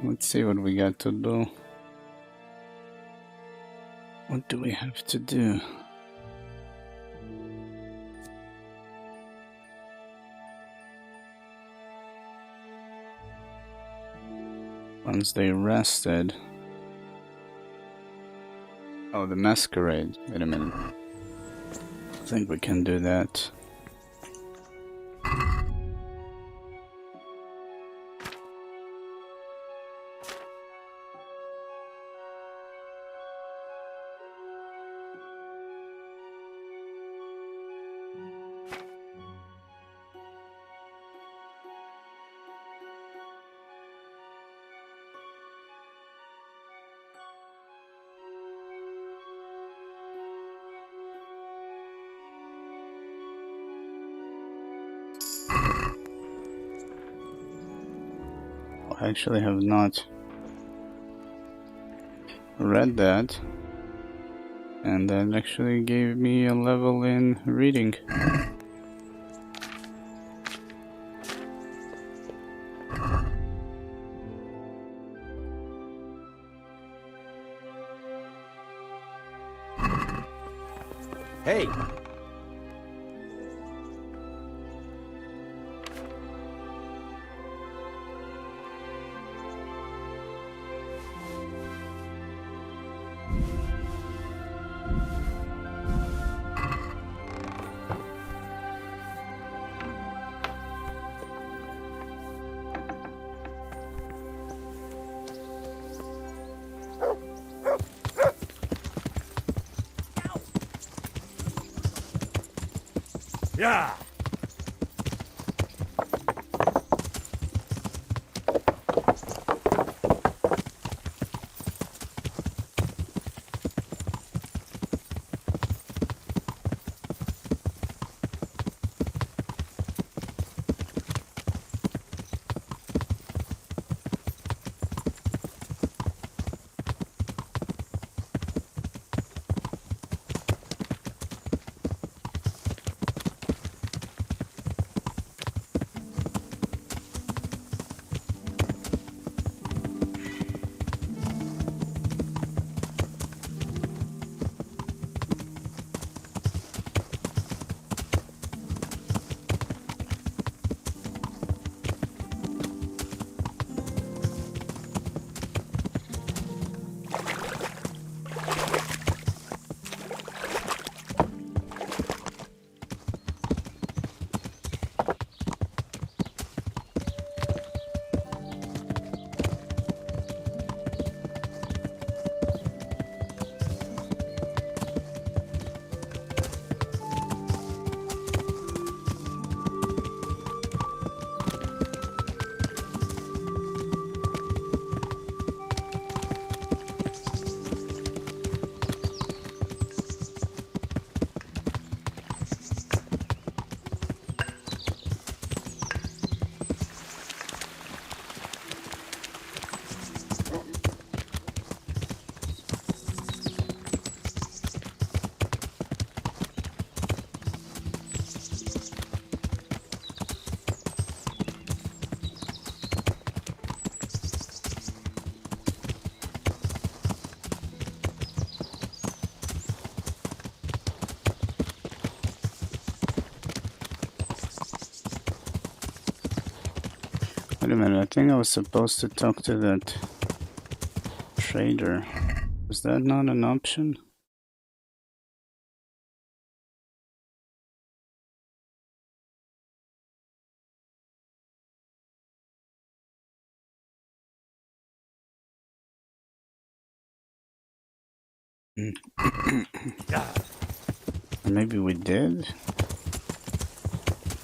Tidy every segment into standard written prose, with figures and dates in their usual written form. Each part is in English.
let's see what we got to do. What do we have to do? Once they rested. Oh, the masquerade. Wait a minute. I think we can do that. I actually have not read that, and that actually gave me a level in reading. Hey! Yeah! Wait a minute, I think I was supposed to talk to that trader. Was that not an option? Maybe we did?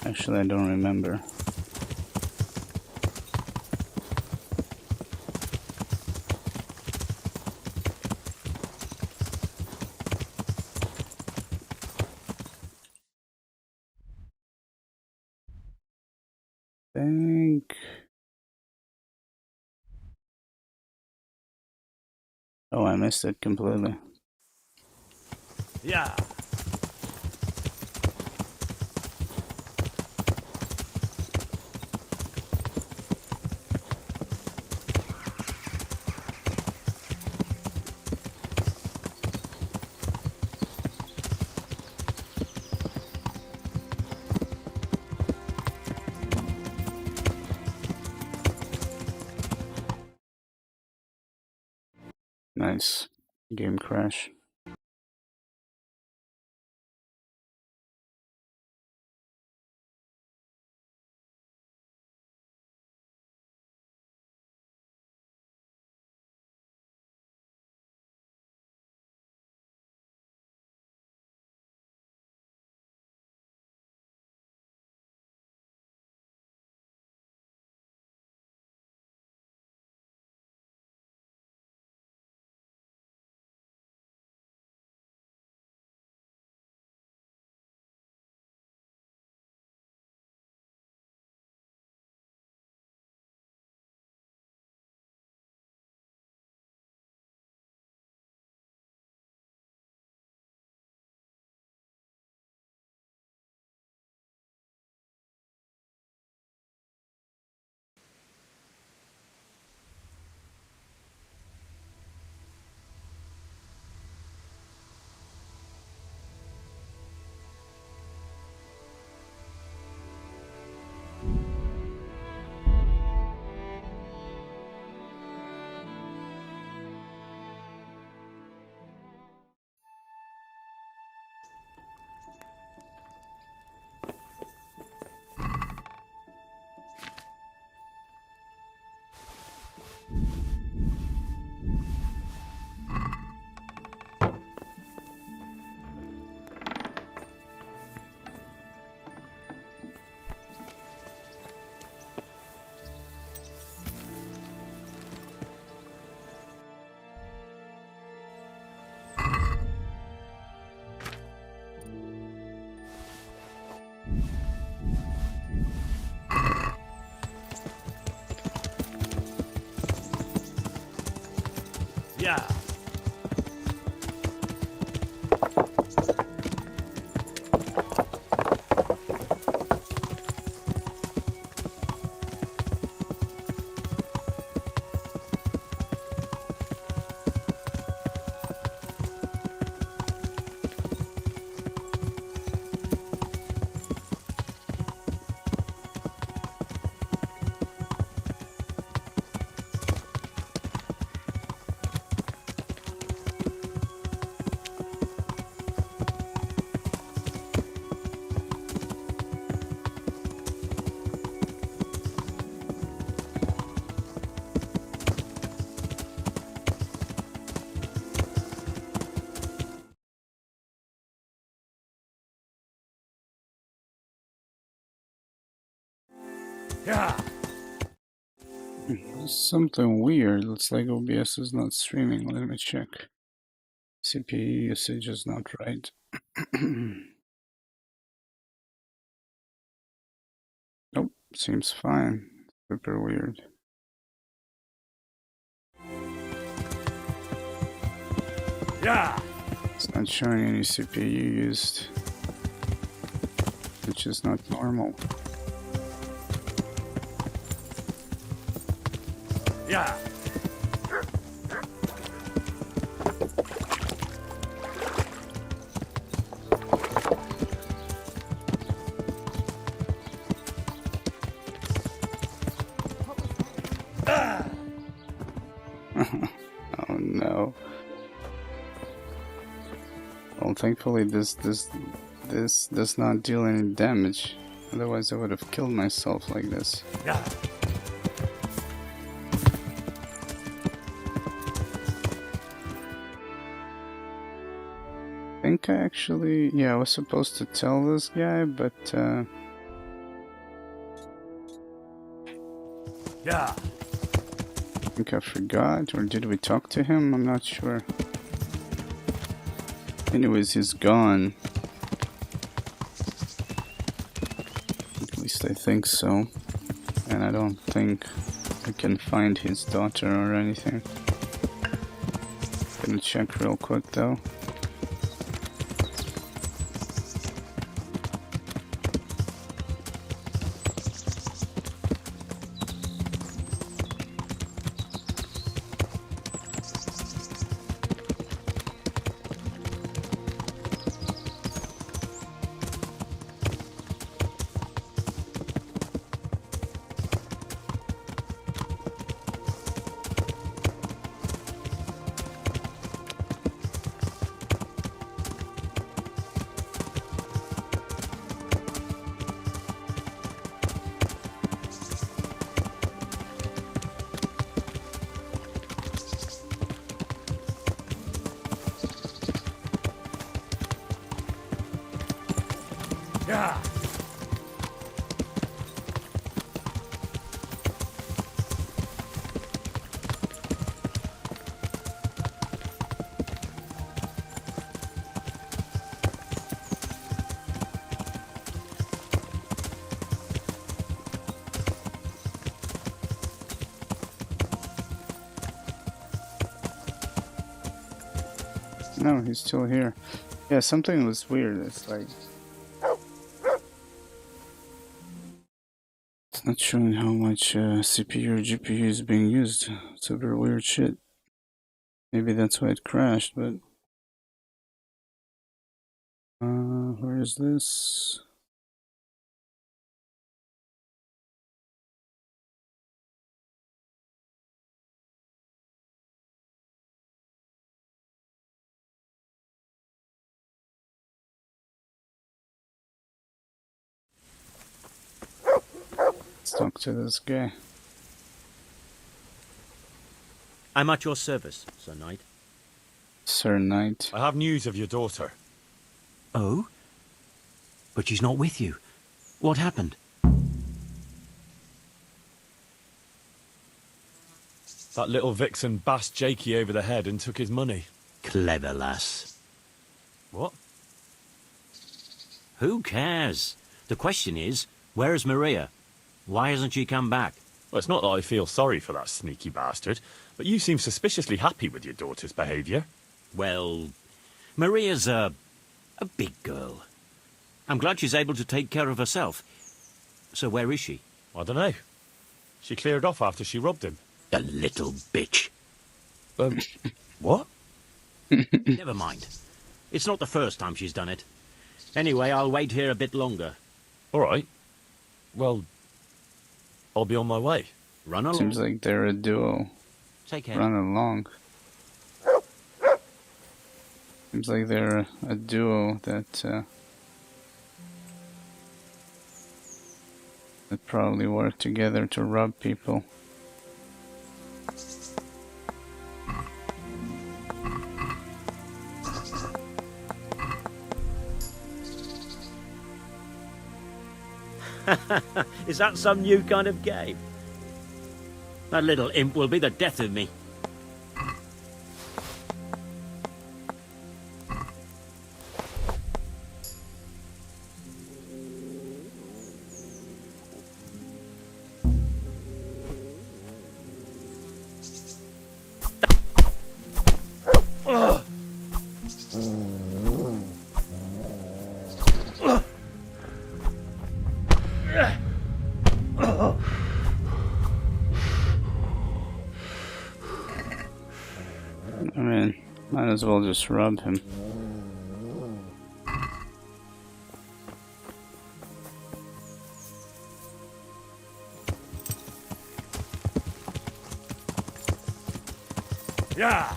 Actually, I don't remember. Think. Oh, I missed it completely. Yeah! Nice. Game crash. Yeah. Yeah. Something weird. Looks like OBS is not streaming. Let me check. CPU usage is not right. Nope, seems fine. Super weird. Yeah. It's not showing any CPU used, which is not normal. Yeah. Oh no. Well, thankfully this does not deal any damage. Otherwise I would have killed myself like this. Yeah. I think I actually, yeah, I was supposed to tell this guy, but Yeah. I think I forgot, or did we talk to him? I'm not sure. Anyways, he's gone. At least I think so. And I don't think I can find his daughter or anything. Gonna check real quick though. No, he's still here. Yeah, something was weird. It's like... It's not showing how much CPU or GPU is being used. It's a very weird shit. Maybe that's why it crashed, but... where is this? Let's talk to this guy. I'm at your service, Sir Knight. Sir Knight. I have news of your daughter. Oh? But she's not with you. What happened? That little vixen bashed Jakey over the head and took his money. Clever lass. What? Who cares? The question is, where's Maria? Why hasn't she come back? Well, it's not that I feel sorry for that sneaky bastard, but you seem suspiciously happy with your daughter's behaviour. Well, Maria's a big girl. I'm glad she's able to take care of herself. So where is she? I don't know. She cleared off after she robbed him. The little bitch. What? Never mind. It's not the first time she's done it. Anyway, I'll wait here a bit longer. All right. Well, I'll be on my way. Run along. Seems like they're a duo. Take care. Run along. Seems like they're a duo that probably work together to rob people. Is that some new kind of game? That little imp will be the death of me. I mean, might as well just rob him. Yeah!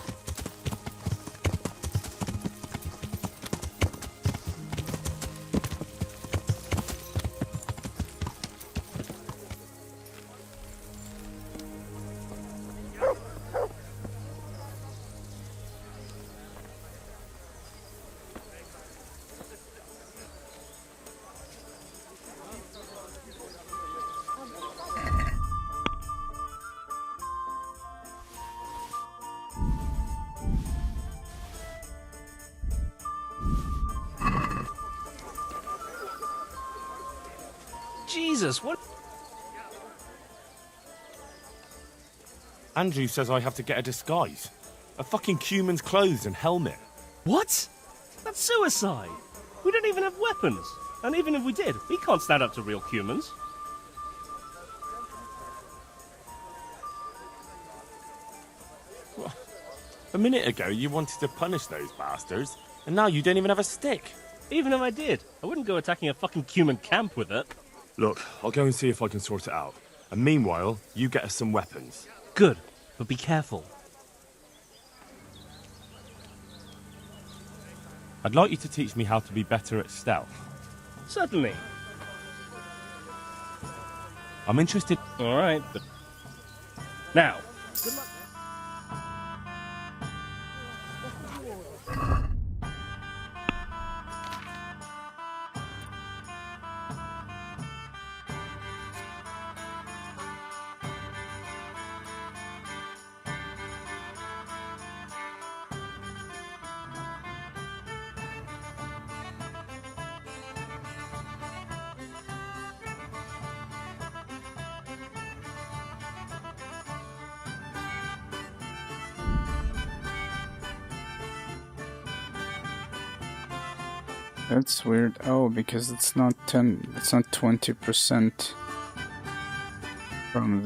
Jesus, what? Andrew says I have to get a disguise. A fucking human's clothes and helmet. What? That's suicide. We don't even have weapons. And even if we did, we can't stand up to real humans. A minute ago you wanted to punish those bastards, and now you don't even have a stick. Even if I did, I wouldn't go attacking a fucking human camp with it. Look, I'll go and see if I can sort it out. And meanwhile, you get us some weapons. Good, but be careful. I'd like you to teach me how to be better at stealth. Certainly. I'm interested... All right, but... Now, good luck. That's weird. Oh, because it's not 20% from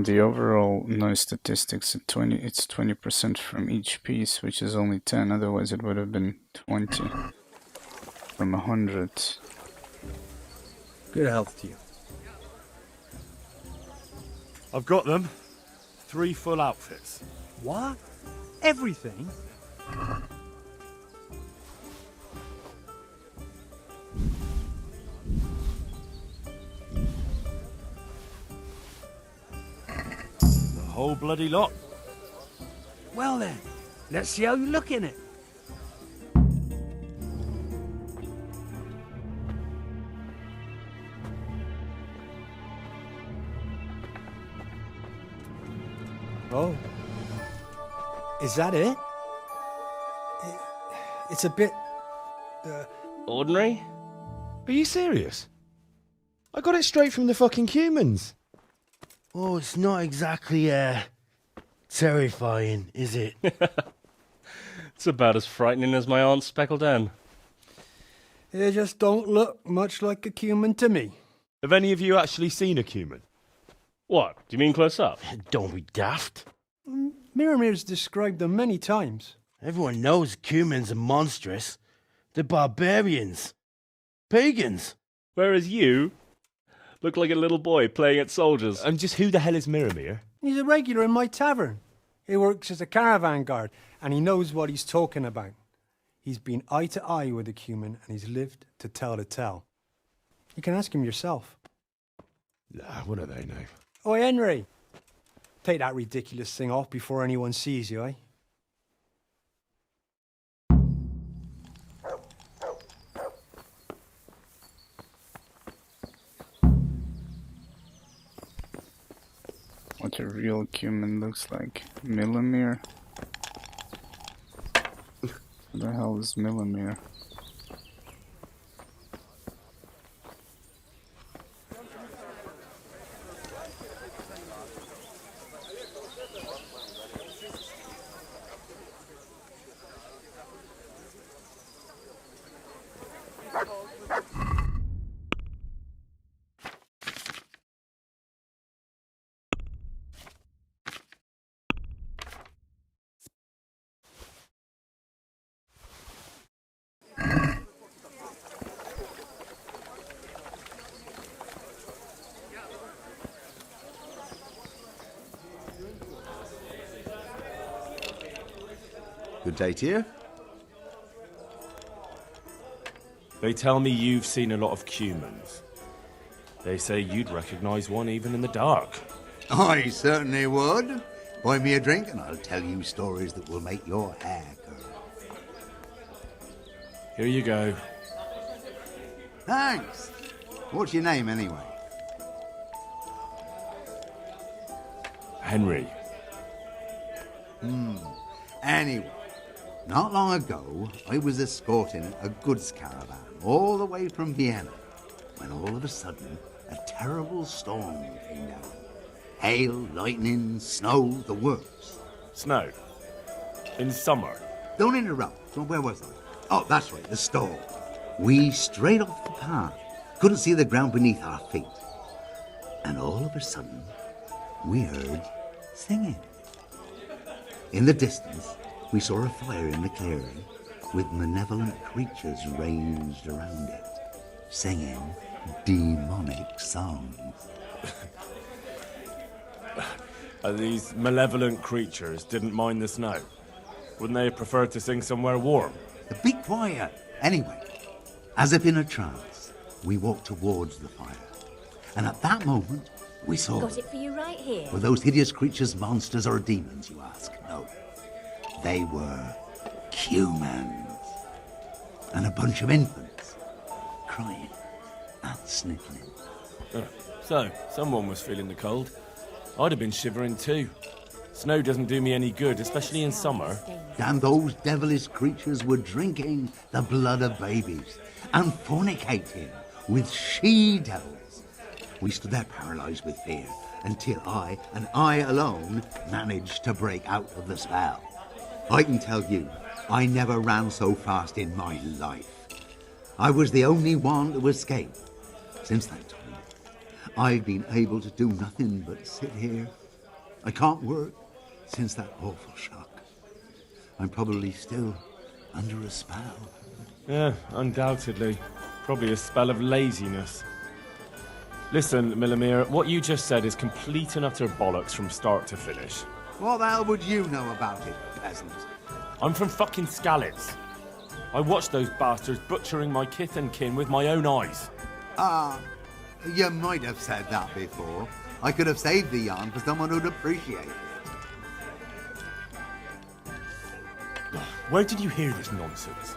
the overall noise statistics. It's 20% from each piece, which is only 10. Otherwise, it would have been 20 from 100. Good health to you. I've got them. 3 full outfits. What? Everything? The whole bloody lot. Well then, let's see how you look in it. Oh. Is that it? It's a bit... Ordinary? Are you serious? I got it straight from the fucking humans. Oh, it's not exactly, terrifying, is it? It's about as frightening as my aunt's speckled hen. They just don't look much like a human to me. Have any of you actually seen a cumin? What? Do you mean close up? Don't be daft. Miramir's described them many times. Everyone knows humans are monstrous. They're barbarians. Pagans. Whereas you look like a little boy playing at soldiers. And just who the hell is Miramir? He's a regular in my tavern. He works as a caravan guard, and he knows what he's talking about. He's been eye to eye with a human, and he's lived to tell the tale. You can ask him yourself. What are they now? Oh, Henry. Take that ridiculous thing off before anyone sees you, eh? What a real cumin looks like. Millimere? What the hell is Millimere? Good day to you. They tell me you've seen a lot of cumins. They say you'd recognise one even in the dark. I certainly would. Buy me a drink and I'll tell you stories that will make your hair curl. Here you go. Thanks. What's your name anyway? Henry. Anyway, not long ago, I was escorting a goods caravan all the way from Vienna when all of a sudden a terrible storm came down. Hail, lightning, snow, the works. Snow. In summer. Don't interrupt. So where was I? Oh, that's right, the storm. We strayed off the path. Couldn't see the ground beneath our feet. And all of a sudden, we heard singing. In the distance, we saw a fire in the clearing with malevolent creatures ranged around it, singing demonic songs. And these malevolent creatures didn't mind the snow. Wouldn't they have preferred to sing somewhere warm? Be quiet. Anyway, as if in a trance, we walked towards the fire. And at that moment, we saw... Got it for you right here. Were those hideous creatures monsters or demons, you ask? No. They were humans. And a bunch of infants, crying and sniffling. So, someone was feeling the cold. I'd have been shivering too. Snow doesn't do me any good, especially in summer. And those devilish creatures were drinking the blood of babies and fornicating with she-devils. We stood there paralyzed with fear until I, and I alone, managed to break out of the spell. I can tell you, I never ran so fast in my life. I was the only one to escape. Since that time, I've been able to do nothing but sit here. I can't work since that awful shock. I'm probably still under a spell. Yeah, undoubtedly. Probably a spell of laziness. Listen, Millimere, what you just said is complete and utter bollocks from start to finish. What the hell would you know about it, peasant? I'm from fucking Skalitz. I watched those bastards butchering my kith and kin with my own eyes. You might have said that before. I could have saved the yarn for someone who'd appreciate it. Where did you hear this nonsense?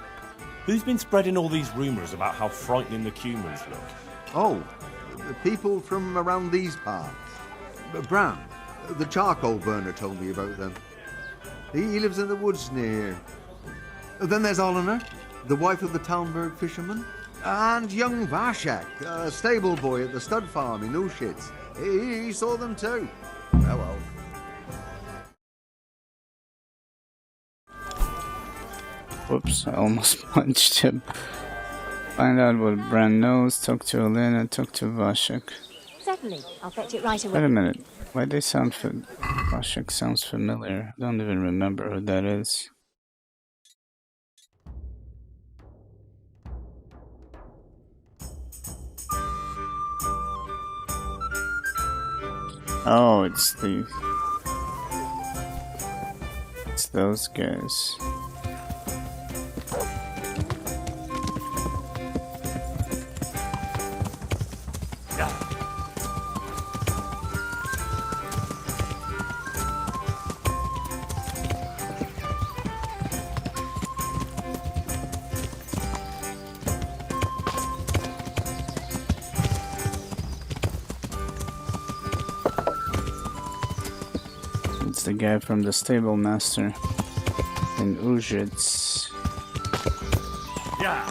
Who's been spreading all these rumours about how frightening the humans look? Oh, the people from around these parts. Bran, the charcoal burner, told me about them. He lives in the woods near here. Then there's Olener, the wife of the Talmberg fisherman. And young Vashek, a stable boy at the stud farm in Ushitz. He saw them too. Oh well. Whoops, I almost punched him. Find out what Bran knows, talk to Elena, talk to Vashek. Certainly, I'll fetch it right away. Wait a minute, why they sound Vashek sounds familiar. I don't even remember who that is. Oh, it's those guys. It's the guy from the stable master in Ushitz. Yeah.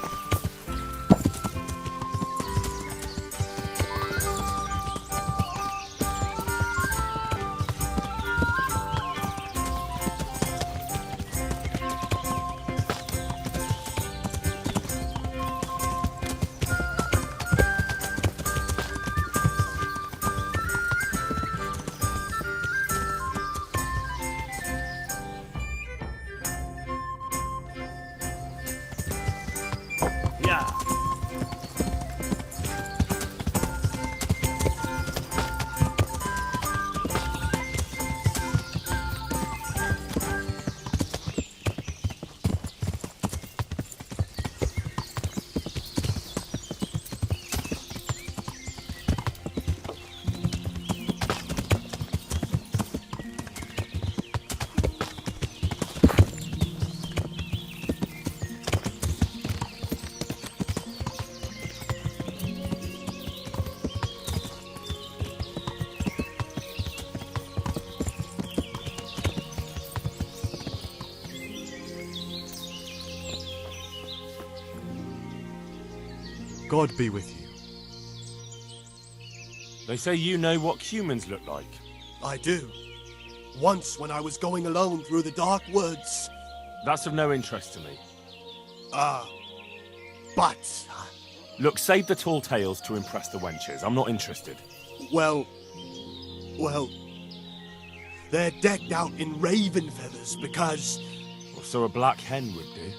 God be with you. They say you know what humans look like. I do. Once when I was going alone through the dark woods. That's of no interest to me. But... Look, save the tall tales to impress the wenches. I'm not interested. Well... They're decked out in raven feathers because... Well, so a black hen would do.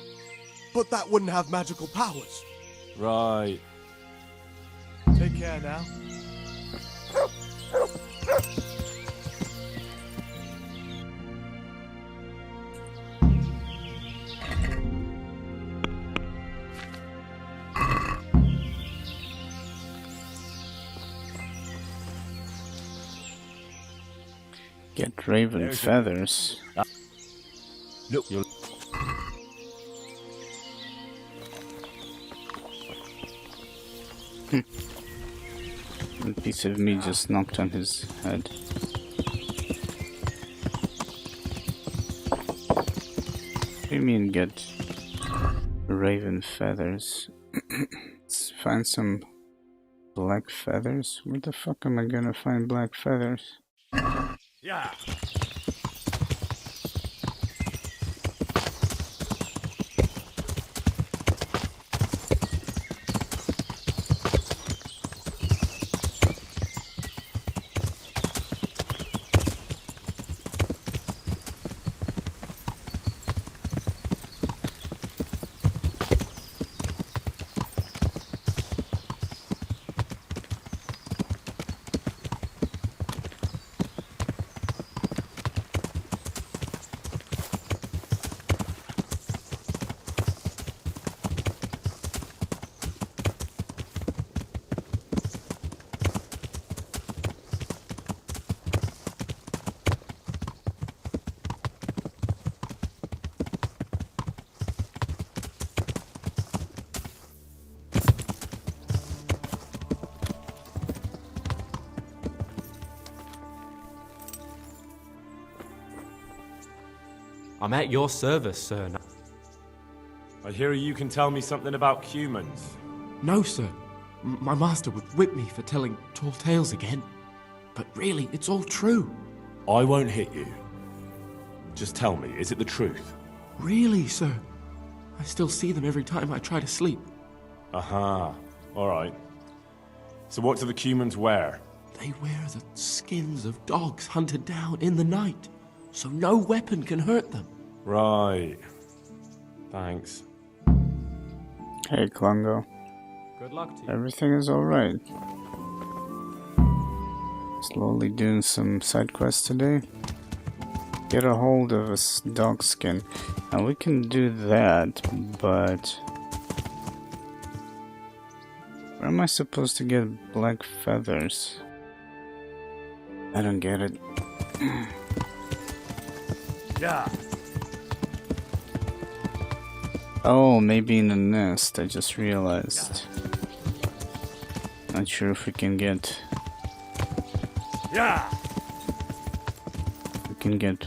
But that wouldn't have magical powers. Right. Take care now. Get raven feathers. Look, you're... A piece of meat just knocked on his head. What do you mean get raven feathers? Let's find some black feathers. Where the fuck am I gonna find black feathers? Yeah. I'm at your service, sir. I hear you can tell me something about humans. No, sir. My master would whip me for telling tall tales again. But really, it's all true. I won't hit you. Just tell me, is it the truth? Really, sir. I still see them every time I try to sleep. Aha. Alright. So what do the humans wear? They wear the skins of dogs hunted down in the night, so no weapon can hurt them. Right. Thanks. Hey, Klongo. Good luck to you. Everything is alright. Slowly doing some side quests today. Get a hold of a dog skin. Now we can do that, but... where am I supposed to get black feathers? I don't get it. Yeah. Oh, maybe in the nest, I just realized. Not sure if we can get... Yeah. we can get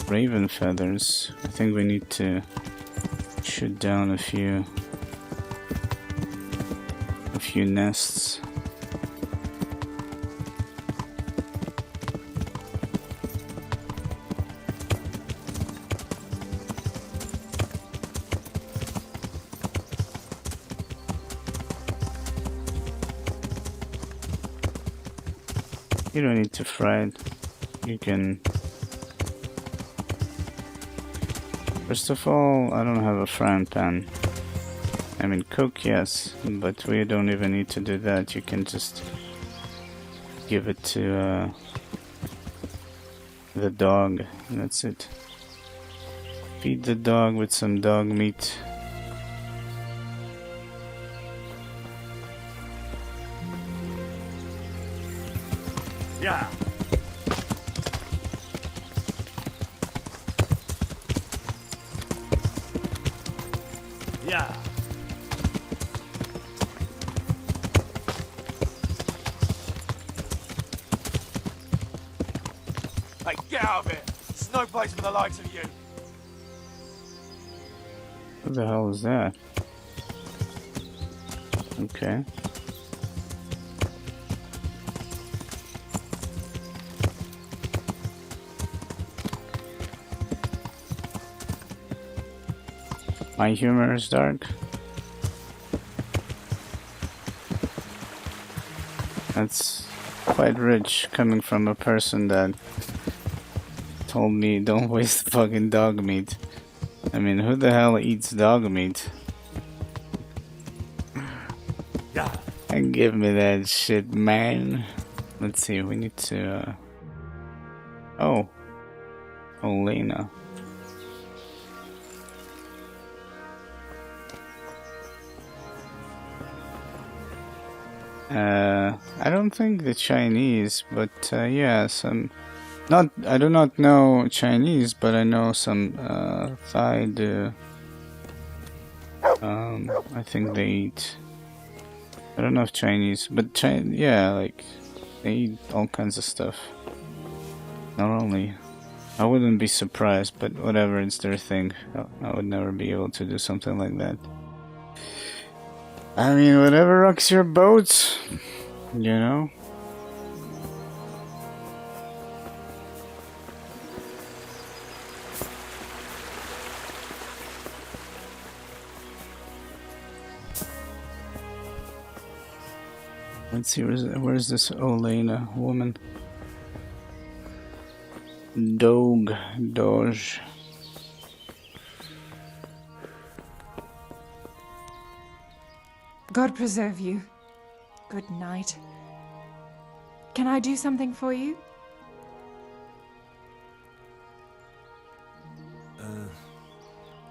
raven feathers. I think we need to shoot down a few nests. You don't need to fry it. You can... first of all, I don't have a frying pan. I mean, cook, yes, but we don't even need to do that. You can just give it to the dog, and that's it. Feed the dog with some dog meat. Yeah. Yeah. Hey, get out of here! There's no place for the likes of you! What the hell is that? Okay. My humor is dark. That's quite rich coming from a person that told me don't waste fucking dog meat. I mean, who the hell eats dog meat? Yeah. And give me that shit, man. Let's see, we need to... oh. Olena. I don't think the Chinese, but yeah, some... I do not know Chinese, but I know some Thai do. I think they eat... I don't know if Chinese, but yeah, like, they eat all kinds of stuff. Not only... I wouldn't be surprised, but whatever, it's their thing. I would never be able to do something like that. I mean, whatever rocks your boat, you know? Let's see, where's this Olena woman? Doge. God preserve you. Good night. Can I do something for you?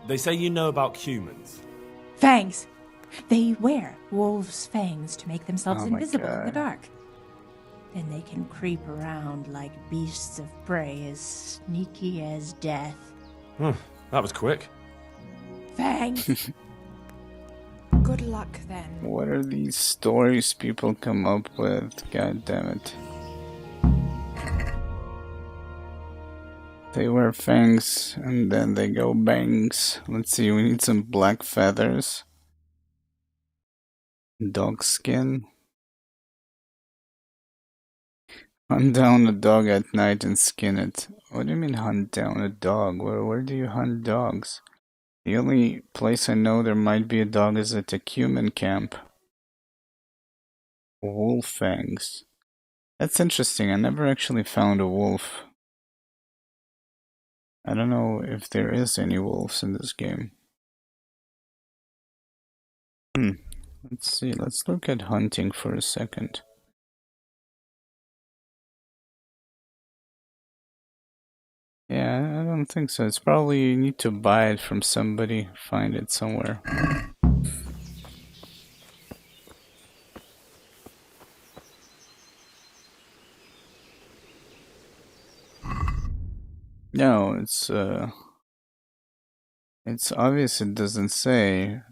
They say you know about humans. Fangs. They wear wolves' fangs to make themselves Oh my invisible in the God. dark. Then they can creep around like beasts of prey as sneaky as death. That was quick. Fangs. Good luck then. What are these stories people come up with? God damn it. They wear fangs and then they go bangs. Let's see, we need some black feathers. Dog skin. Hunt down a dog at night and skin it. What do you mean hunt down a dog? Where do you hunt dogs? The only place I know there might be a dog is at a human camp. Wolf fangs. That's interesting. I never actually found a wolf. I don't know if there is any wolves in this game. Let's see. Let's look at hunting for a second. Yeah, I don't think so. It's probably you need to buy it from somebody, find it somewhere. No, it's obvious it doesn't say,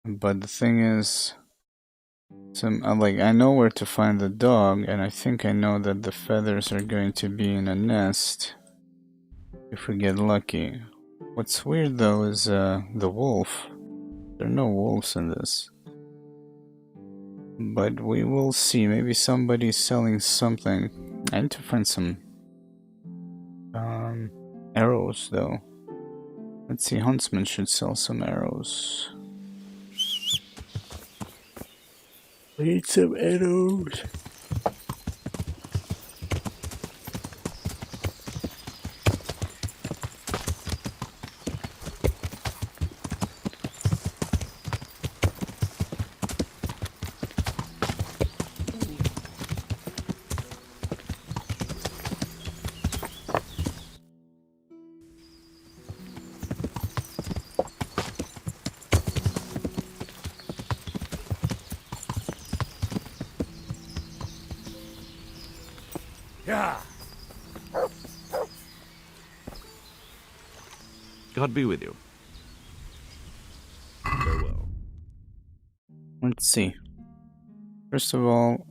but the thing is, I know where to find the dog, and I think I know that the feathers are going to be in a nest, if we get lucky. What's weird though is the wolf. There are no wolves in this. But we will see, maybe somebody's selling something. I need to find some arrows though. Let's see, Huntsman should sell some arrows. We need some arrows. God be with you. Farewell. Let's see. First of all,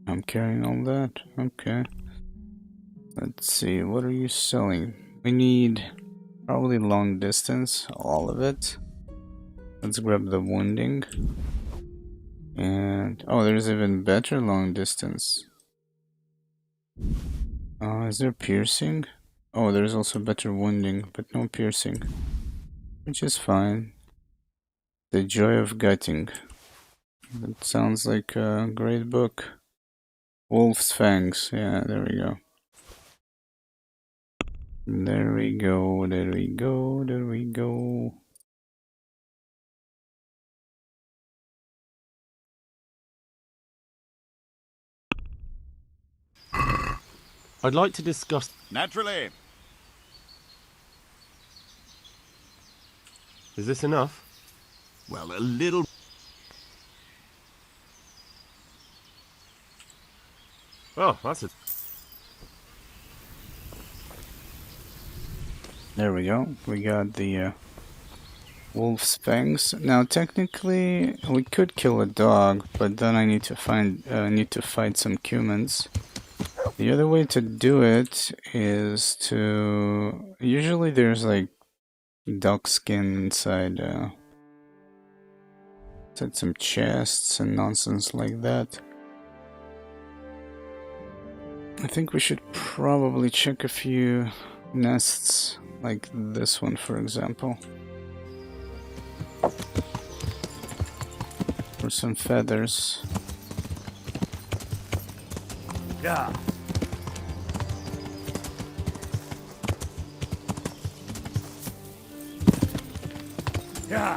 I'm carrying all that. Okay. Let's see, what are you selling? We need probably long distance, all of it. Let's grab the wounding. And oh, there's even better long distance. Is there piercing? Oh, there's also better wounding, but no piercing. Which is fine. The Joy of Gutting. That sounds like a great book. Wolf's Fangs. Yeah, there we go. There we go, there we go, there we go. I'd like to discuss... Naturally. Is this enough? Well, a little... Oh, that's it. There we go. We got the wolf's fangs. Now, technically, we could kill a dog, but then I need to fight some humans. The other way to do it is to... Usually there's like dog skin inside some chests and nonsense like that. I think we should probably check a few nests, like this one for example. For some feathers. Yeah. Yeah.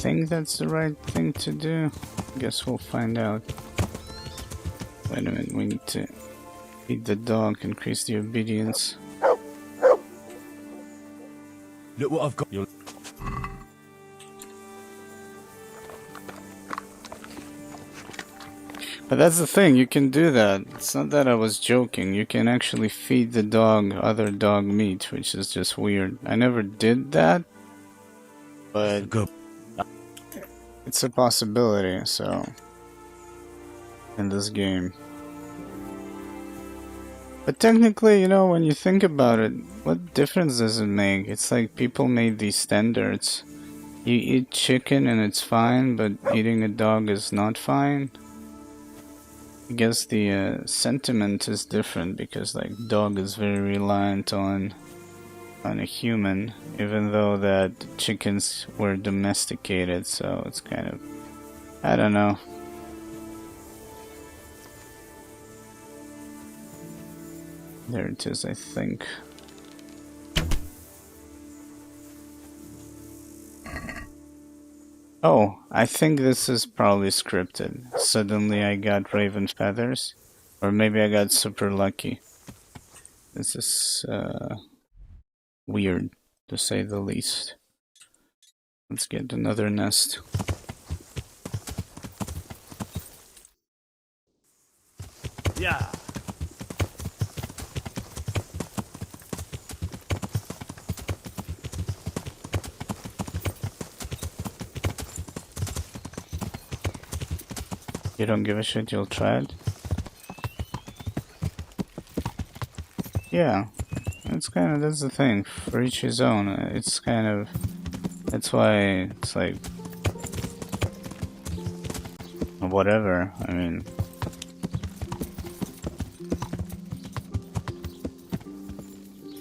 think that's the right thing to do. Guess we'll find out. Wait a minute, we need to feed the dog, increase the obedience. Look what I've got. But that's the thing, you can do that. It's not that I was joking. You can actually feed the dog other dog meat, which is just weird. I never did that, but it's a possibility, so, in this game. But technically, you know, when you think about it, what difference does it make? It's like people made these standards. You eat chicken and it's fine, but eating a dog is not fine. I guess the sentiment is different because, like, dog is very reliant on a human, even though that chickens were domesticated, so it's kind of, I don't know. There it is, I think. Oh, I think this is probably scripted. Suddenly I got raven feathers. Or maybe I got super lucky. This is weird, to say the least. Let's get another nest. Yeah. You don't give a shit, you'll try it? Yeah, that's the thing, for each his own. It's kind of, that's why it's like, whatever, I mean.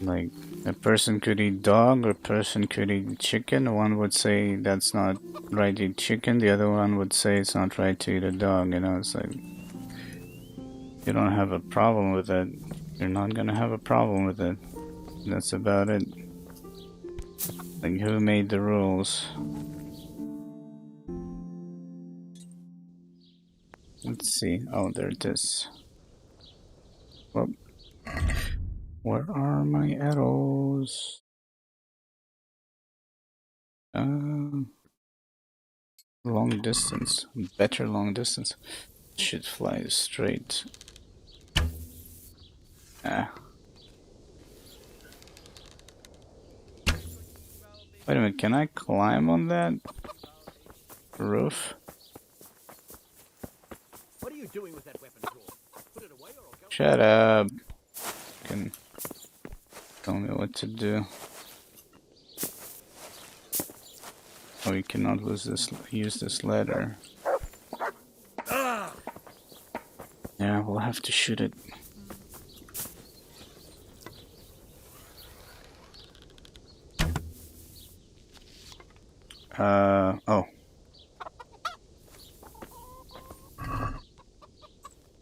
Like, a person could eat dog, a person could eat chicken. One would say that's not right to eat chicken, the other one would say it's not right to eat a dog, you know, it's like, you don't have a problem with it, you're not gonna have a problem with it. That's about it. Like, who made the rules? Let's see. Oh, there it is. Well, where are my arrows? Long distance. Better long distance. Should fly straight. Ah. Wait a minute, can I climb on that roof? What are you doing with that weapon, George? Put it away or I'll go. Shut up. You can tell me what to do. Oh, you cannot use this ladder. Yeah, we'll have to shoot it. Oh.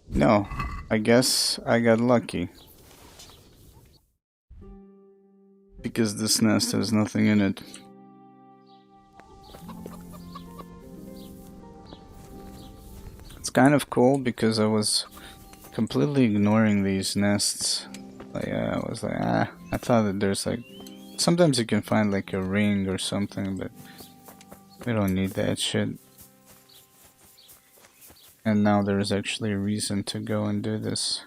No, I guess I got lucky. Because this nest has nothing in it. It's kind of cool because I was completely ignoring these nests. Like, I was like, I thought that there's like, sometimes you can find like a ring or something, but we don't need that shit. And now there's actually a reason to go and do this.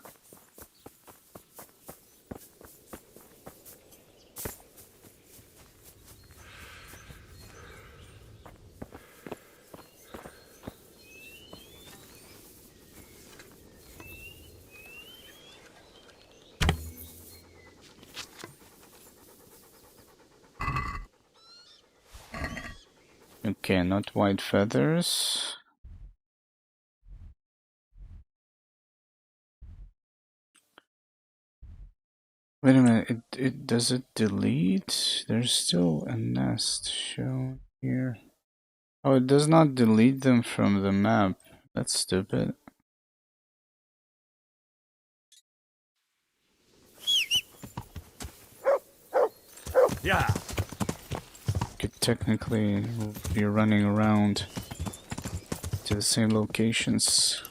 Okay, not white feathers. Wait a minute, does it delete? There's still a nest shown here. Oh, it does not delete them from the map. That's stupid. Yeah. could technically be running around to the same locations.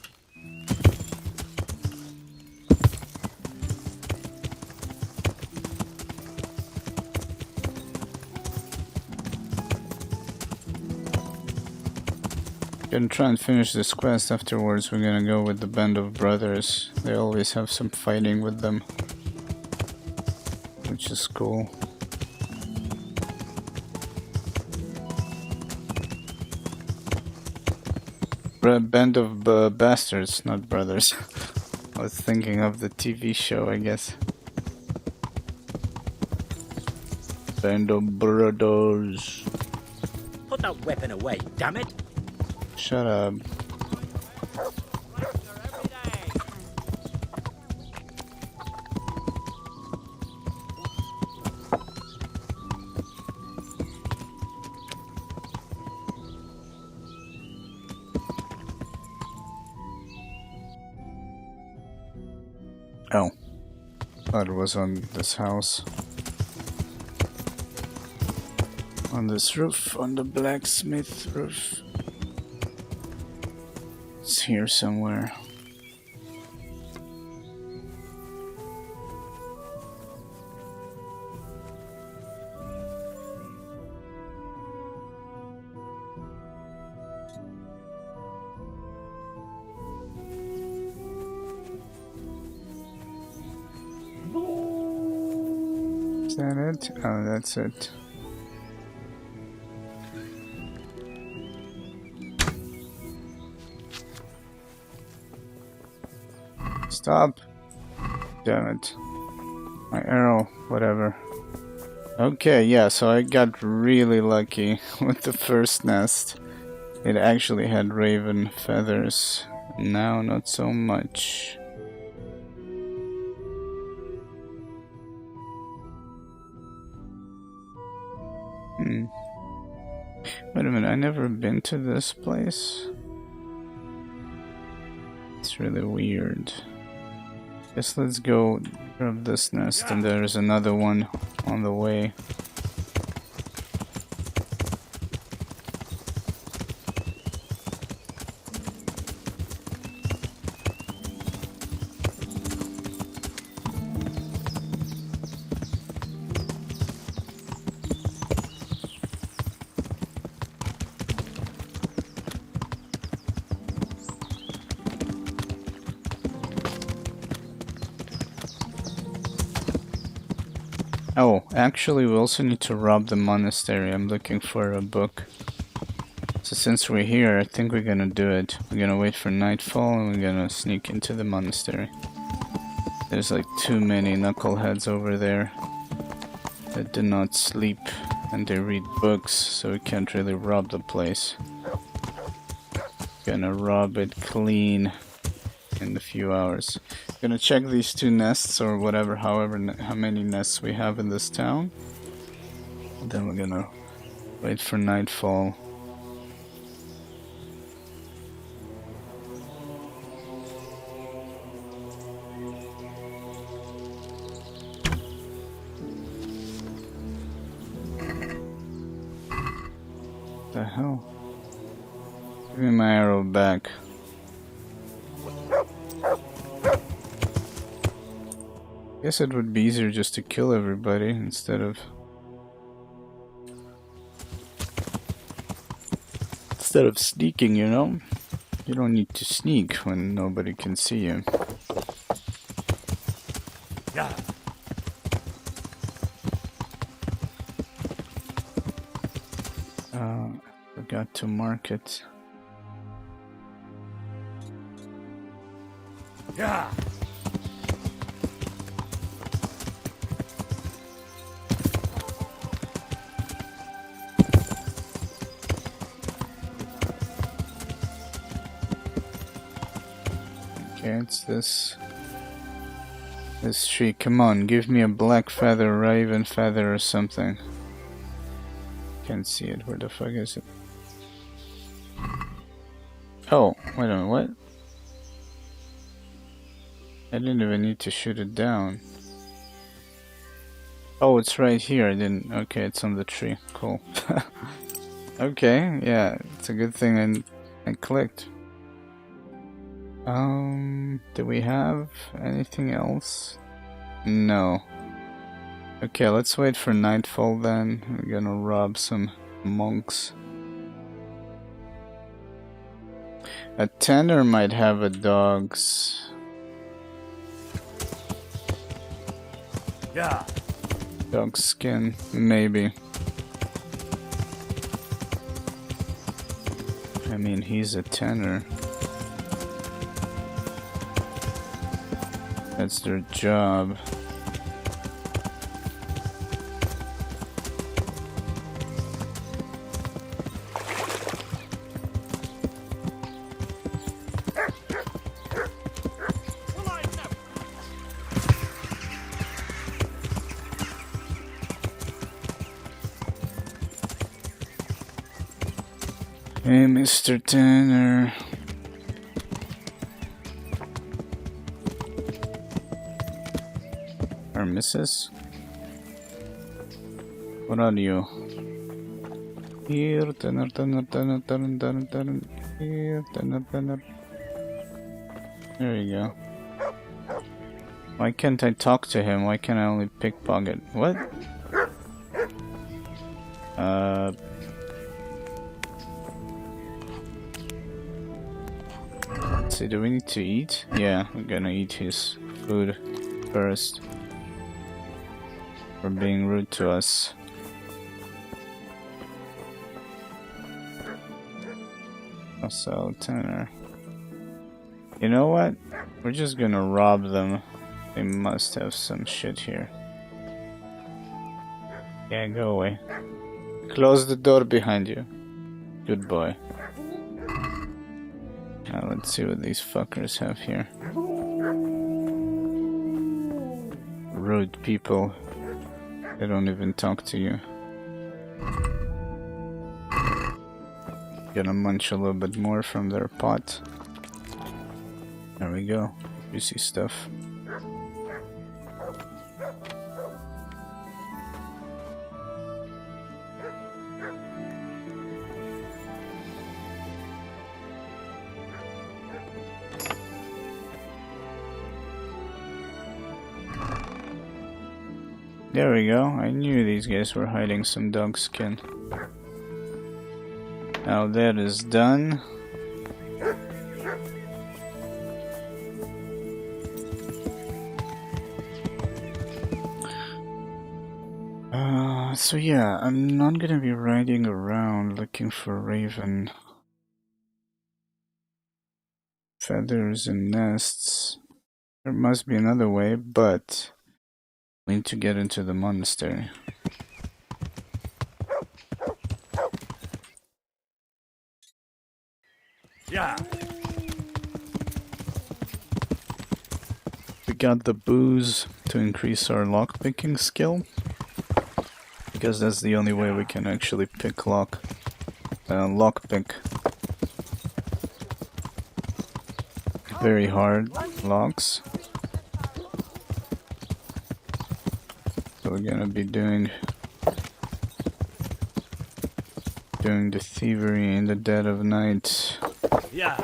Gonna try and finish this quest. Afterwards we're gonna go with the band of brothers. They always have some fighting with them, which is cool. Band of bastards, not brothers. I was thinking of the TV show, I guess. Band of brothers. Put that weapon away, damn it! Shut up. Oh. Thought it was on this house. On this roof, on the blacksmith roof. It's here somewhere. Is that it? Oh, that's it. Stop. Damn it. My arrow, whatever. Okay, yeah, so I got really lucky with the first nest. It actually had raven feathers. Now not so much. Wait a minute, I never been to this place. It's really weird. Guess let's go grab this nest, and there's another one on the way. Oh, actually we also need to rob the monastery. I'm looking for a book. So since we're here, I think we're gonna do it. We're gonna wait for nightfall and we're gonna sneak into the monastery. There's like too many knuckleheads over there that do not sleep and they read books, so we can't really rob the place. Gonna rob it clean in a few hours. Gonna check these two nests or whatever, how many nests we have in this town. And then we're gonna wait for nightfall. What the hell? Give me my arrow back. Guess it would be easier just to kill everybody instead of sneaking, you know? You don't need to sneak when nobody can see you. Yeah. Forgot to mark it. Yeah. Okay, it's this tree. Come on, give me a black feather, raven feather or something. Can't see it. Where the fuck is it? Oh, wait a minute, what? I didn't even need to shoot it down. Oh, it's right here. I didn't. Okay, it's on the tree. Cool. Okay, yeah, it's a good thing I clicked. Do we have anything else? No. Okay, let's wait for nightfall then. We're gonna rob some monks. A tanner might have a dog's. Yeah. Dog skin, maybe. I mean, he's a tanner. That's their job. Hey, Mr. Tanner. Or Mrs.? What are you? Here, Tanner, Tanner, Tanner, Tanner, Tanner, Tanner. Here, Tanner, Tanner. There you go. Why can't I talk to him? Why can't I only pickpocket? What? Let's see, do we need to eat? Yeah, we're gonna eat his food first. For being rude to us. Also, Tanner. You know what? We're just gonna rob them. They must have some shit here. Yeah, go away. Close the door behind you. Good boy. Now let's see what these fuckers have here. Rude people. They don't even talk to you. Gonna munch a little bit more from their pot. There we go. Juicy stuff. There we go. I knew these guys were hiding some dog skin. Now that is done. So yeah, I'm not gonna be riding around looking for raven feathers and nests. There must be another way, but we need to get into the monastery. Yeah. We got the booze to increase our lockpicking skill. Because that's the only way we can actually lockpick very hard locks. So we're gonna be doing the thievery in the dead of night. Yeah.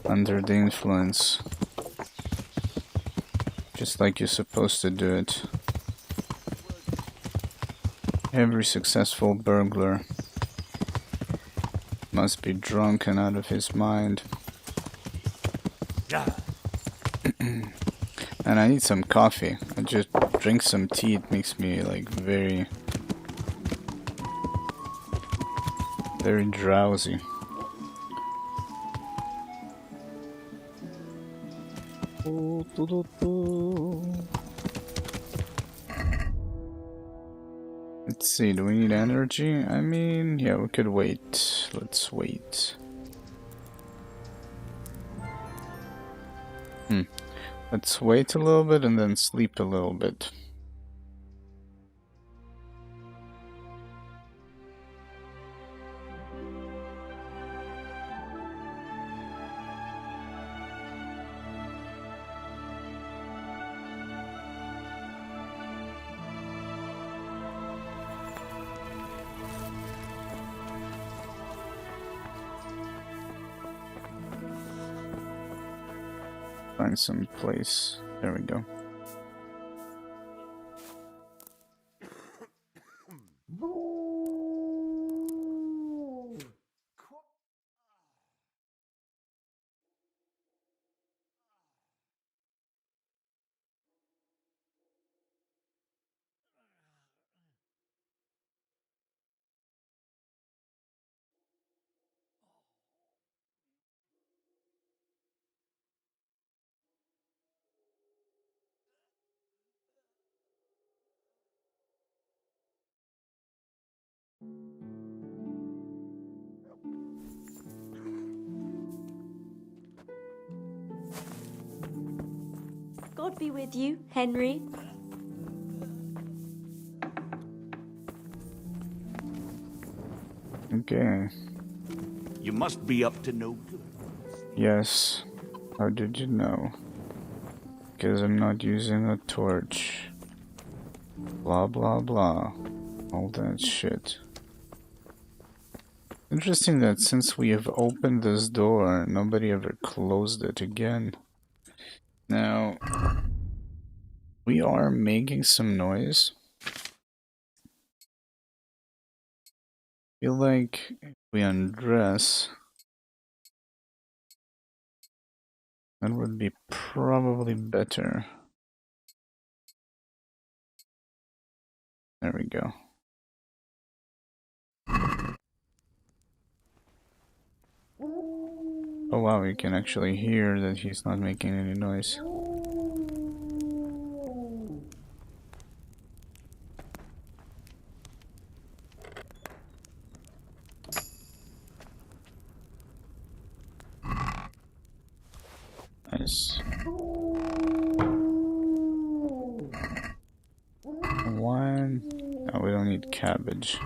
Under the influence. Just like you're supposed to do it. Every successful burglar must be drunk and out of his mind. Yeah. And I need some coffee. I just drink some tea. It makes me like very drowsy. Let's see, do we need energy? I mean, yeah, we could wait. Let's wait. Let's wait a little bit and then sleep a little bit. find some place. There we go. God be with you, Henry. Okay. You must be up to no good. Yes. How did you know? Because I'm not using a torch. Blah blah blah. All that shit. Interesting that since we have opened this door, nobody ever closed it again. Now, we are making some noise. Feel like if we undress, that would be probably better. There we go. Oh wow, you can actually hear that he's not making any noise. Nice. One. No, we don't need cabbage.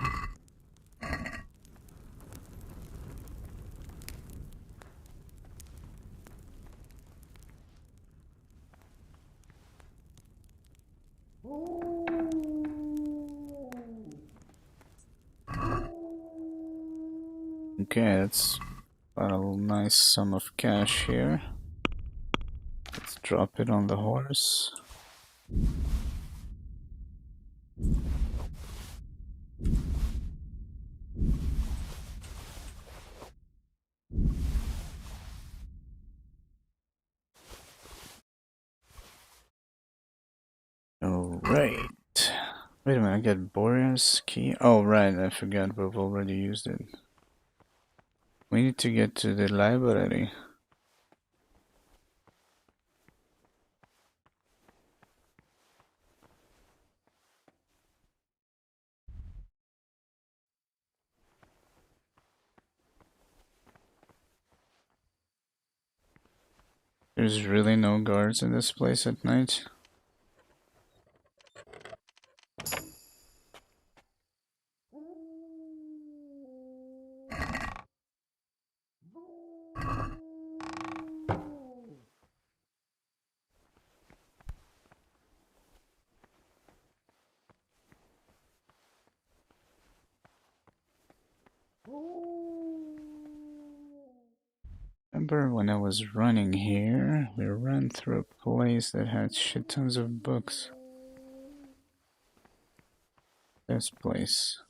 Okay, that's got a nice sum of cash here. Let's drop it on the horse. Alright. Wait a minute, I got Boreas key. Oh, right, I forgot we've already used it. We need to get to the library. There's really no guards in this place at night. Remember when I was running here, we ran through a place that had shit tons of books. This place.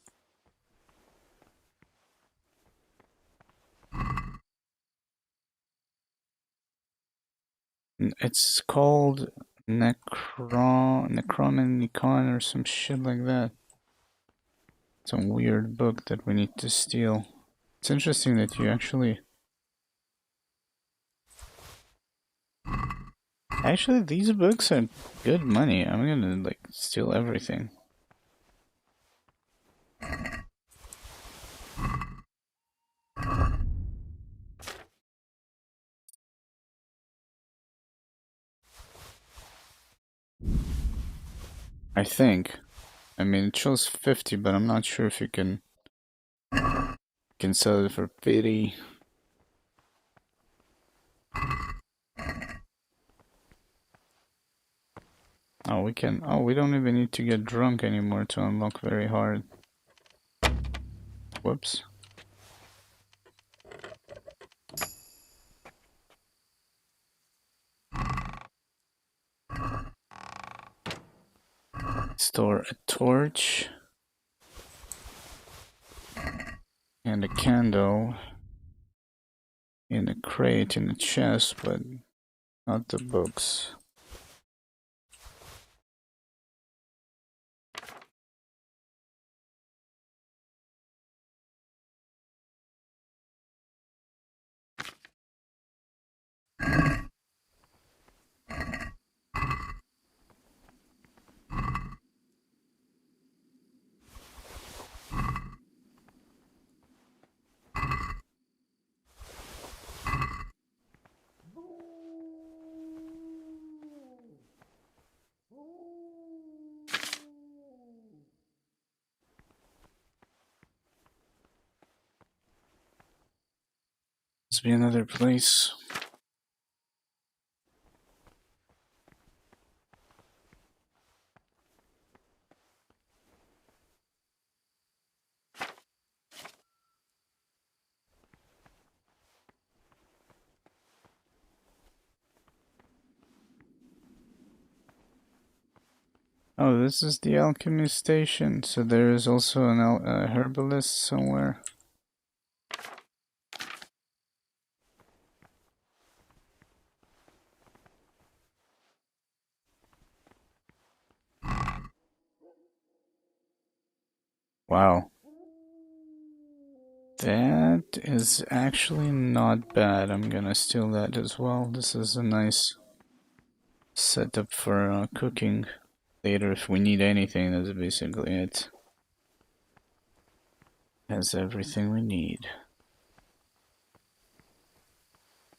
It's called Necronomicon or some shit like that. Some weird book that we need to steal. It's interesting that you actually... Actually, these books are good money. I'm gonna, like, steal everything. I think. I mean, it shows 50, but I'm not sure if you can sell it for 50. Oh, we can. Oh, we don't even need to get drunk anymore to unlock very hard. Whoops. store a torch and a candle in a crate in a chest, but not the books. Must be another place. Oh, this is the alchemy station, so there is also an herbalist somewhere. Wow. That is actually not bad. I'm gonna steal that as well. This is a nice setup for cooking later if we need anything. That's basically it. Has everything we need.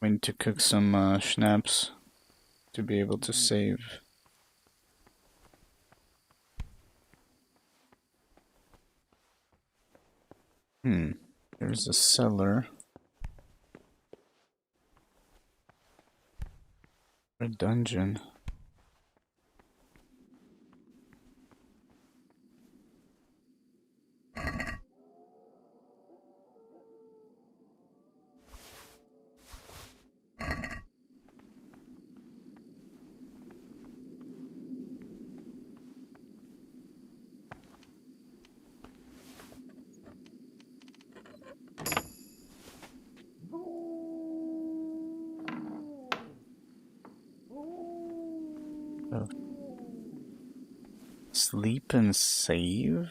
We need to cook some schnapps to be able to save. There's a cellar. A dungeon. Oh. Sleep and save?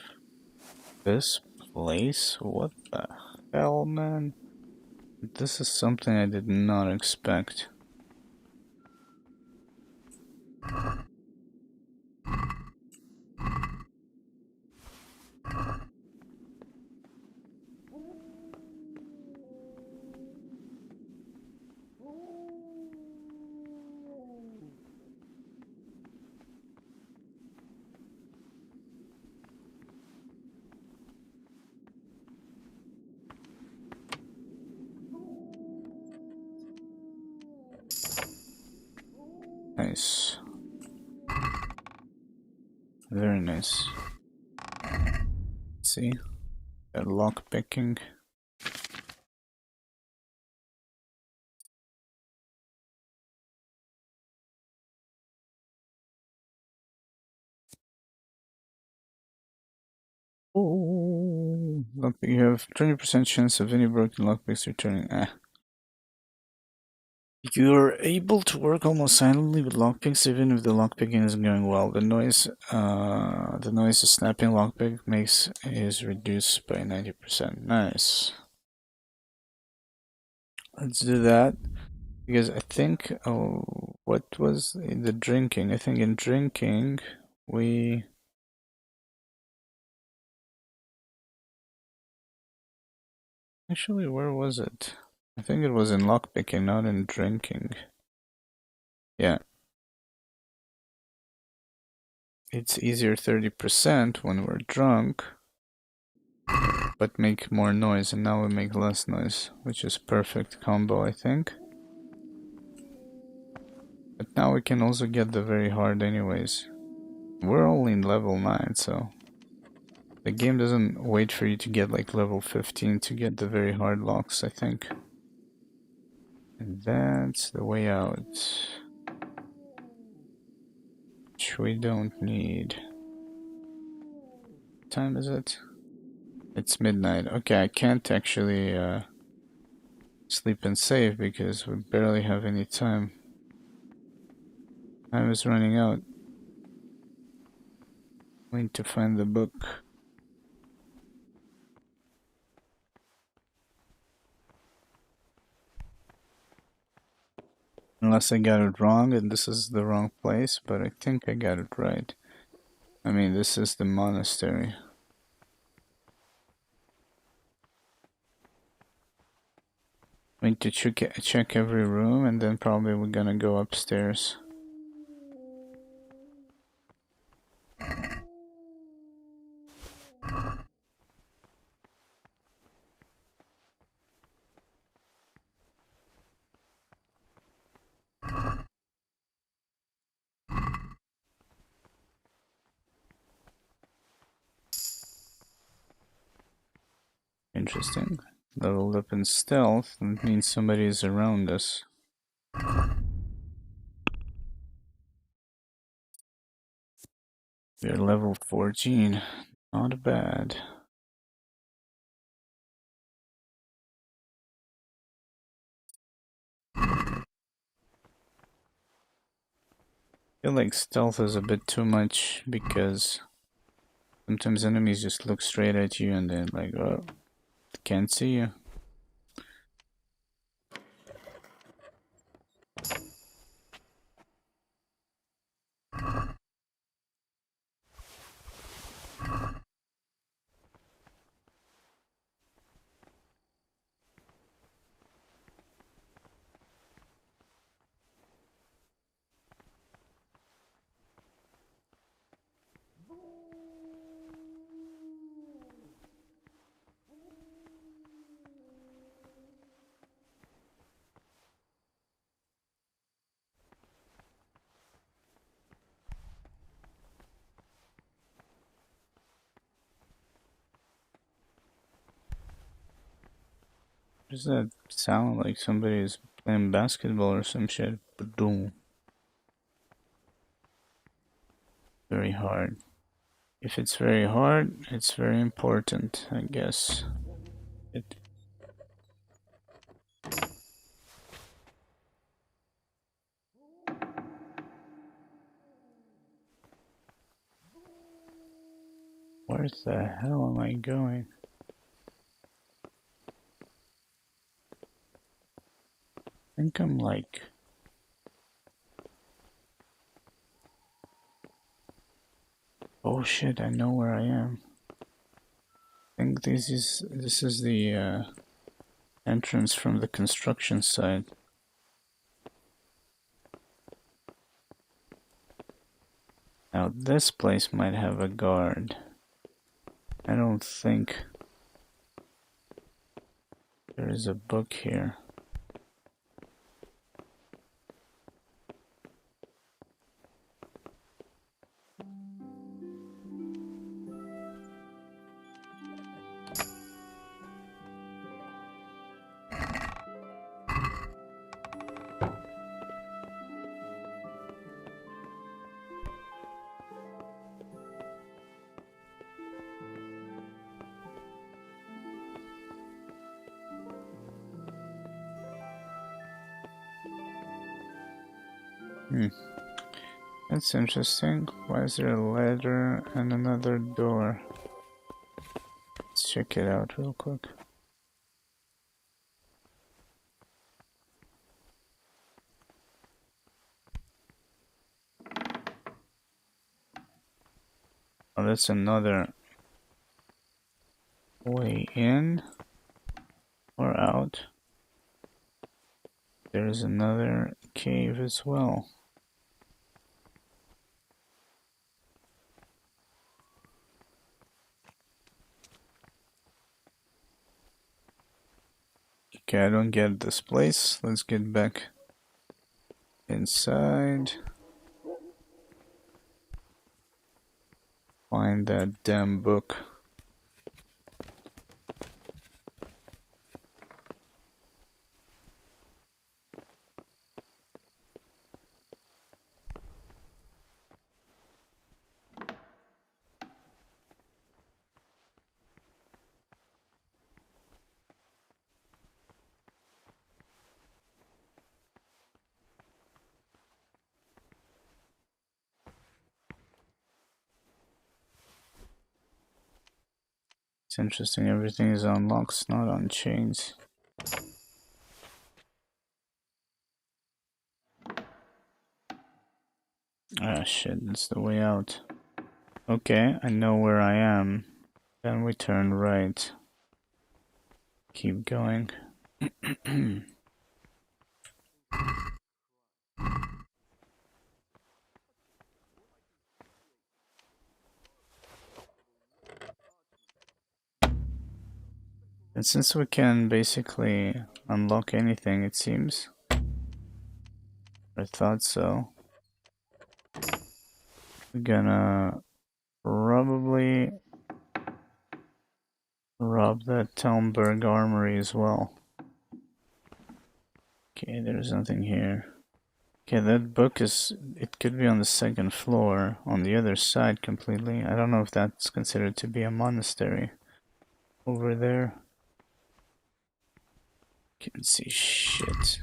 This place? What the hell, man? This is something I did not expect. Nice. Very nice. See? Lock picking. Oh, lockpick. You have 20% chance of any broken lockpicks returning. You're able to work almost silently with lockpicks even if the lockpicking isn't going well. The noise a snapping lockpick makes is reduced by 90%. Nice. Let's do that. Because I think, what was in the drinking? I think in drinking, we... Actually, where was it? I think it was in lockpicking, not in drinking. Yeah. It's easier 30% when we're drunk, but make more noise, and now we make less noise, which is perfect combo, I think. But now we can also get the very hard anyways. We're only in level 9, so the game doesn't wait for you to get like level 15 to get the very hard locks, I think. And that's the way out. Which we don't need. time is it? It's midnight. Okay, I can't actually sleep and save because we barely have any time. Time is running out. I need to find the book. Unless I got it wrong and this is the wrong place, but I think I got it right. I mean, this is the monastery. I need to check every room and then probably we're gonna go upstairs. Interesting. Leveled up in stealth, that means somebody is around us. We're level 14. Not bad. I feel like stealth is a bit too much because sometimes enemies just look straight at you and then like, oh, can't see you. Does that sound like somebody is playing basketball or some shit? Boom. Very hard. If it's very hard, it's very important, I guess. Where the hell am I going? I think I'm like... Oh shit, I know where I am. I think this is the entrance from the construction site. Now this place might have a guard. I don't think there is a book here. That's interesting. Why is there a ladder and another door? Let's check it out real quick. Oh, that's another way in or out. There's another cave as well. Okay, I don't get this place. Let's get back inside. Find that damn book. It's interesting, everything is on locks, not on chains. Ah shit, that's the way out. Okay, I know where I am. Then we turn right. Keep going. And since we can basically unlock anything, it seems. I thought so. We're gonna probably rob that Talmberg armory as well. Okay, there's nothing here. Okay, that book is... it could be on the second floor, on the other side completely. I don't know if that's considered to be a monastery. Over there. Can't see shit.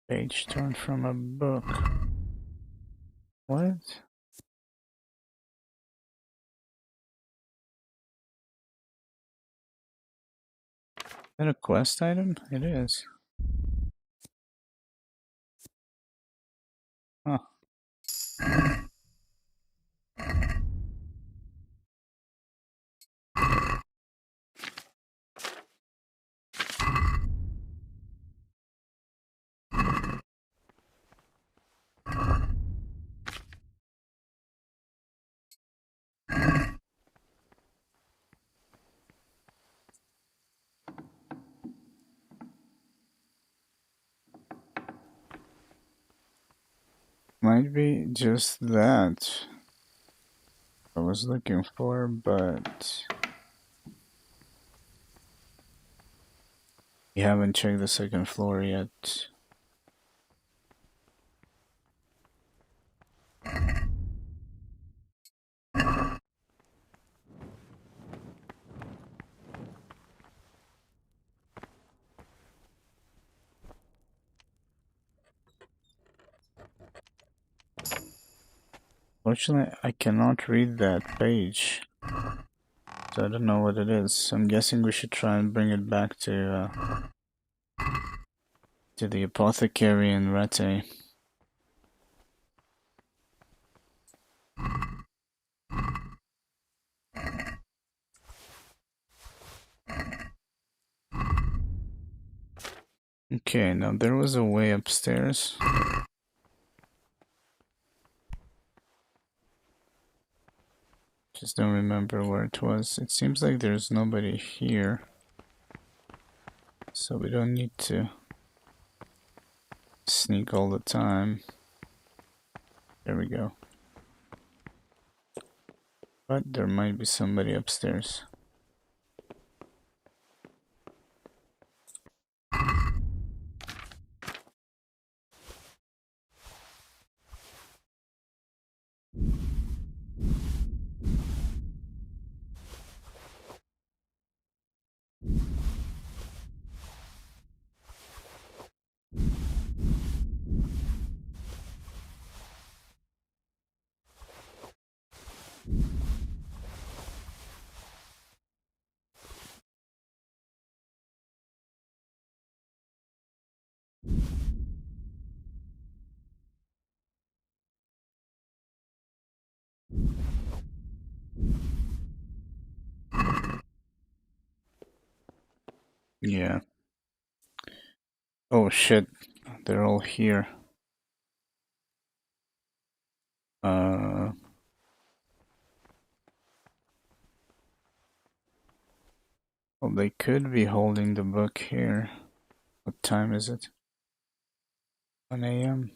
Page torn from a book. What? Is that a quest item? It is. Huh. Might be just that I was looking for, but you haven't checked the second floor yet. Fortunately, I cannot read that page, so I don't know what it is. I'm guessing we should try and bring it back to the apothecary in Rate. Okay, now there was a way upstairs. Just don't remember where it was. It seems like there's nobody here, so we don't need to sneak all the time. There we go. But there might be somebody upstairs. Yeah. Oh shit, they're all here. Well, they could be holding the book here. What time is it? 1 a.m.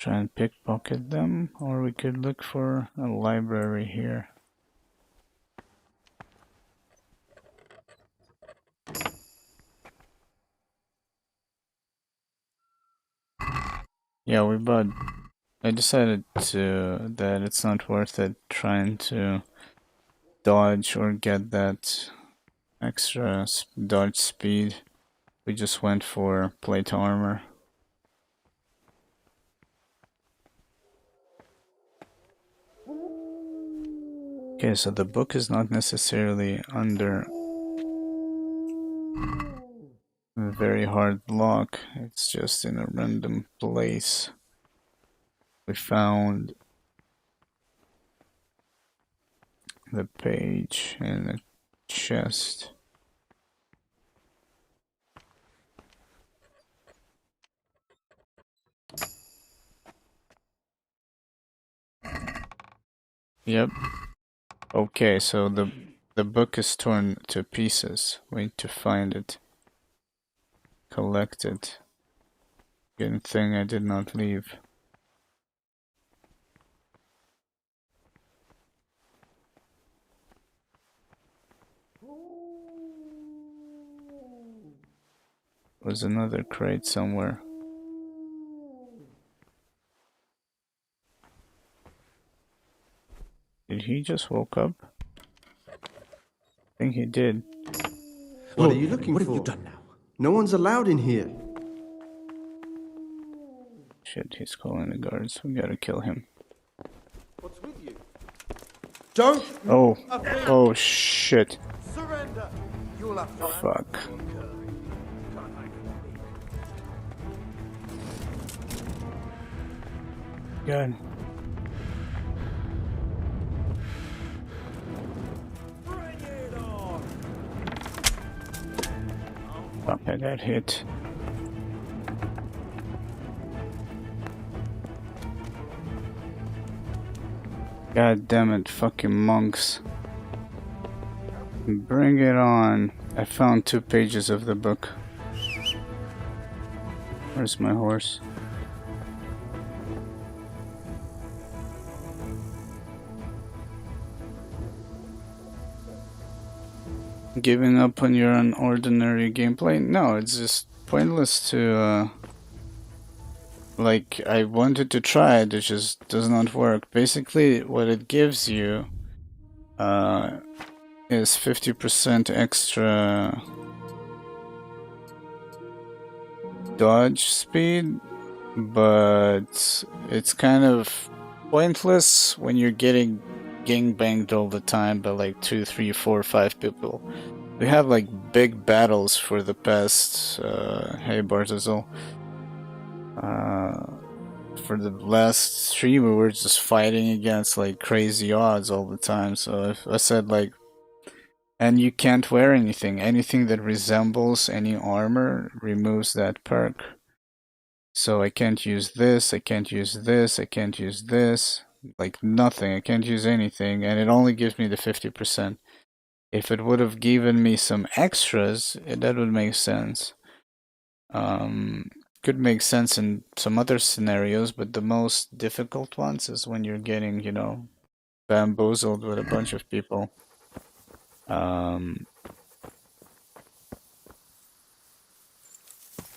try and pickpocket them, or we could look for a library here. Yeah, I decided that it's not worth it trying to dodge or get that extra dodge speed. We just went for plate armor. Okay, so the book is not necessarily under a very hard lock. It's just in a random place. We found the page in the chest. Yep. Okay, so the book is torn to pieces. We need to find it. Collect it. Good thing I did not leave. There's another crate somewhere. Did he just woke up? I think he did. What are you looking for? What have you done now? No one's allowed in here. Shit, he's calling the guards. We gotta kill him. What's with you? Don't. Oh shit. Surrender. You'll have to. Fuck. God. Fuck, I got hit. God damn it, fucking monks. Bring it on. I found 2 pages of the book. Where's my horse? Giving up on your unordinary gameplay? No, it's just pointless to like, I wanted to try it, it just does not work. Basically, what it gives you is 50% extra dodge speed, but it's kind of pointless when you're getting gangbanged all the time by like 2, 3, 4, 5 people. We have like big battles for the past, hey Bartazol. For the last 3 we were just fighting against like crazy odds all the time, so if I said like, and you can't wear anything that resembles any armor removes that perk. So I can't use this, I can't use this, I can't use this, like nothing, I can't use anything, and it only gives me the 50%. If it would have given me some extras, that would make sense. Could make sense in some other scenarios, but the most difficult ones is when you're getting, you know, bamboozled with a bunch of people.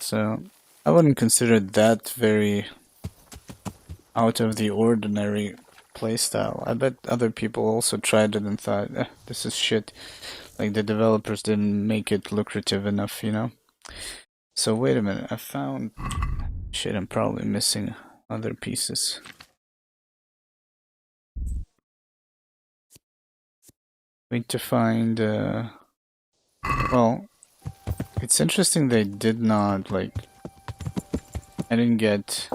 So I wouldn't consider that very out of the ordinary playstyle. I bet other people also tried it and thought, this is shit. Like the developers didn't make it lucrative enough, you know? So wait a minute, I found... Shit, I'm probably missing other pieces. Need to find... Well, it's interesting they did not, like... I didn't get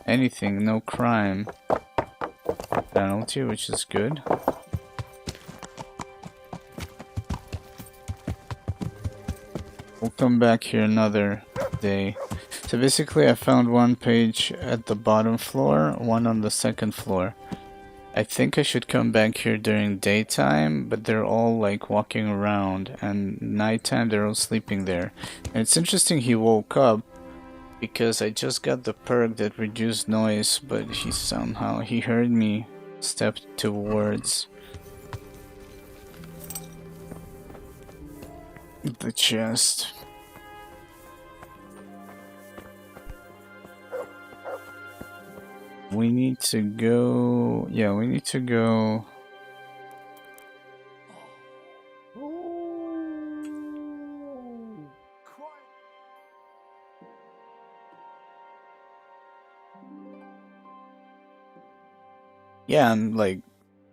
anything, no crime penalty, which is good. We'll come back here another day. So basically I found 1 page at the bottom floor, 1 on the 2nd floor. I think I should come back here during daytime, but they're all like walking around, and nighttime they're all sleeping there. And it's interesting he woke up because I just got the perk that reduced noise, but he heard me step towards the chest. We need to go. Yeah, we need to go. Yeah, and like,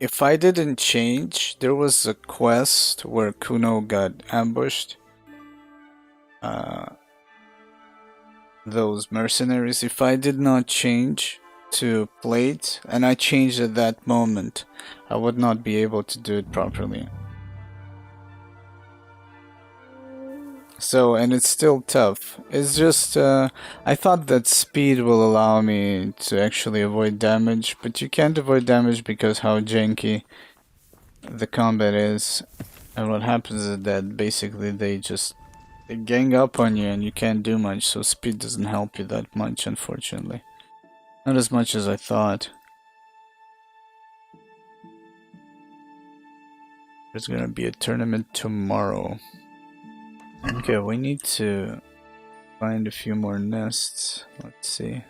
if I didn't change, there was a quest where Kuno got ambushed. Those mercenaries, if I did not change to plate, and I changed at that moment, I would not be able to do it properly. So, and it's still tough. It's just, I thought that speed will allow me to actually avoid damage, but you can't avoid damage because how janky the combat is. And what happens is that basically they gang up on you and you can't do much, so speed doesn't help you that much, unfortunately. Not as much as I thought. There's gonna be a tournament tomorrow. Okay, we need to find a few more nests. Let's see.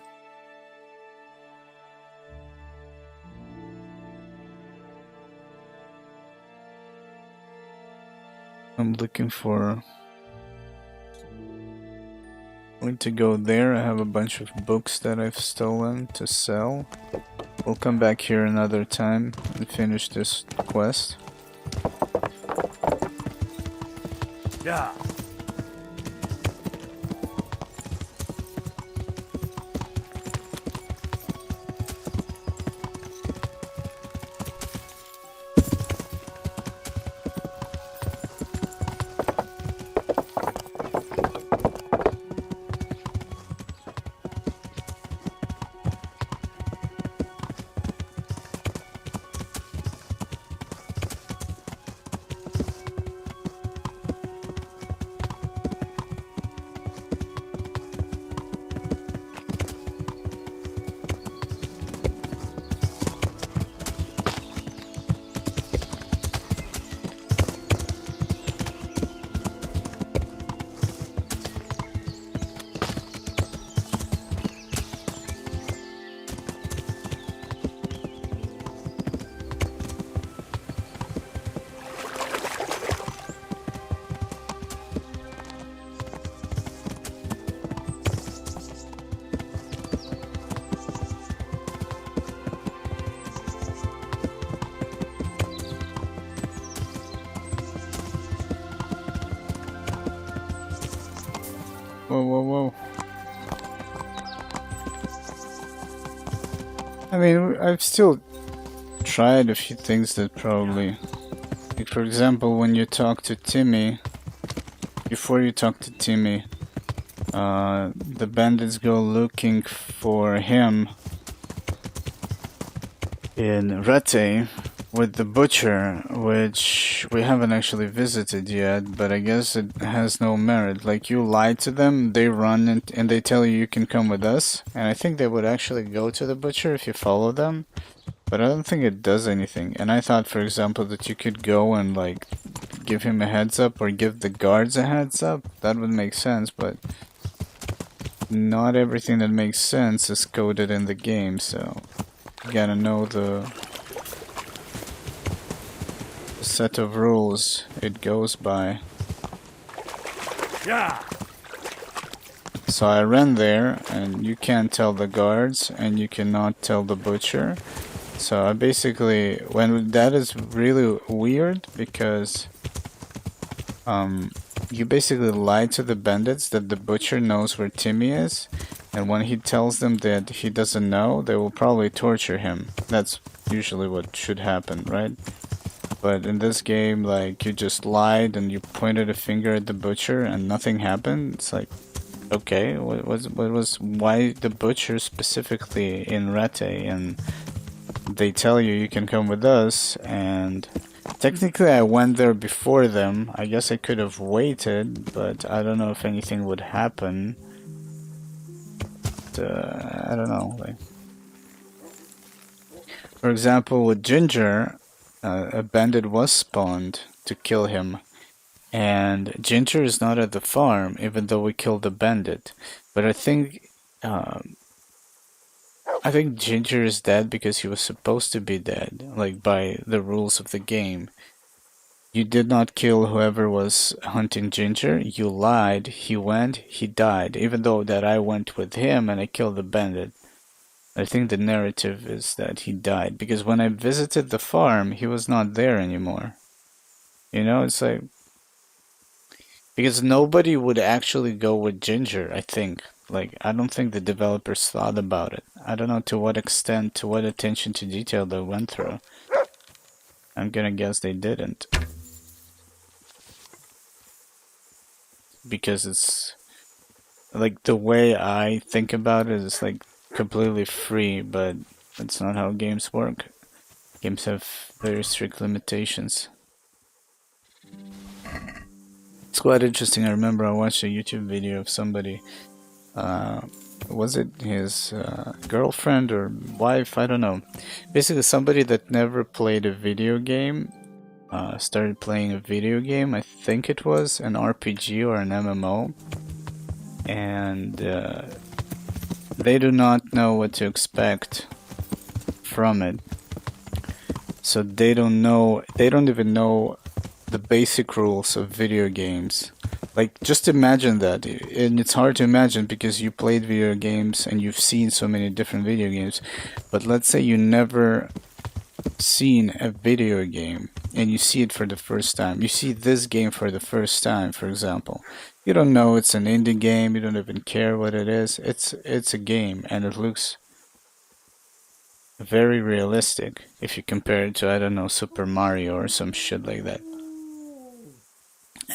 I'm looking for... I'm going to go there. I have a bunch of books that I've stolen to sell. We'll come back here another time and finish this quest. Yeah. Whoa, whoa, whoa. I mean, I've still tried a few things that probably... Like, for example, when you talk to Timmy... Before you talk to Timmy, the bandits go looking for him in Rete with the butcher, which we haven't actually visited yet, but I guess it has no merit. Like, you lie to them, they run and they tell you can come with us, and I think they would actually go to the butcher if you follow them, but I don't think it does anything. And I thought, for example, that you could go and like give him a heads up or give the guards a heads up. That would make sense, but not everything that makes sense is coded in the game, so you gotta know the set of rules it goes by. Yeah. So I ran there, and you can't tell the guards, and you cannot tell the butcher. So I basically, that is really weird, because you basically lie to the bandits that the butcher knows where Timmy is, and when he tells them that he doesn't know, they will probably torture him. That's usually what should happen, right? But in this game, like, you just lied and you pointed a finger at the butcher and nothing happened. It's like, okay, why the butcher specifically in Rete? And they tell you you can come with us, and technically I went there before them. I guess I could have waited, but I don't know if anything would happen. I don't know. Like, for example, with Ginger, a bandit was spawned to kill him, and Ginger is not at the farm, even though we killed the bandit. But I think Ginger is dead because he was supposed to be dead, like by the rules of the game. You did not kill whoever was hunting Ginger. You lied. He went. He died. Even though that I went with him and I killed the bandit. I think the narrative is that he died. Because when I visited the farm, he was not there anymore. You know, it's like... Because nobody would actually go with Ginger, I think. Like, I don't think the developers thought about it. I don't know to what extent, to what attention to detail they went through. I'm gonna guess they didn't. Because it's like the way I think about it is like completely free, but that's not how games work. Games have very strict limitations. It's quite interesting. I remember I watched a YouTube video of somebody, was it his girlfriend or wife? I don't know. Basically somebody that never played a video game started playing a video game. I think it was an RPG or an MMO, and they do not know what to expect from it. So they don't even know the basic rules of video games. Like, just imagine that, and it's hard to imagine because you played video games and you've seen so many different video games, but let's say you never seen a video game and you see it for the first time. You see this game for the first time, for example. You don't know it's an indie game, you don't even care what it is. It's a game and it looks very realistic if you compare it to, I don't know, Super Mario or some shit like that.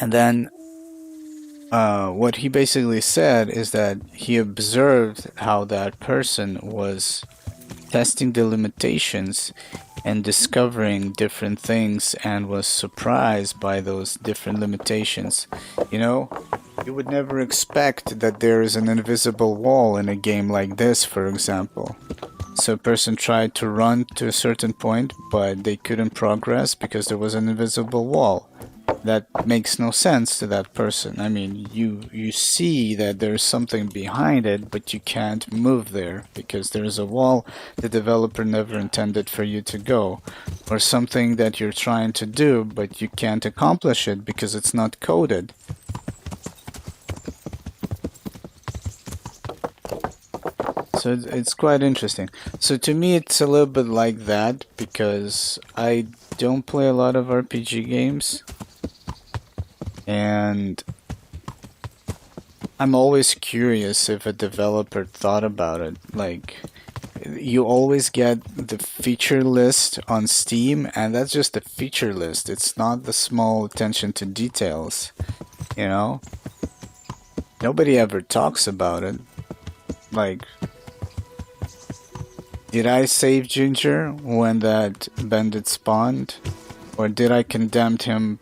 And then what he basically said is that he observed how that person was testing the limitations and discovering different things and was surprised by those different limitations. You know, you would never expect that there is an invisible wall in a game like this, for example. So a person tried to run to a certain point, but they couldn't progress because there was an invisible wall. That makes no sense to that person. I mean, you see that there's something behind it, but you can't move there because there's a wall the developer never intended for you to go. Or something that you're trying to do, but you can't accomplish it because it's not coded. So it's quite interesting. So to me it's a little bit like that because I don't play a lot of RPG games. And I'm always curious if a developer thought about it. Like, you always get the feature list on Steam, and that's just the feature list. It's not the small attention to details, you know? Nobody ever talks about it. Like, did I save Ginger when that bandit spawned? Or did I condemn him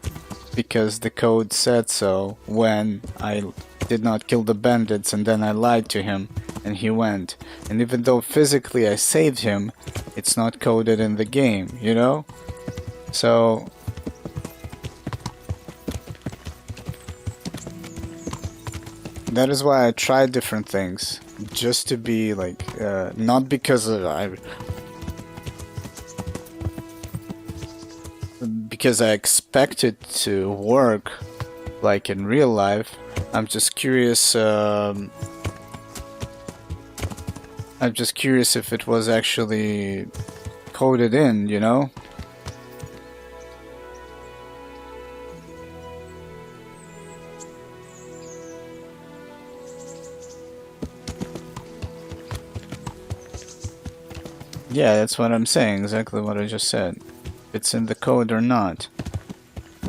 because the code said so when I did not kill the bandits and then I lied to him and he went? And even though physically I saved him, it's not coded in the game, you know? So that is why I tried different things, just to be like, not because I expect it to work like in real life. I'm just curious if it was actually coded in, you know? Yeah, that's what I'm saying, exactly what I just said. It's in the code or not.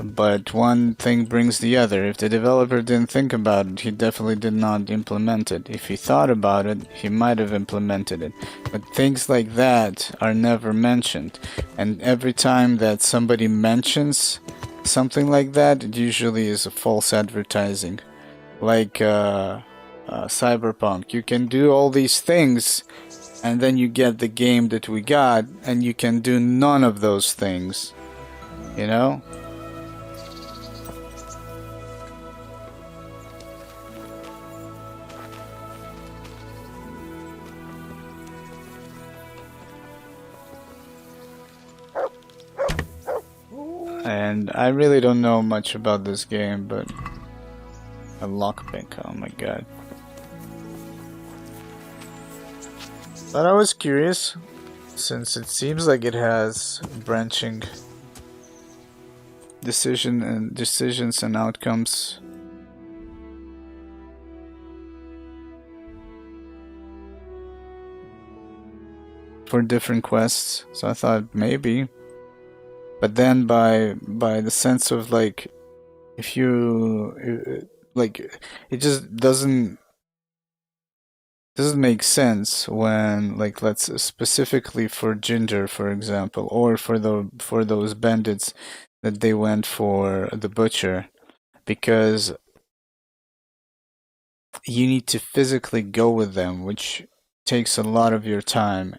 But one thing brings the other. If the developer didn't think about it, he definitely did not implement it. If he thought about it, he might have implemented it. But things like that are never mentioned. And every time that somebody mentions something like that, it usually is a false advertising. Like, Cyberpunk. You can do all these things, and then you get the game that we got, and you can do none of those things. You know? And I really don't know much about this game, but a lockpick, oh my god. But I was curious, since it seems like it has branching decisions and outcomes. For different quests, so I thought maybe. But then by the sense of like, if you like, it just doesn't make sense when, like, let's specifically for Ginger, for example, or for those bandits that they went for the butcher, because you need to physically go with them, which takes a lot of your time,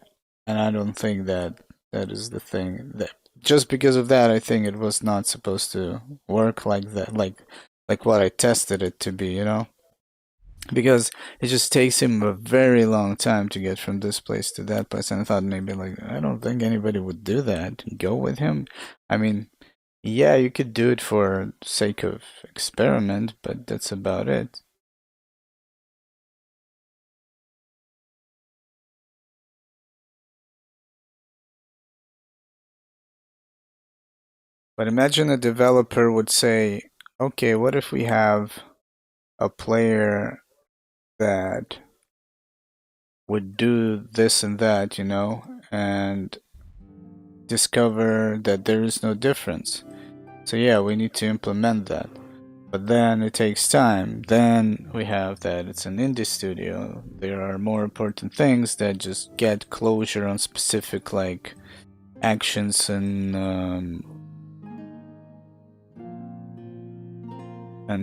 and I don't think that is the thing. That just because of that, I think it was not supposed to work like that, like what I tested it to be, you know? Because it just takes him a very long time to get from this place to that place, and I thought maybe, like, I don't think anybody would do that. Go with him. I mean, yeah, you could do it for sake of experiment, but that's about it. But imagine a developer would say, okay, what if we have a player that would do this and that, you know, and discover that there is no difference. So yeah, we need to implement that. But then it takes time. Then we have that it's an indie studio. There are more important things that just get closure on specific, like, actions and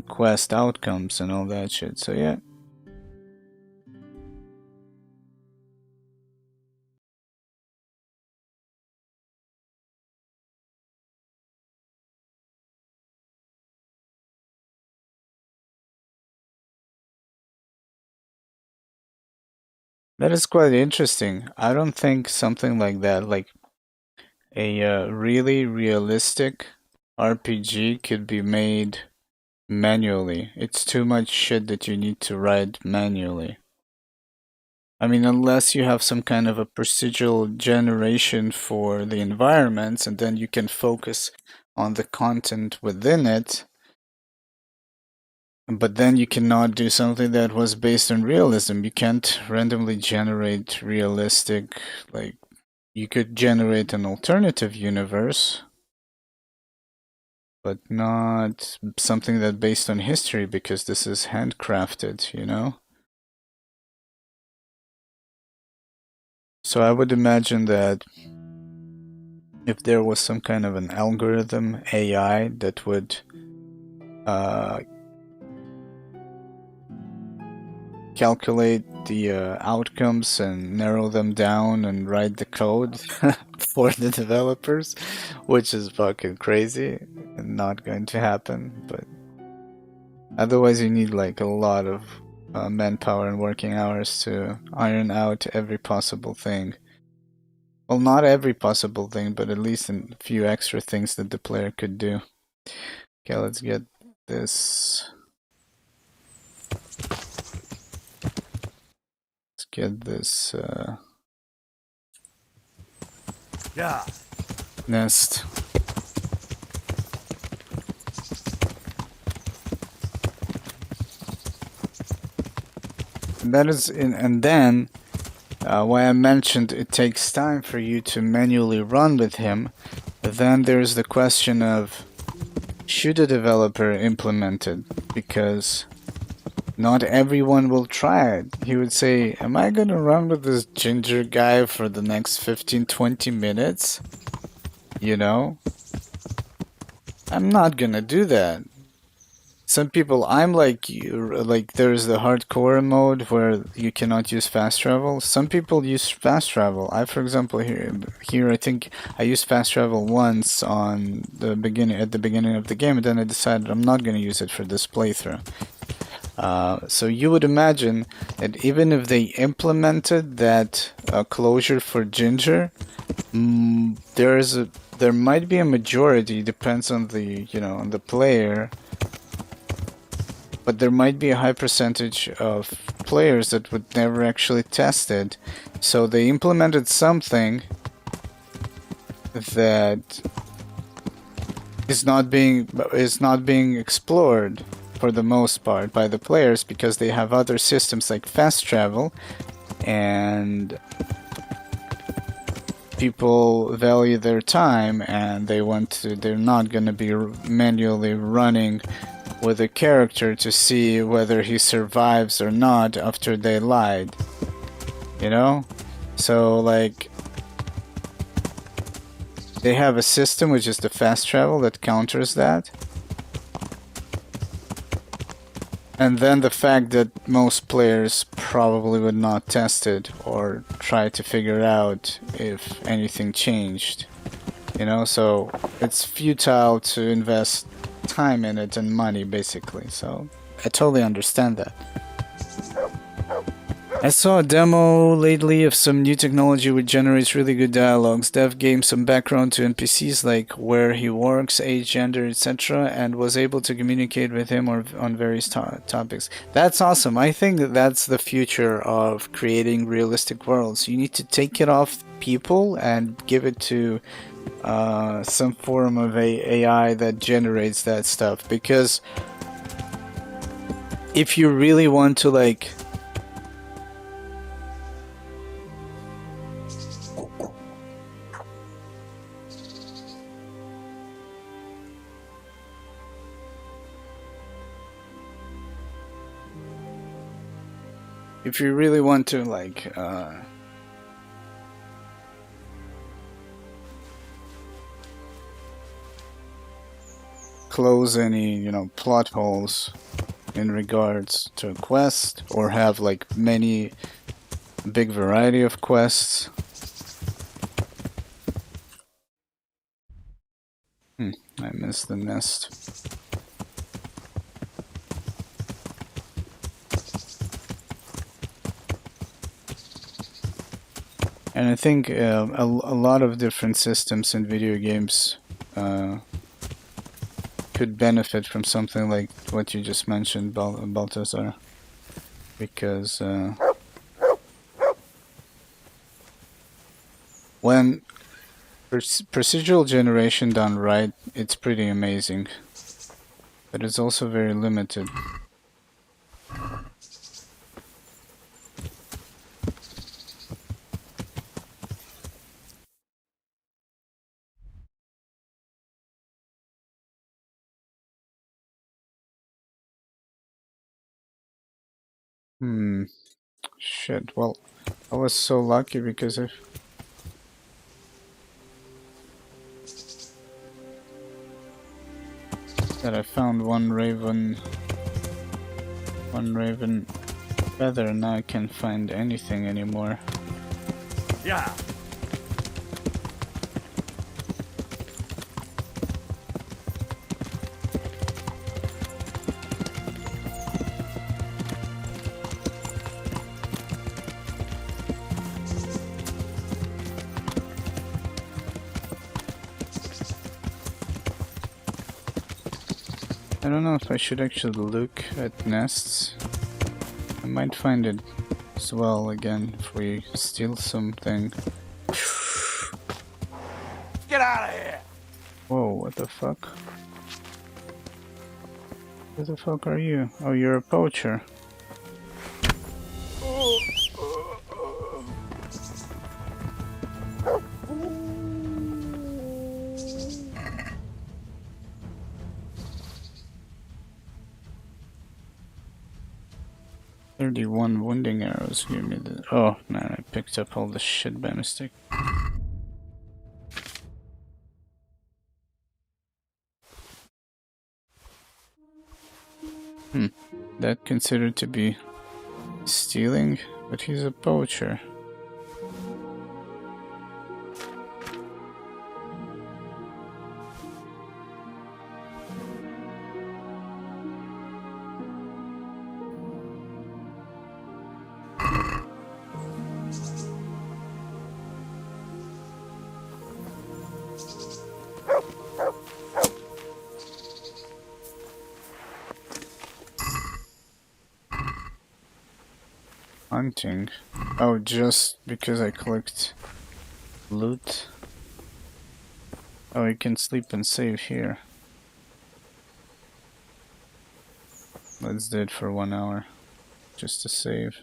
quest outcomes and all that shit. So yeah. That is quite interesting. I don't think something like that, like a really realistic RPG, could be made manually. It's too much shit that you need to write manually. I mean, unless you have some kind of a procedural generation for the environments, and then you can focus on the content within it. But then you cannot do something that was based on realism. You can't randomly generate realistic, like, you could generate an alternative universe, but not something that based on history, because this is handcrafted, you know? So I would imagine that if there was some kind of an algorithm, AI, that would calculate the outcomes and narrow them down and write the code for the developers, which is fucking crazy and not going to happen. But otherwise you need, like, a lot of manpower and working hours to iron out every possible thing. Well, not every possible thing, but at least a few extra things that the player could do. Okay, let's get this. Let's get this nest. And that is and then why I mentioned it takes time for you to manually run with him. Then there's the question of, should a developer implement it? Because not everyone will try it. He would say, am I gonna run with this ginger guy for the next 15-20 minutes? You know? I'm not gonna do that. some people, I'm like you, like there's the hardcore mode where you cannot use fast travel. Some people use fast travel. I, for example, here I think I used fast travel once on the beginning at the beginning of the game, and then I decided I'm not going to use it for this playthrough. So you would imagine that even if they implemented that closure for Ginger, there might be a majority, depends on the on the player, but there might be a high percentage of players that would never actually test it. So they implemented something that is not being explored for the most part by the players because they have other systems like fast travel, and people value their time and they're not going to be manually running with a character to see whether he survives or not after they lied, so like they have a system which is the fast travel that counters that. And then the fact that most players probably would not test it or try to figure out if anything changed, so it's futile to invest time in it and money, basically. So I totally understand that. I saw a demo lately of some new technology which generates really good dialogues. Dev gave some background to NPCs like where he works, age, gender, etc., and was able to communicate with him on various topics. That's awesome. I think that's the future of creating realistic worlds. You need to take it off people and give it to some form of AI that generates that stuff. Because if you really want to like close any, plot holes in regards to a quest, or have like many big variety of quests. I missed the nest. And I think a lot of different systems in video games could benefit from something like what you just mentioned, Balthazar, because when procedural generation done right, it's pretty amazing, but it's also very limited. Shit, well, I was so lucky because I found one raven feather, and now I can't find anything anymore. Yeah. I don't know if I should actually look at nests. I might find it as well again if we steal something. Get out of here! Whoa, what the fuck? Who the fuck are you? Oh, you're a poacher. "31 wounding arrows give me the..." Oh man, I picked up all the shit by mistake. that considered to be stealing? But he's a poacher. Hunting. Oh, just because I clicked loot. Oh, you can sleep and save here. Let's do it for 1 hour. Just to save.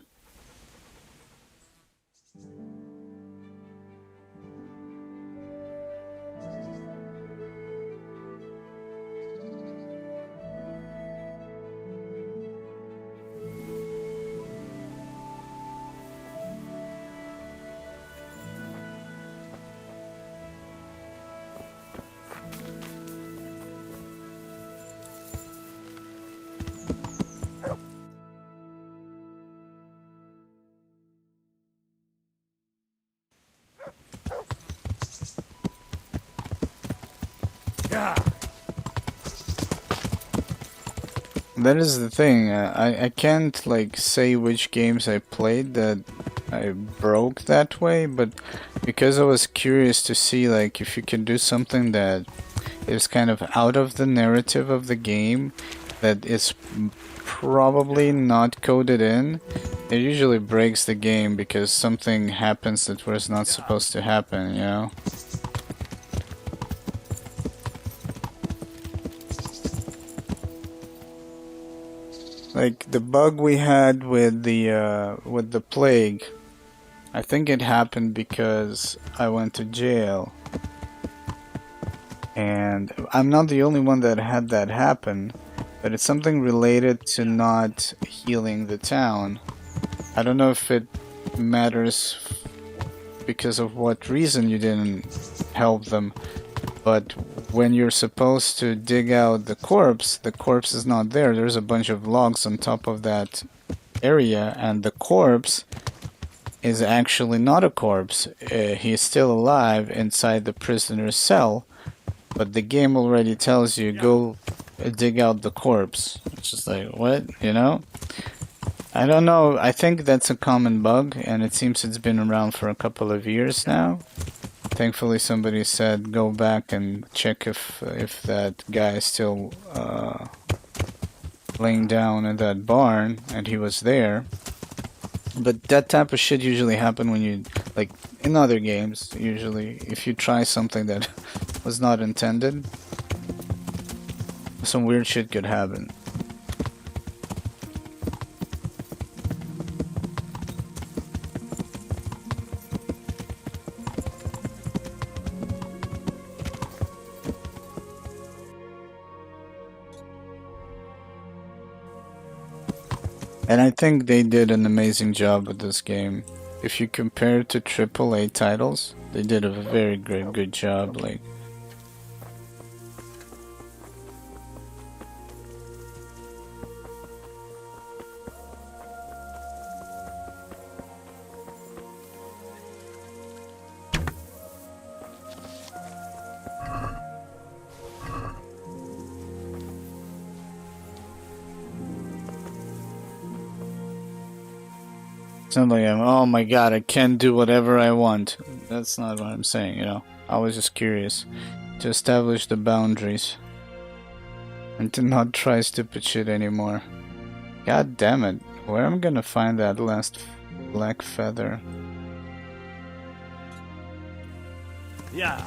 That is the thing. I can't like say which games I played that I broke that way, but because I was curious to see like if you can do something that is kind of out of the narrative of the game, that is probably not coded in, it usually breaks the game because something happens that was not supposed to happen, you know? Like the bug we had with the plague, I think it happened because I went to jail. And I'm not the only one that had that happen, but it's something related to not healing the town. I don't know if it matters because of what reason you didn't help them, but when you're supposed to dig out the corpse is not there. There's a bunch of logs on top of that area, and the corpse is actually not a corpse. He's still alive inside the prisoner's cell, but the game already tells you, go dig out the corpse. It's just like, what? You know? I don't know. I think that's a common bug, and it seems it's been around for a couple of years now. Thankfully, somebody said go back and check if that guy is still laying down in that barn, and he was there. But that type of shit usually happen when you, like, in other games, usually, if you try something that was not intended, some weird shit could happen. And I think they did an amazing job with this game. If you compare it to AAA titles, they did a very good job. Like, it's not like oh my god, I can do whatever I want. That's not what I'm saying, you know. I was just curious to establish the boundaries and to not try stupid shit anymore. God damn it. Where am I gonna find that last black feather? Yeah.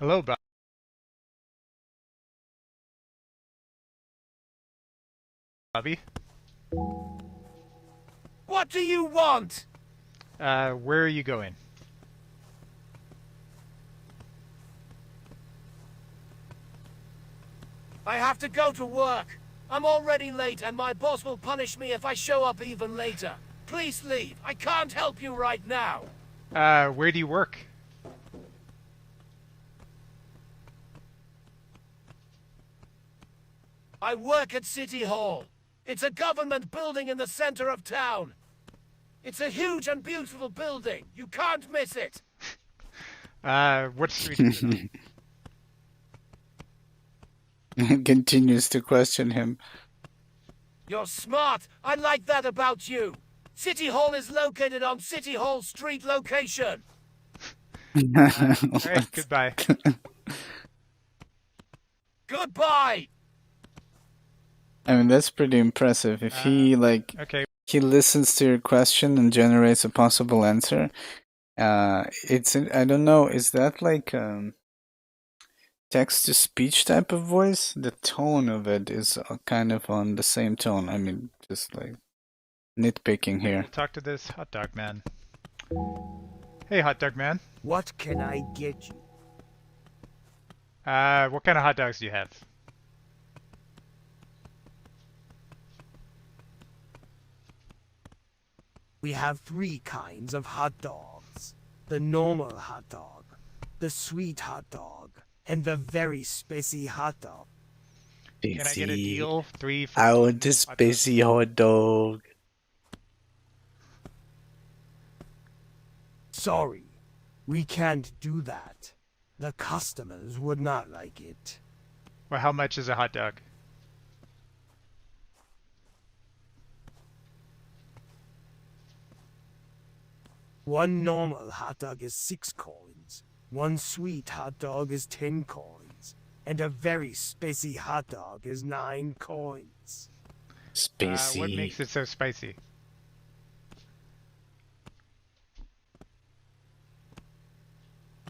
Hello, Bobby. What do you want? Where are you going? I have to go to work. I'm already late and my boss will punish me if I show up even later. Please leave. I can't help you right now. Where do you work? I work at City Hall. It's a government building in the center of town. It's a huge and beautiful building. You can't miss it. What street is it on? Continues to question him. You're smart. I like that about you. City Hall is located on City Hall Street location. Alright, goodbye. Goodbye! I mean, that's pretty impressive. If he, okay. he listens to your question and generates a possible answer, it's, I don't know, is that like text-to-speech type of voice? The tone of it is kind of on the same tone. I mean, just like nitpicking here. We'll talk to this hot dog man. Hey, hot dog man. What can I get you? What kind of hot dogs do you have? We have 3 kinds of hot dogs. The normal hot dog, the sweet hot dog, and the very spicy hot dog. Can I get a deal? 3 for I want this spicy hot dog. Sorry, we can't do that. The customers would not like it. Well, how much is a hot dog? One normal hot dog is 6 coins, one sweet hot dog is 10 coins, and a very spicy hot dog is 9 coins. Spicy. What makes it so spicy?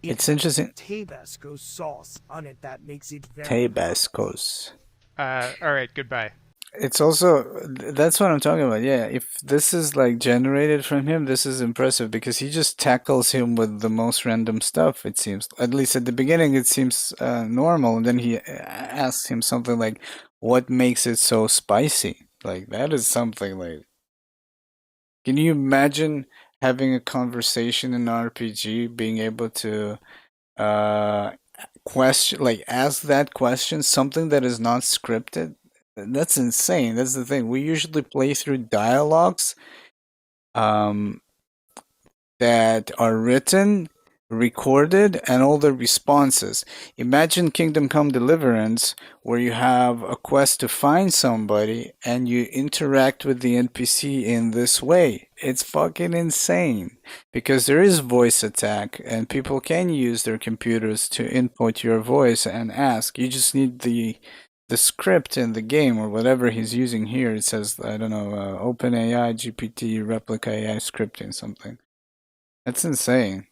It's interesting. Tabasco sauce on it that makes it very Tabascos. Alright, goodbye. It's also, that's what I'm talking about. Yeah, if this is like generated from him, this is impressive because he just tackles him with the most random stuff, it seems. At least at the beginning, it seems normal. And then he asks him something like, what makes it so spicy? Like, that is something like. Can you imagine having a conversation in an RPG, being able to question, like, ask that question, something that is not scripted? That's insane. That's the thing. We usually play through dialogues that are written, recorded, and all the responses. Imagine Kingdom Come Deliverance, where you have a quest to find somebody and you interact with the NPC in this way. It's fucking insane because there is voice attack and people can use their computers to input your voice and ask. You just need the script in the game or whatever he's using here. It says, I don't know, OpenAI, GPT, Replica AI scripting something. That's insane.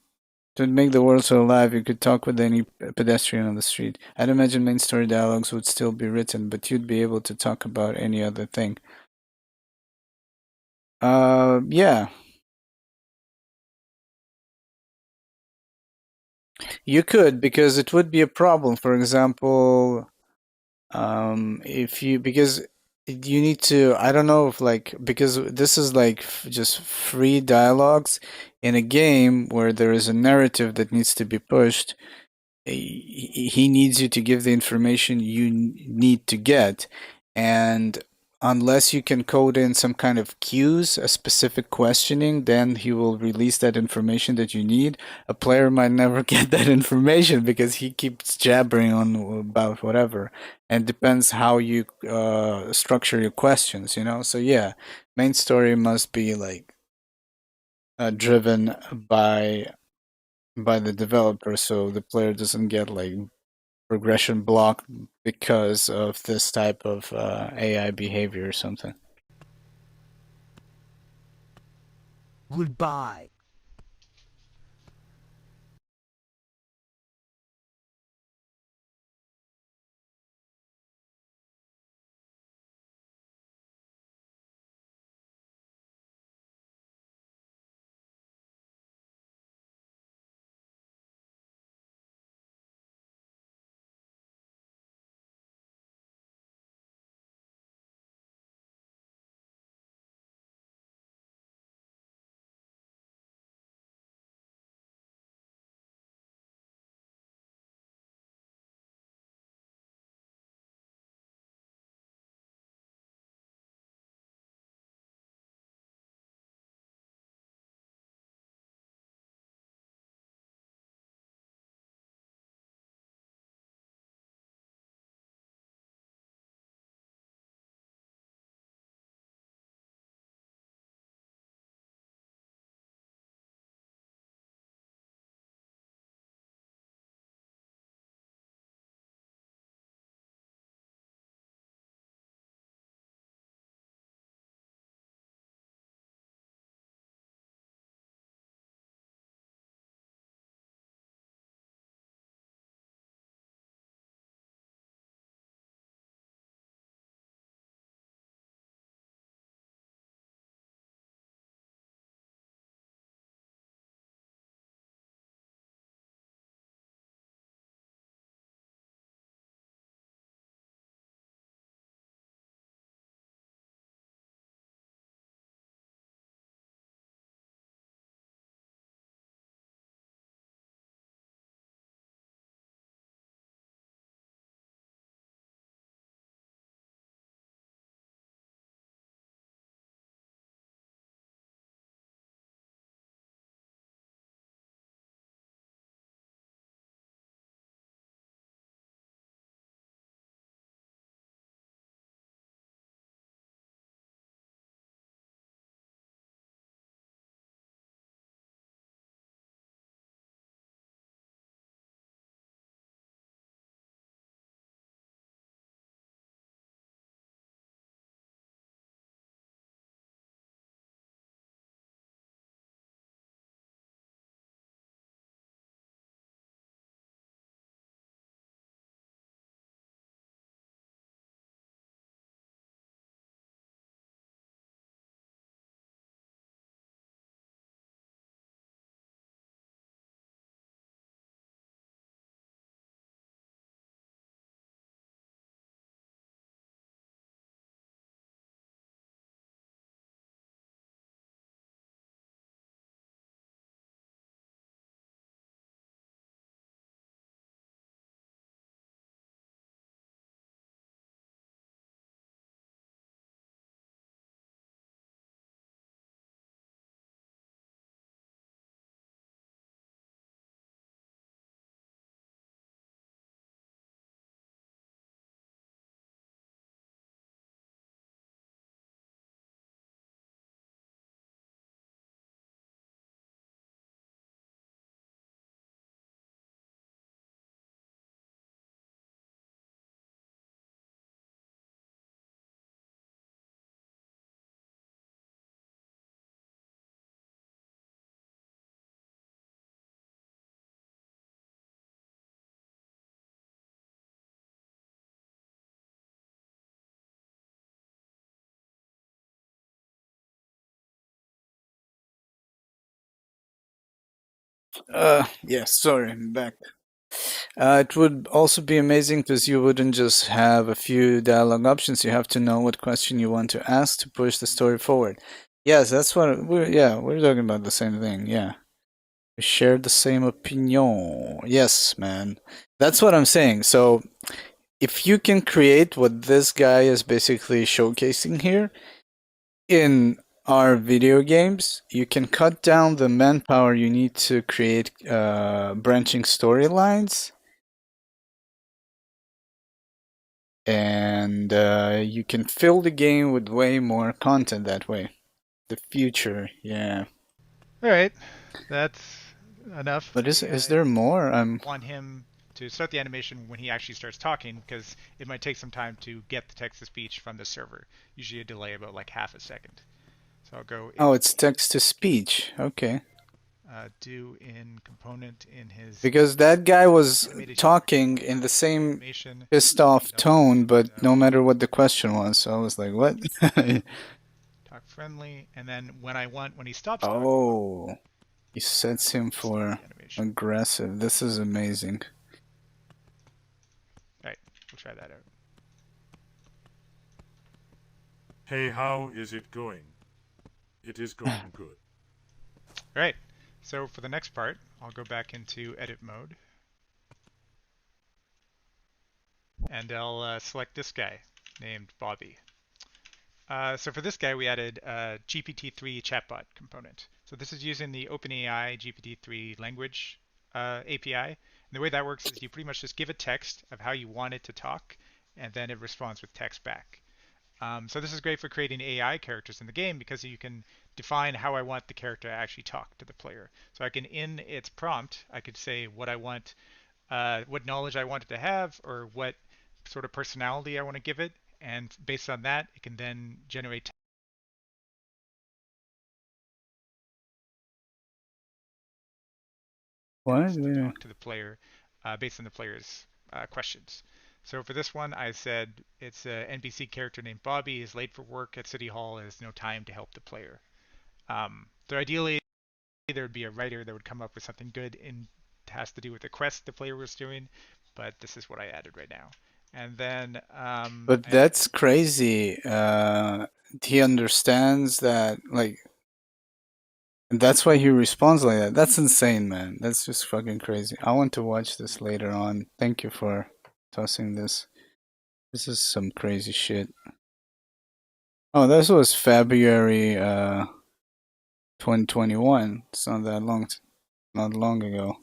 To make the world so alive, you could talk with any pedestrian on the street. I'd imagine main story dialogues would still be written, but you'd be able to talk about any other thing. Yeah. You could, because it would be a problem. For example, if you, because you need to, I don't know if like, because this is like just free dialogues in a game where there is a narrative that needs to be pushed. He needs you to give the information you need to get, and unless you can code in some kind of cues, a specific questioning, then he will release that information that you need. A player might never get that information because he keeps jabbering on about whatever, and depends how you structure your questions, you know. So yeah, main story must be like driven by the developer, so the player doesn't get like progression block because of this type of AI behavior or something. Goodbye. Yes, sorry, I'm back. It would also be amazing because you wouldn't just have a few dialogue options. You have to know what question you want to ask to push the story forward. Yes, that's what we're talking about the same thing. Yeah, we share the same opinion. Yes, man, that's what I'm saying. So if you can create what this guy is basically showcasing here in our video games, you can cut down the manpower you need to create branching storylines, and you can fill the game with way more content that way. The future, yeah. Alright, that's enough. But is there more? Want him to start the animation when he actually starts talking, because it might take some time to get the text-to-speech from the server. Usually a delay about like half a second. So I'll go... Oh, it's text-to-speech. Okay. Do in component in his... Because that guy was talking in the same pissed off tone, but no matter what the question was, so I was like, what? Talk friendly, and then when he stops talking... Oh, he sets him for aggressive. This is amazing. Alright, we'll try that out. Hey, how is it going? It is going good. Alright, so for the next part, I'll go back into edit mode. And I'll select this guy named Bobby. So for this guy, we added a GPT-3 chatbot component. So this is using the OpenAI GPT-3 language API. And the way that works is you pretty much just give a text of how you want it to talk, and then it responds with text back. So this is great for creating AI characters in the game because you can define how I want the character to actually talk to the player. So I can, in its prompt, I could say what I want, what knowledge I want it to have, or what sort of personality I want to give it, and based on that, it can then generate to talk to the player based on the player's questions. So for this one, I said it's an NPC character named Bobby, is late for work at City Hall, and has no time to help the player. So ideally, there would be a writer that would come up with something good and has to do with the quest the player was doing, but this is what I added right now. And then... but that's crazy. He understands that, like... And that's why he responds like that. That's insane, man. That's just fucking crazy. I want to watch this later on. Thank you for tossing this. This is some crazy shit. Oh, this was February 2021. It's not that not long ago.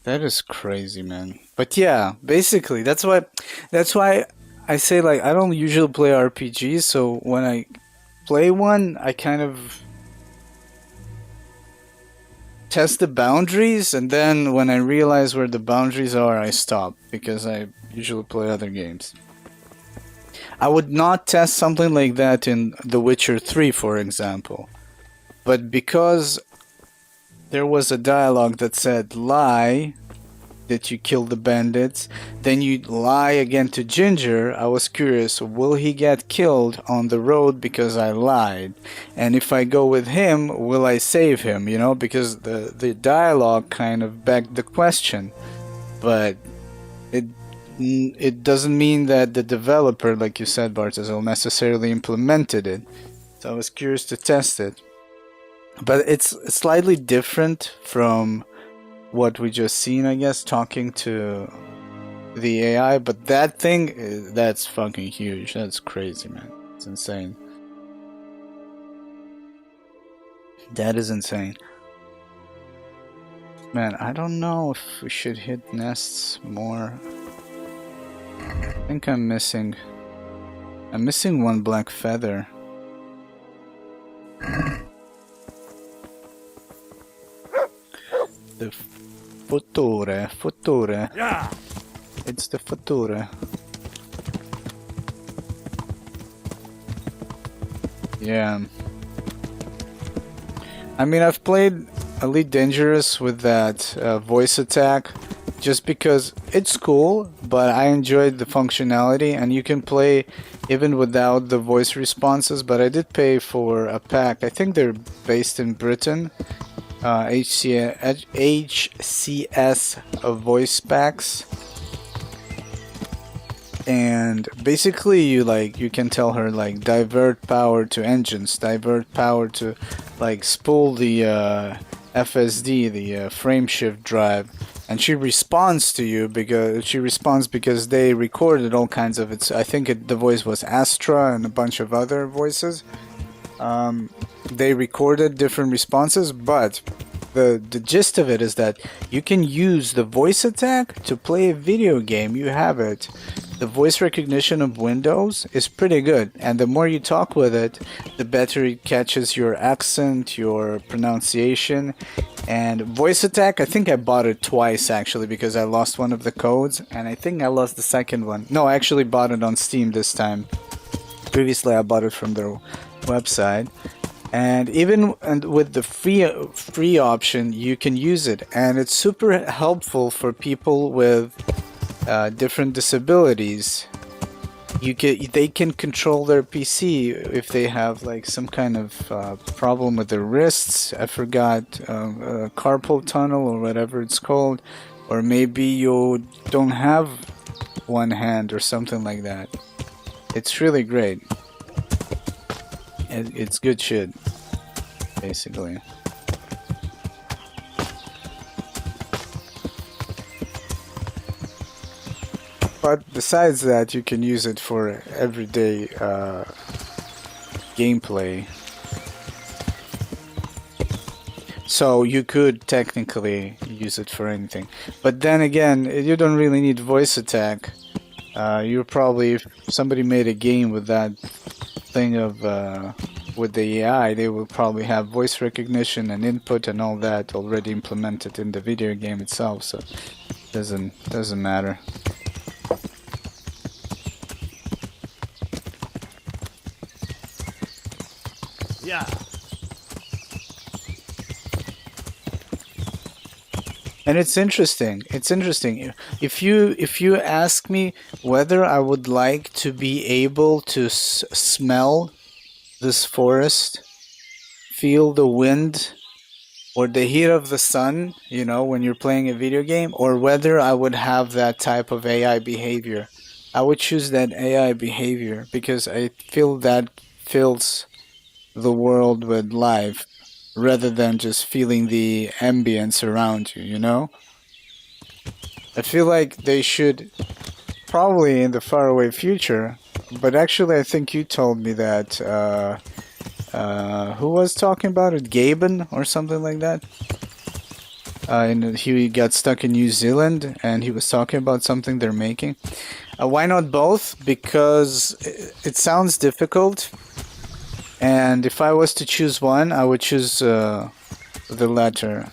That is crazy, man. But yeah, basically that's why I say, like, I don't usually play RPGs, so when I play one, I kind of test the boundaries, and then when I realize where the boundaries are, I stop, because I usually play other games. I would not test something like that in The Witcher 3, for example. But because there was a dialogue that said, lie, that you killed the bandits, then you lie again to Ginger, I was curious, will he get killed on the road because I lied? And if I go with him, will I save him? You know, because the dialogue kind of begged the question. But it doesn't mean that the developer, like you said, Bartzel, necessarily implemented it. So I was curious to test it. But it's slightly different from what we just seen, I guess, talking to the AI. But that thing, that's fucking huge. That's crazy, man. It's insane. That is insane. Man, I don't know if we should hit nests more. I think I'm missing one black feather. The Futore. Yeah. It's the Futore. Yeah. I mean, I've played Elite Dangerous with that voice attack just because it's cool, but I enjoyed the functionality, and you can play even without the voice responses. But I did pay for a pack. I think they're based in Britain, HCS voice packs. And basically you can tell her like divert power to engines, divert power to like spool the FSD, the frame shift drive, and she responds to you because they recorded all kinds of it. I think the voice was Astra and a bunch of other voices. They recorded different responses, but the gist of it is that you can use the voice attack to play a video game. You have it. The voice recognition of Windows is pretty good, and the more you talk with it, the better it catches your accent, your pronunciation. And voice attack, I think I bought it twice actually because I lost one of the codes, and I think I lost the second one. No, I actually bought it on Steam this time. Previously I bought it from their website. And even with the free option, you can use it, and it's super helpful for people with different disabilities. They can control their PC if they have like some kind of problem with their wrists. I forgot, carpal tunnel or whatever it's called, or maybe you don't have one hand or something like that. It's really great. It's good shit, basically. But besides that, you can use it for everyday gameplay. So you could technically use it for anything. But then again, you don't really need voice attack. You're probably, if somebody made a game with that thing of with the AI, they will probably have voice recognition and input and all that already implemented in the video game itself, so it doesn't matter. Yeah. And it's interesting. It's interesting. If you ask me whether I would like to be able to smell this forest, feel the wind, or the heat of the sun, you know, when you're playing a video game, or whether I would have that type of AI behavior, I would choose that AI behavior because I feel that fills the world with life rather than just feeling the ambience around you, you know? I feel like they should, probably in the faraway future, but actually I think you told me that, who was talking about it? Gaben or something like that? And he got stuck in New Zealand and he was talking about something they're making. Why not both? Because it sounds difficult. And if I was to choose one, I would choose the latter,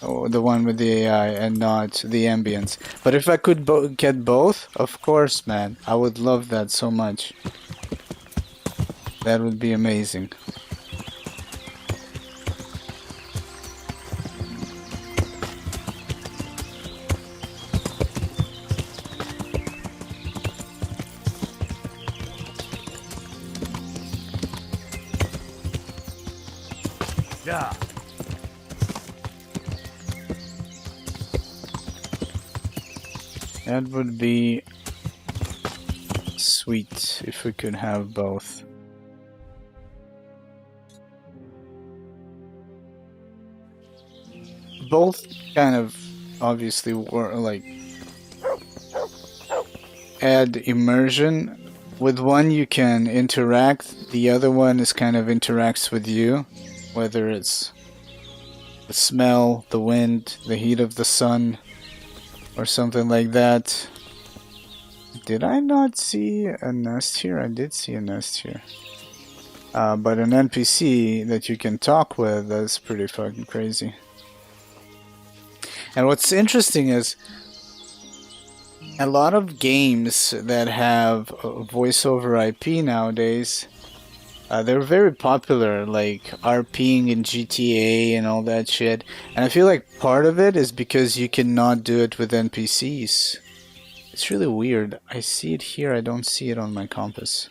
or the one with the AI and not the ambience. But if I could get both, of course, man, I would love that so much. That would be amazing. Yeah. That would be sweet if we could have both. Both kind of obviously were like add immersion. With one you can interact, the other one is kind of interacts with you, whether it's the smell, the wind, the heat of the sun, or something like that. Did I not see a nest here? I did see a nest here. But an NPC that you can talk with, that's pretty fucking crazy. And what's interesting is a lot of games that have voice over IP nowadays, they're very popular, like RPing in GTA and all that shit. And I feel like part of it is because you cannot do it with NPCs. It's really weird. I see it here, I don't see it on my compass.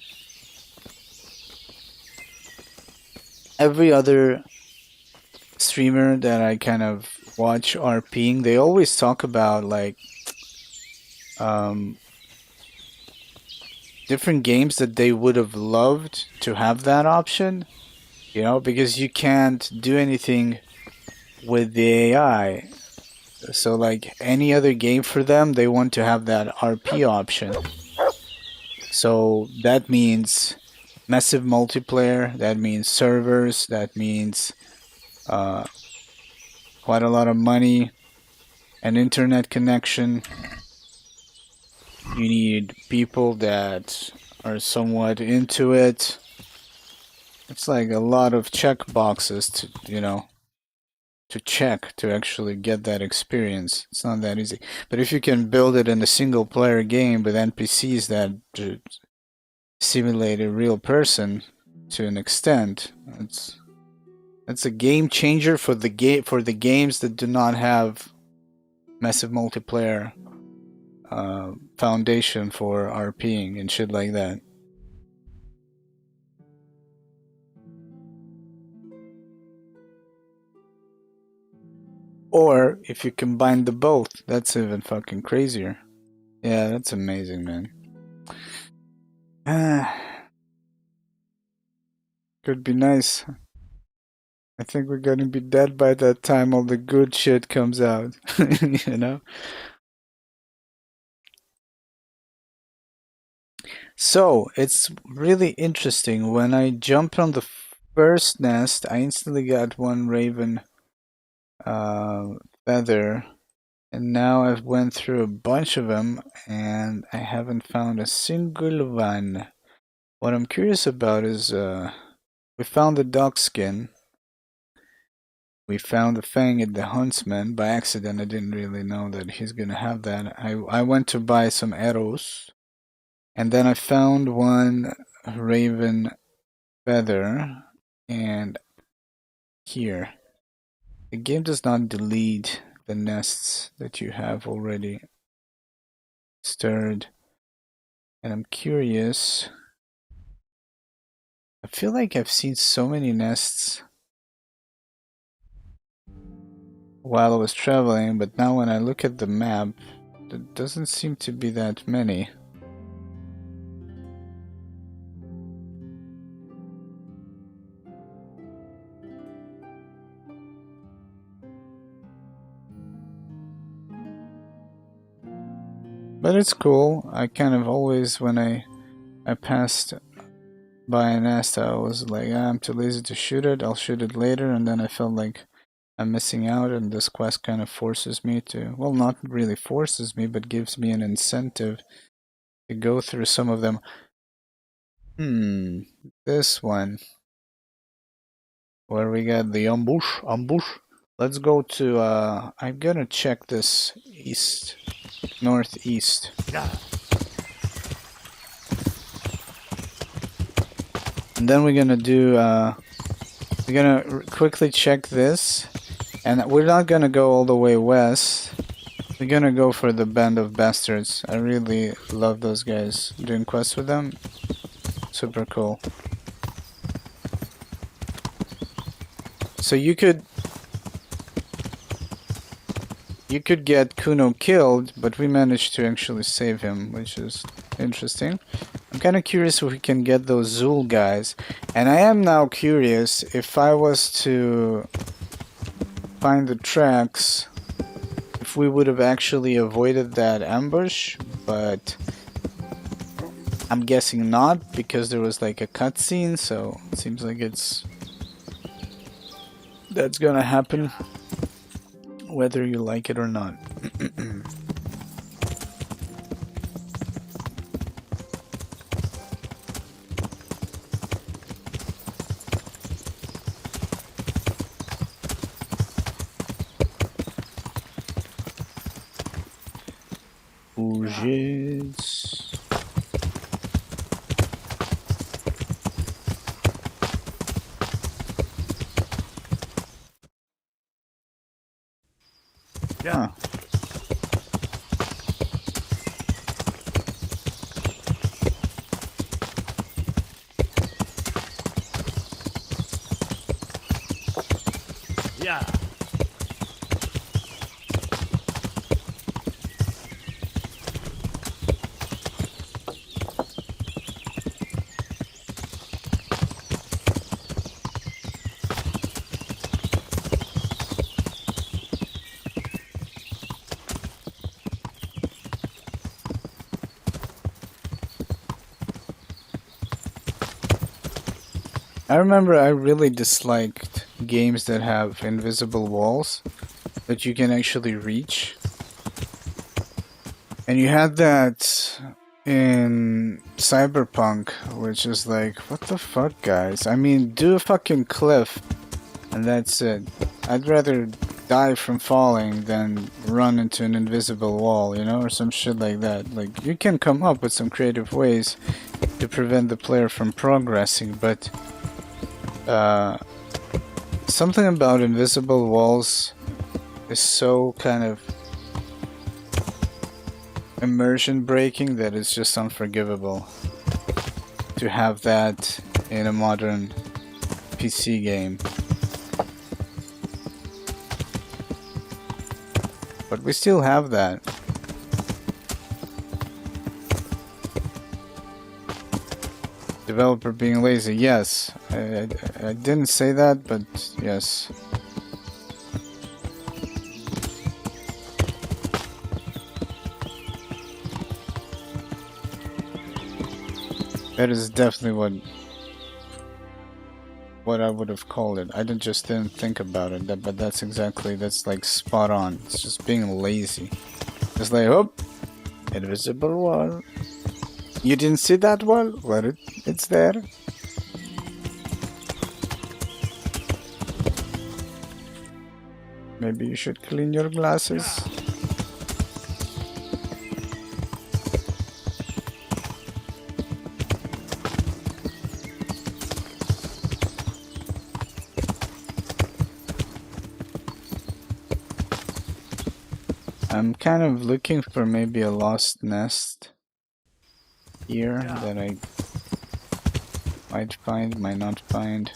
Every other streamer that I kind of watch RPing, they always talk about like different games that they would have loved to have that option, you know, because you can't do anything with the AI. So like any other game for them, they want to have that RP option. So that means massive multiplayer, that means servers, that means quite a lot of money, an internet connection. You need people that are somewhat into it. It's like a lot of check boxes to, you know, to check to actually get that experience. It's not that easy. But if you can build it in a single player game with NPCs that simulate a real person to an extent, it's a game changer for the games that do not have massive multiplayer foundation for RPing and shit like that. Or if you combine the both, that's even fucking crazier. Yeah, that's amazing, man. Could be nice. I think we're gonna be dead by that time all the good shit comes out. You know? So, it's really interesting. When I jumped on the first nest, I instantly got one raven feather. And now I've went through a bunch of them, and I haven't found a single one. What I'm curious about is, we found the dog skin. We found the fang at the huntsman by accident. I didn't really know that he's gonna have that. I went to buy some arrows, and then I found one raven feather, and here. The game does not delete the nests that you have already stirred. And I'm curious. I feel like I've seen so many nests while I was traveling, but now when I look at the map, there doesn't seem to be that many. But it's cool. I kind of always, when I passed by a nest, I was like, I'm too lazy to shoot it, I'll shoot it later, and then I felt like I'm missing out, and this quest kind of forces me to, well, not really forces me, but gives me an incentive to go through some of them. This one, where we got the ambush. Let's go to, I'm gonna check this east, northeast. And then we're gonna do, we're gonna quickly check this, and we're not gonna go all the way west. We're gonna go for the Band of Bastards. I really love those guys. Doing quests with them, super cool. So you could get Kuno killed, but we managed to actually save him, which is interesting. I'm kind of curious if we can get those Zul guys. And I am now curious if I was to find the tracks, if we would have actually avoided that ambush, but I'm guessing not, because there was like a cutscene, so it seems like that's gonna happen, whether you like it or not. Bougies. Yeah. I remember I really disliked games that have invisible walls that you can actually reach. And you had that in Cyberpunk, which is like, what the fuck, guys? I mean, do a fucking cliff, and that's it. I'd rather die from falling than run into an invisible wall, you know, or some shit like that. Like, you can come up with some creative ways to prevent the player from progressing, but something about invisible walls is so kind of immersion breaking that it's just unforgivable to have that in a modern PC game. But we still have that. Developer being lazy, yes. I didn't say that, but yes. That is definitely what I would have called it. I didn't think about it, but that's like spot on. It's just being lazy. It's like, oh, invisible wall. You didn't see that wall? Well, it's there. Maybe you should clean your glasses. I'm kind of looking for maybe a lost nest here that I might find, might not find.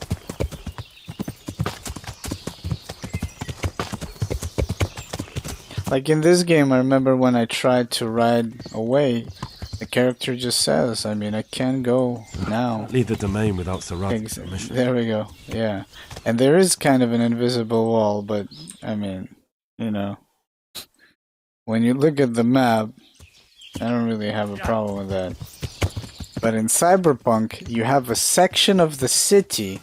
Like in this game, I remember when I tried to ride away, the character just says, I mean, I can't go now. Leave the domain without Sarath's permission. There we go, yeah. And there is kind of an invisible wall, but, I mean, you know, when you look at the map, I don't really have a problem with that. But in Cyberpunk, you have a section of the city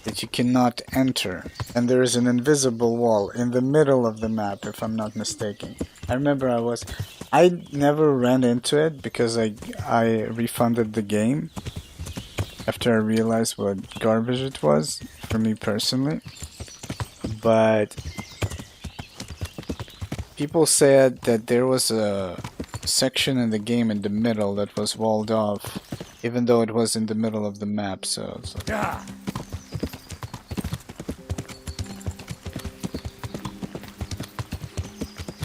that you cannot enter. And there is an invisible wall in the middle of the map, if I'm not mistaken. I remember I never ran into it because I refunded the game after I realized what garbage it was, for me personally. But people said that there was a section in the game in the middle that was walled off, even though it was in the middle of the map, so it's like...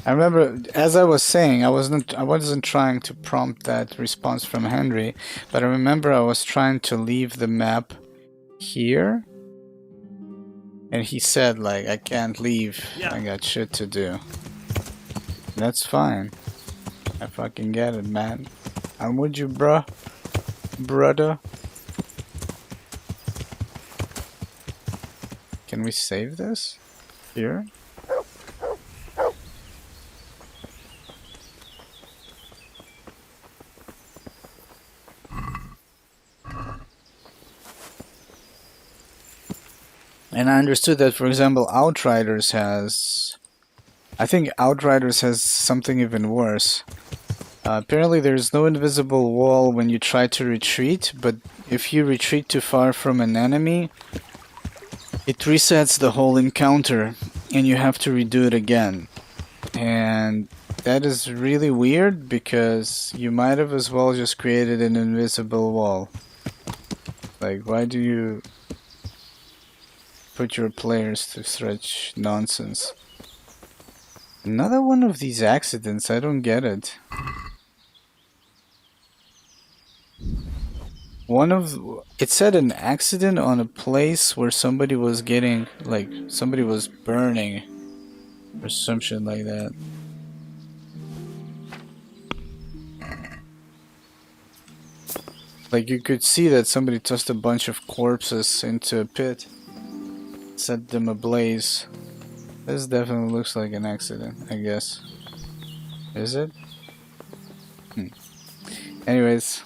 I remember, as I was saying, I wasn't trying to prompt that response from Henry, but I remember I was trying to leave the map here, and he said, like, I can't leave, I got shit to do. That's fine. I fucking get it, man. I'm with you, bruh. Brother. Can we save this? Here? And I understood that, for example, Outriders has... I think Outriders has something even worse. Apparently there's no invisible wall when you try to retreat, but if you retreat too far from an enemy, it resets the whole encounter, and you have to redo it again. And that is really weird, because you might have as well just created an invisible wall. Like, why do you put your players through such nonsense? Another one of these accidents, I don't get it. It said an accident on a place where somebody was getting, like, somebody was burning, or some shit like that. Like, you could see that somebody tossed a bunch of corpses into a pit, set them ablaze. This definitely looks like an accident, I guess. Is it? Anyways.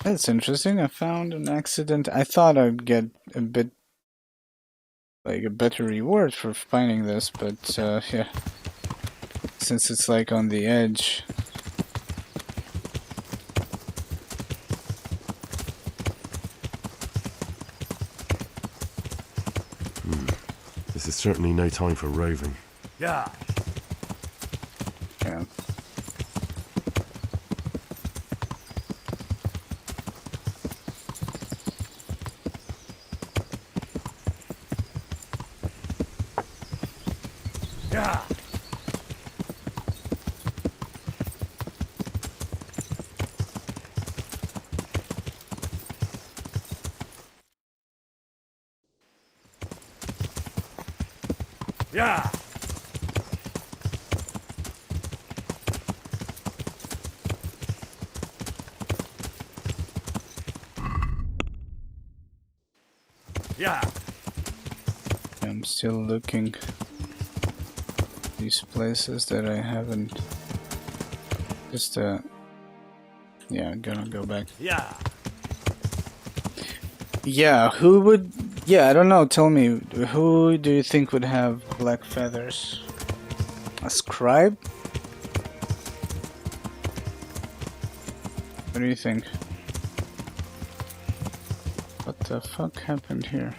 That's interesting. I found an accident. I thought I'd get a bit like a better reward for finding this, but yeah, since it's like on the edge. This is certainly no time for roving. Yeah. Yeah. Yeah. Yeah. Yeah. I'm still looking these places that I haven't. Just yeah, I'm gonna go back. Yeah. Yeah, who would? Yeah, I don't know. Tell me, who do you think would have black feathers? A scribe? What do you think? What the fuck happened here?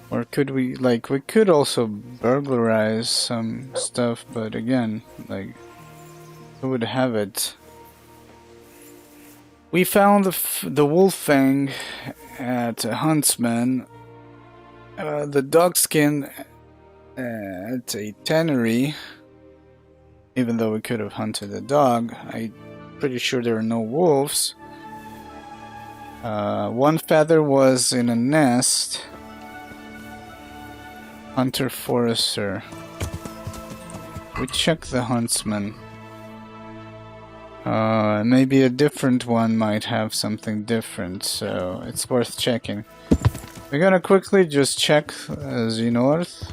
Or could we, like, we could also burglarize some stuff, but again, like, who would have it? We found the wolf fang at a huntsman, the dog skin at a tannery. Even though we could have hunted a dog, I'm pretty sure there are no wolves. One feather was in a nest. Hunter Forester. We check the huntsman. Maybe a different one might have something different, so it's worth checking. We're gonna quickly just check Xenorth.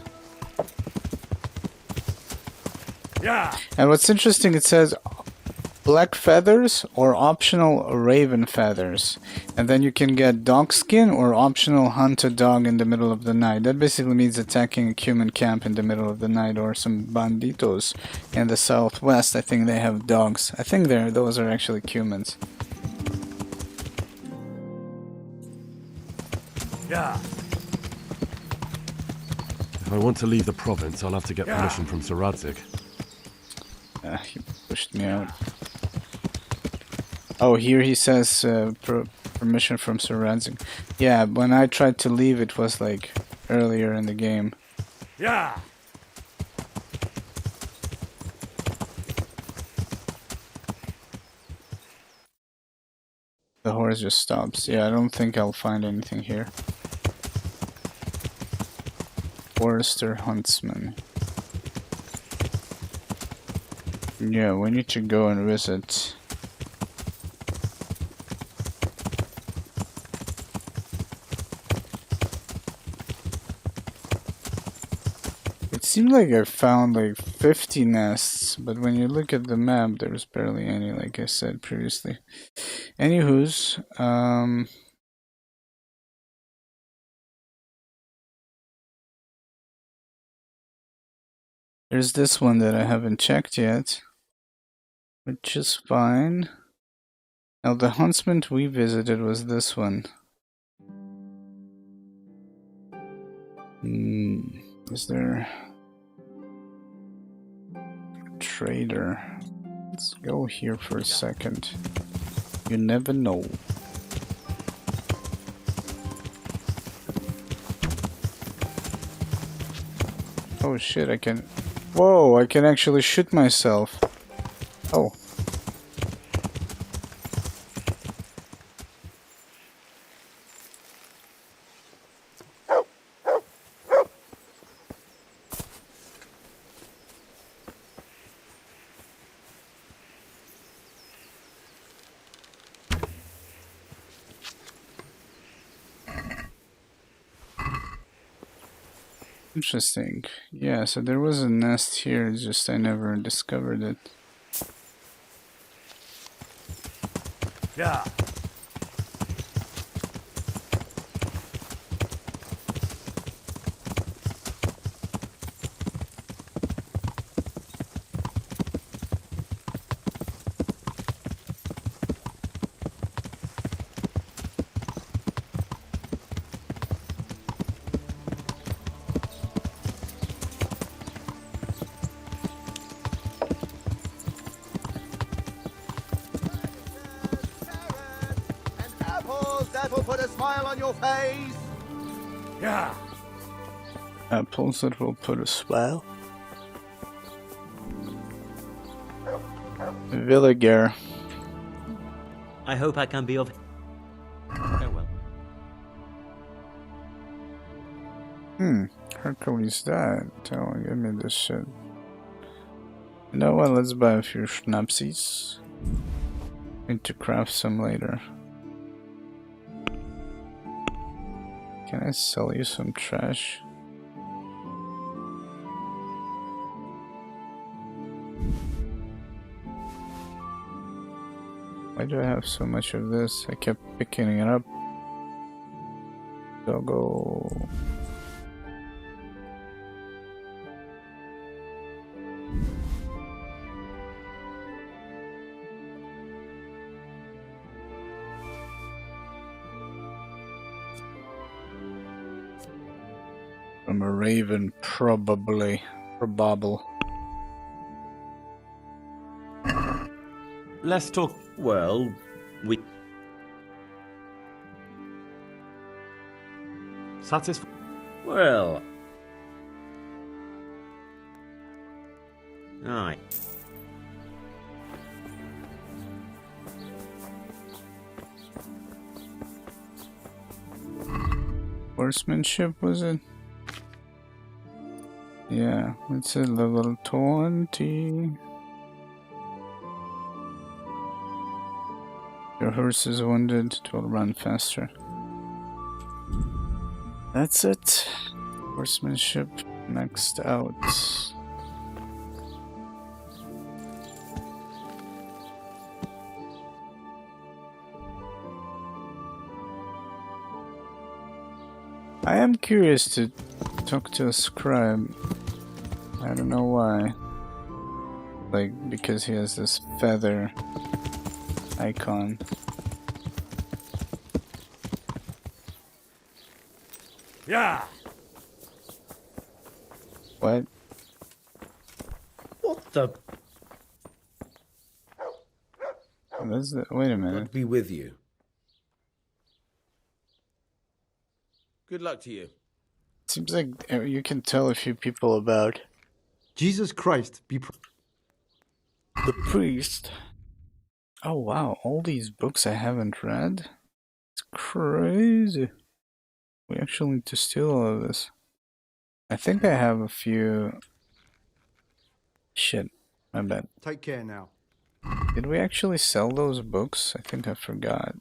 Yeah. And what's interesting, it says black feathers or optional raven feathers. And then you can get dog skin or optional hunt a dog in the middle of the night. That basically means attacking a human camp in the middle of the night, or some banditos in the southwest. I think they have dogs. I think those are actually humans. Yeah. If I want to leave the province, I'll have to get Yeah. permission from Sir Radzig. He pushed me out. Oh, here he says permission from Sir Radzig. Yeah, when I tried to leave, it was like earlier in the game. Yeah. The horse just stops. Yeah, I don't think I'll find anything here. Forester Huntsman. Yeah, we need to go and visit. It seemed like I found like 50 nests, but when you look at the map, there's barely any, like I said previously. Anywho's, there's this one that I haven't checked yet, which is fine. Now the huntsman we visited was this one. Is there trader? Let's go here for a second. You never know. Oh shit, I can... Whoa, I can actually shoot myself. Oh. Interesting. Yeah, so there was a nest here, just I never discovered it. Yeah. Apples that will put a smile on your face. Yeah. Apples that will put a smile. Villager. I hope I can be of... Farewell. Hercules died. Don't give me this shit. You know what? Let's buy a few schnapsies. Need to craft some later. Can I sell you some trash? Why do I have so much of this? I kept picking it up. Go. From a raven, probably. Probable. Let's talk... Well, we... Satisfied? Well... Aye. Horsemanship, was it? Yeah, it's a level 20. Your horse is wounded, it will run faster. That's it. Horsemanship maxed out. I am curious to talk to a scribe. I don't know why. Like, because he has this feather icon. Yeah. What? What the? What is that? Wait a minute. God be with you. Good luck to you. Seems like you can tell a few people about Jesus Christ be the priest. Oh wow, all these books I haven't read? It's crazy. We actually need to steal all of this. I think I have a few... Shit, my bad. Take care now. Did we actually sell those books? I think I forgot.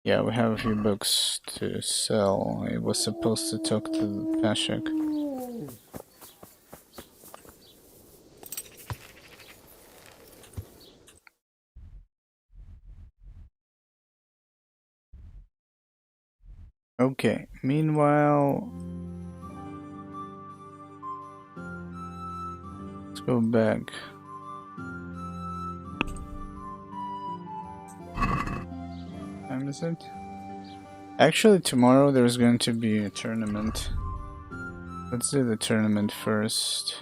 Yeah, we have a few books to sell. I was supposed to talk to the Pashak. Okay, meanwhile... Let's go back. Time is it? Actually, tomorrow there's going to be a tournament. Let's do the tournament first.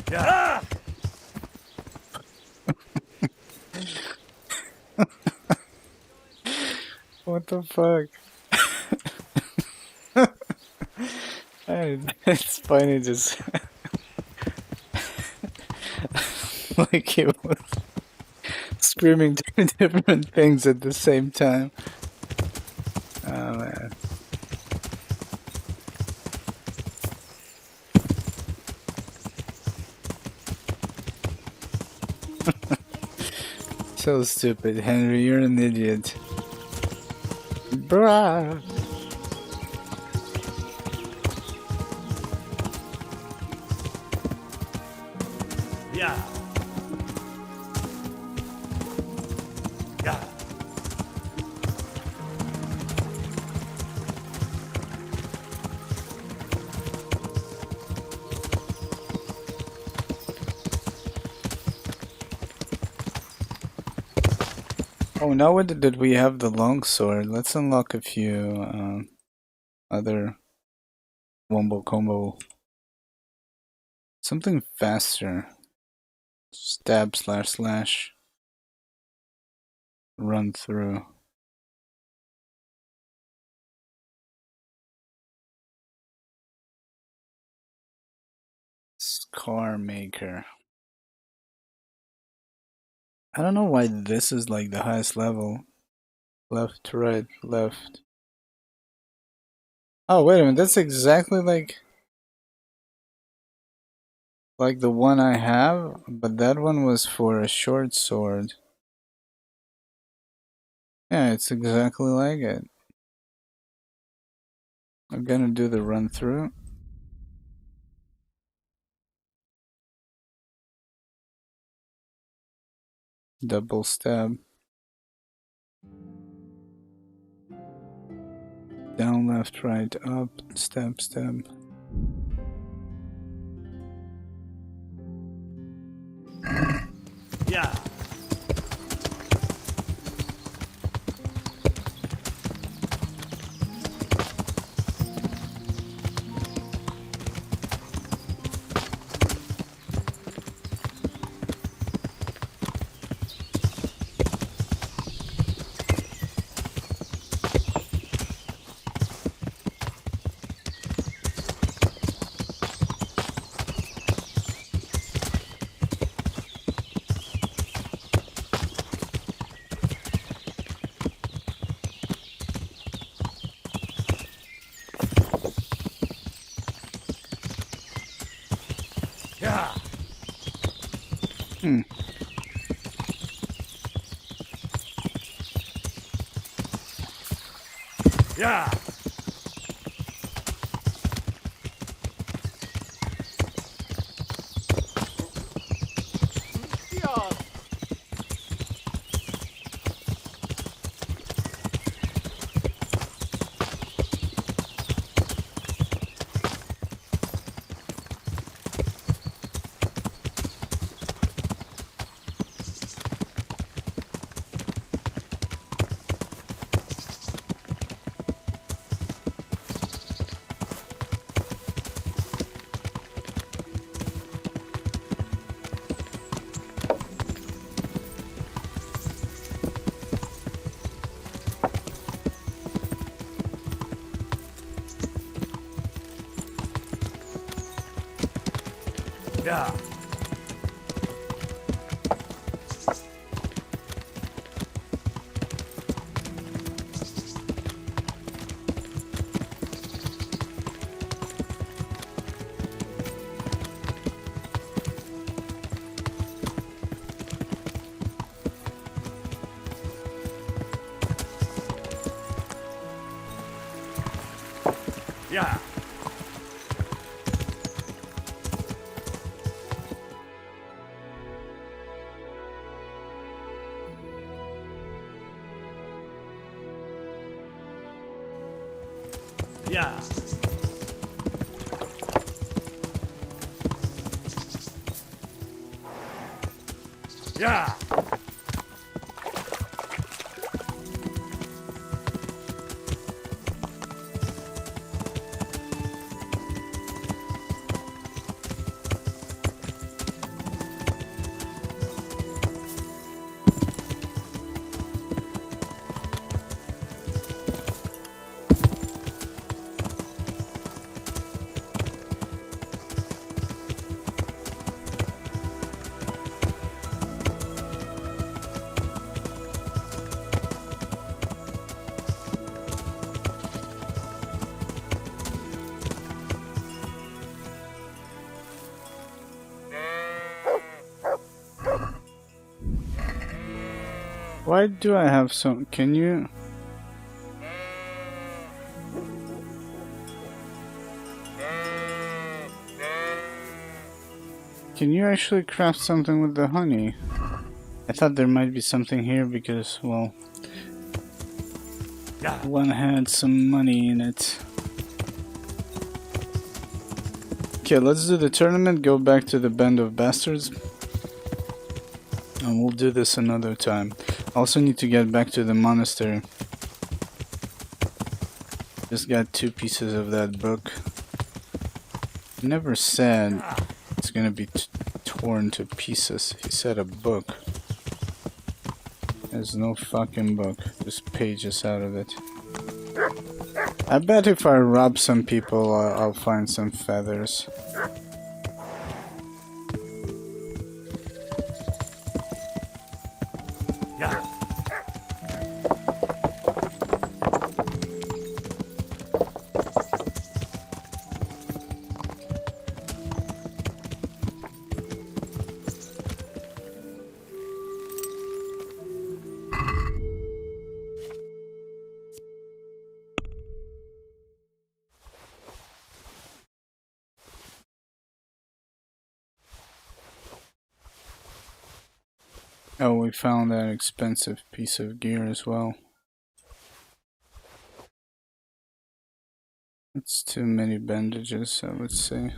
Yeah. What the fuck? It's funny just like he was screaming two different things at the same time. Oh man. So stupid, Henry, you're an idiot. Bruh. Yeah. Yeah. Oh, now that we have the longsword, let's unlock a few other wombo combo. Something faster. Stab slash slash. Run through. Scar maker. I don't know why this is like the highest level. Left, right, left. Oh, wait a minute. That's exactly like the one I have, but that one was for a short sword. Yeah, it's exactly like it. I'm gonna do the run through. Double stab. Down, left, right, up, stab, stab. Yeah. Yeah. Hmm. Yeah. Yeah. Yeah. Yeah. Yeah. Why do I have some? Can you? Can you actually craft something with the honey? I thought there might be something here because, well, one had some money in it. Okay, let's do the tournament, go back to the Band of Bastards. And we'll do this another time. Also need to get back to the monastery. Just got 2 pieces of that book. Never said it's gonna be torn to pieces. He said a book. There's no fucking book. Just pages out of it. I bet if I rob some people, I'll find some feathers. Yeah. Oh, we found that expensive piece of gear as well. It's too many bandages, I would say.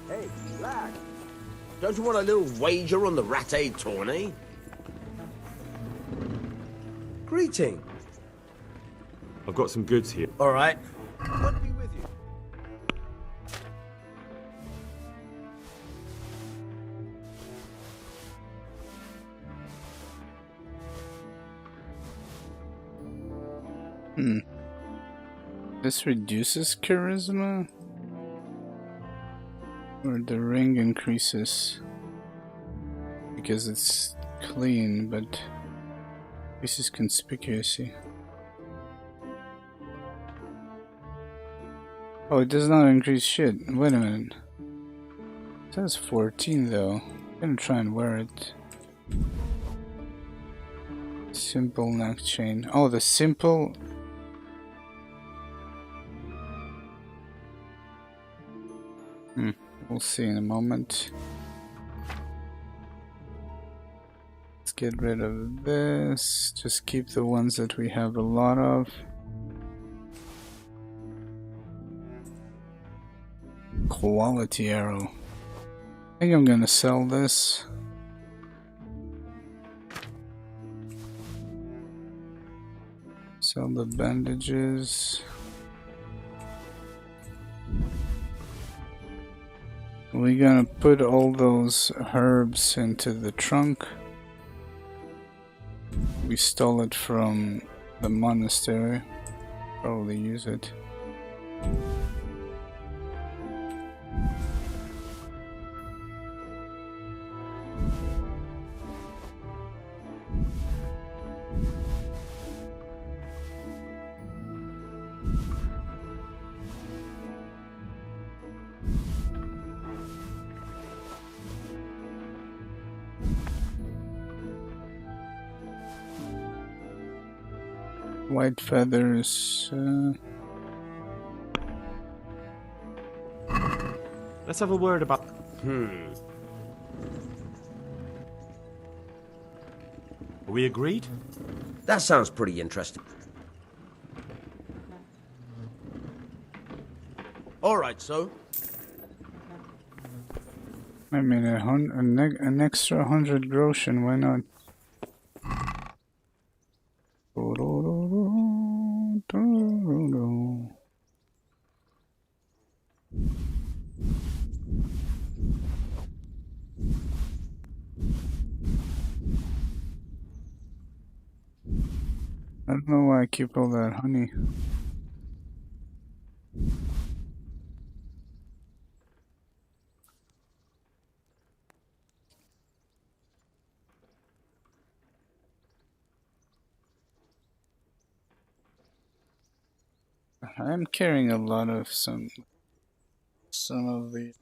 Hey, lad. Don't you want a little wager on the Rat-Aid tourney? Greeting. I've got some goods here. All right. What'll be with you? This reduces charisma? Or the ring increases? Because it's clean, but increases conspicuousy. Oh, it does not increase shit. Wait a minute. It says 14 though. I'm gonna try and wear it. Simple neck chain. Oh, the simple. We'll see in a moment. Let's get rid of this. Just keep the ones that we have a lot of. Quality arrow. I think I'm gonna sell this. Sell the bandages. We're gonna put all those herbs into the trunk. We stole it from the monastery. Probably use it. White feathers. Let's have a word about... Are we agreed? That sounds pretty interesting. All right, so. I mean, an extra 100 groschen, why not? I don't know why I keep all that honey. I'm carrying a lot of some of the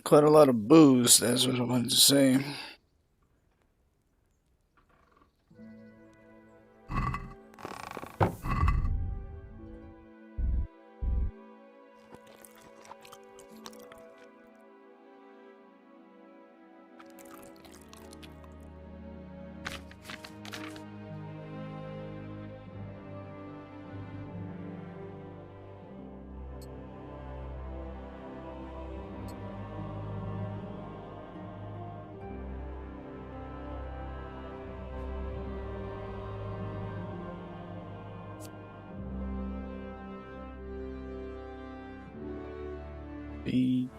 quite a lot of booze, that's what I wanted to say. Beach.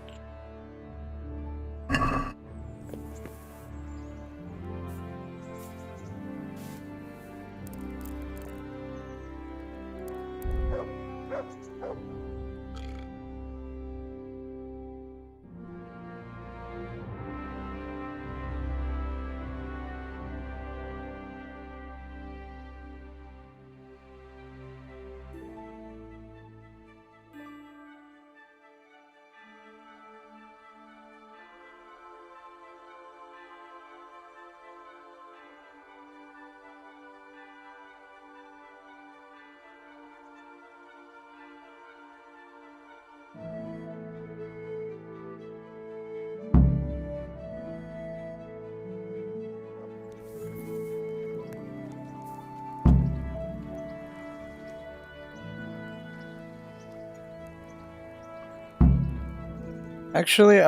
Actually,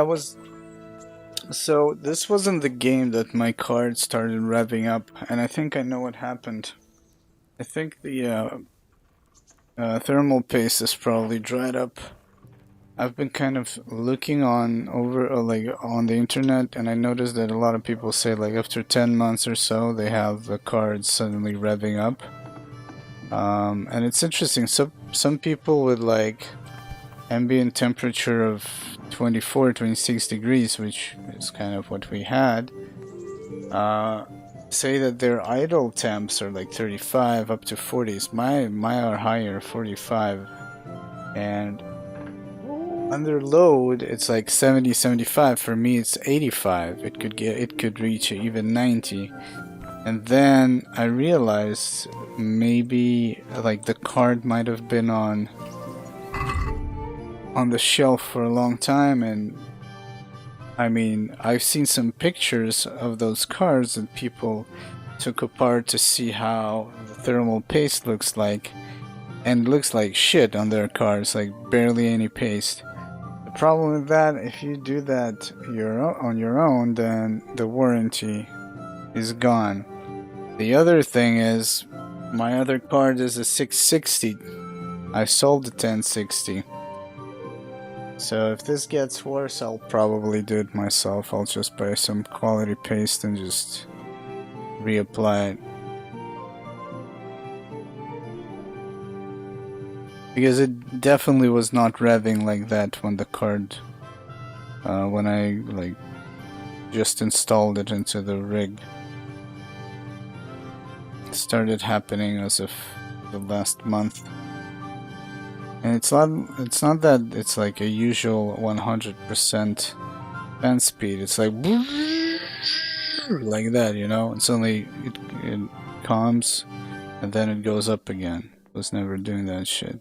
so this wasn't the game that my card started revving up, and I think I know what happened. I think the thermal paste is probably dried up. I've been kind of looking on the internet, and I noticed that a lot of people say like after 10 months or so they have the cards suddenly revving up. And it's interesting. Some people with like ambient temperature of 24, 26 degrees, which is kind of what we had, say that their idle temps are like 35 up to 40s. My are higher, 45, and under load it's like 70, 75. For me it's 85. It could reach even 90. And then I realized maybe like the card might have been on the shelf for a long time, and I mean, I've seen some pictures of those cards that people took apart to see how the thermal paste looks like, and it looks like shit on their cards, like barely any paste. The problem with that, if you do that on your own, then the warranty is gone. The other thing is, my other card is a 660. I sold the 1060. So if this gets worse, I'll probably do it myself. I'll just buy some quality paste and just reapply it. Because it definitely was not revving like that when the card, when I like just installed it into the rig. It started happening as of the last month. And it's not that it's like a usual 100% fan speed. It's like that, you know. It's only it calms and then it goes up again. I was never doing that shit.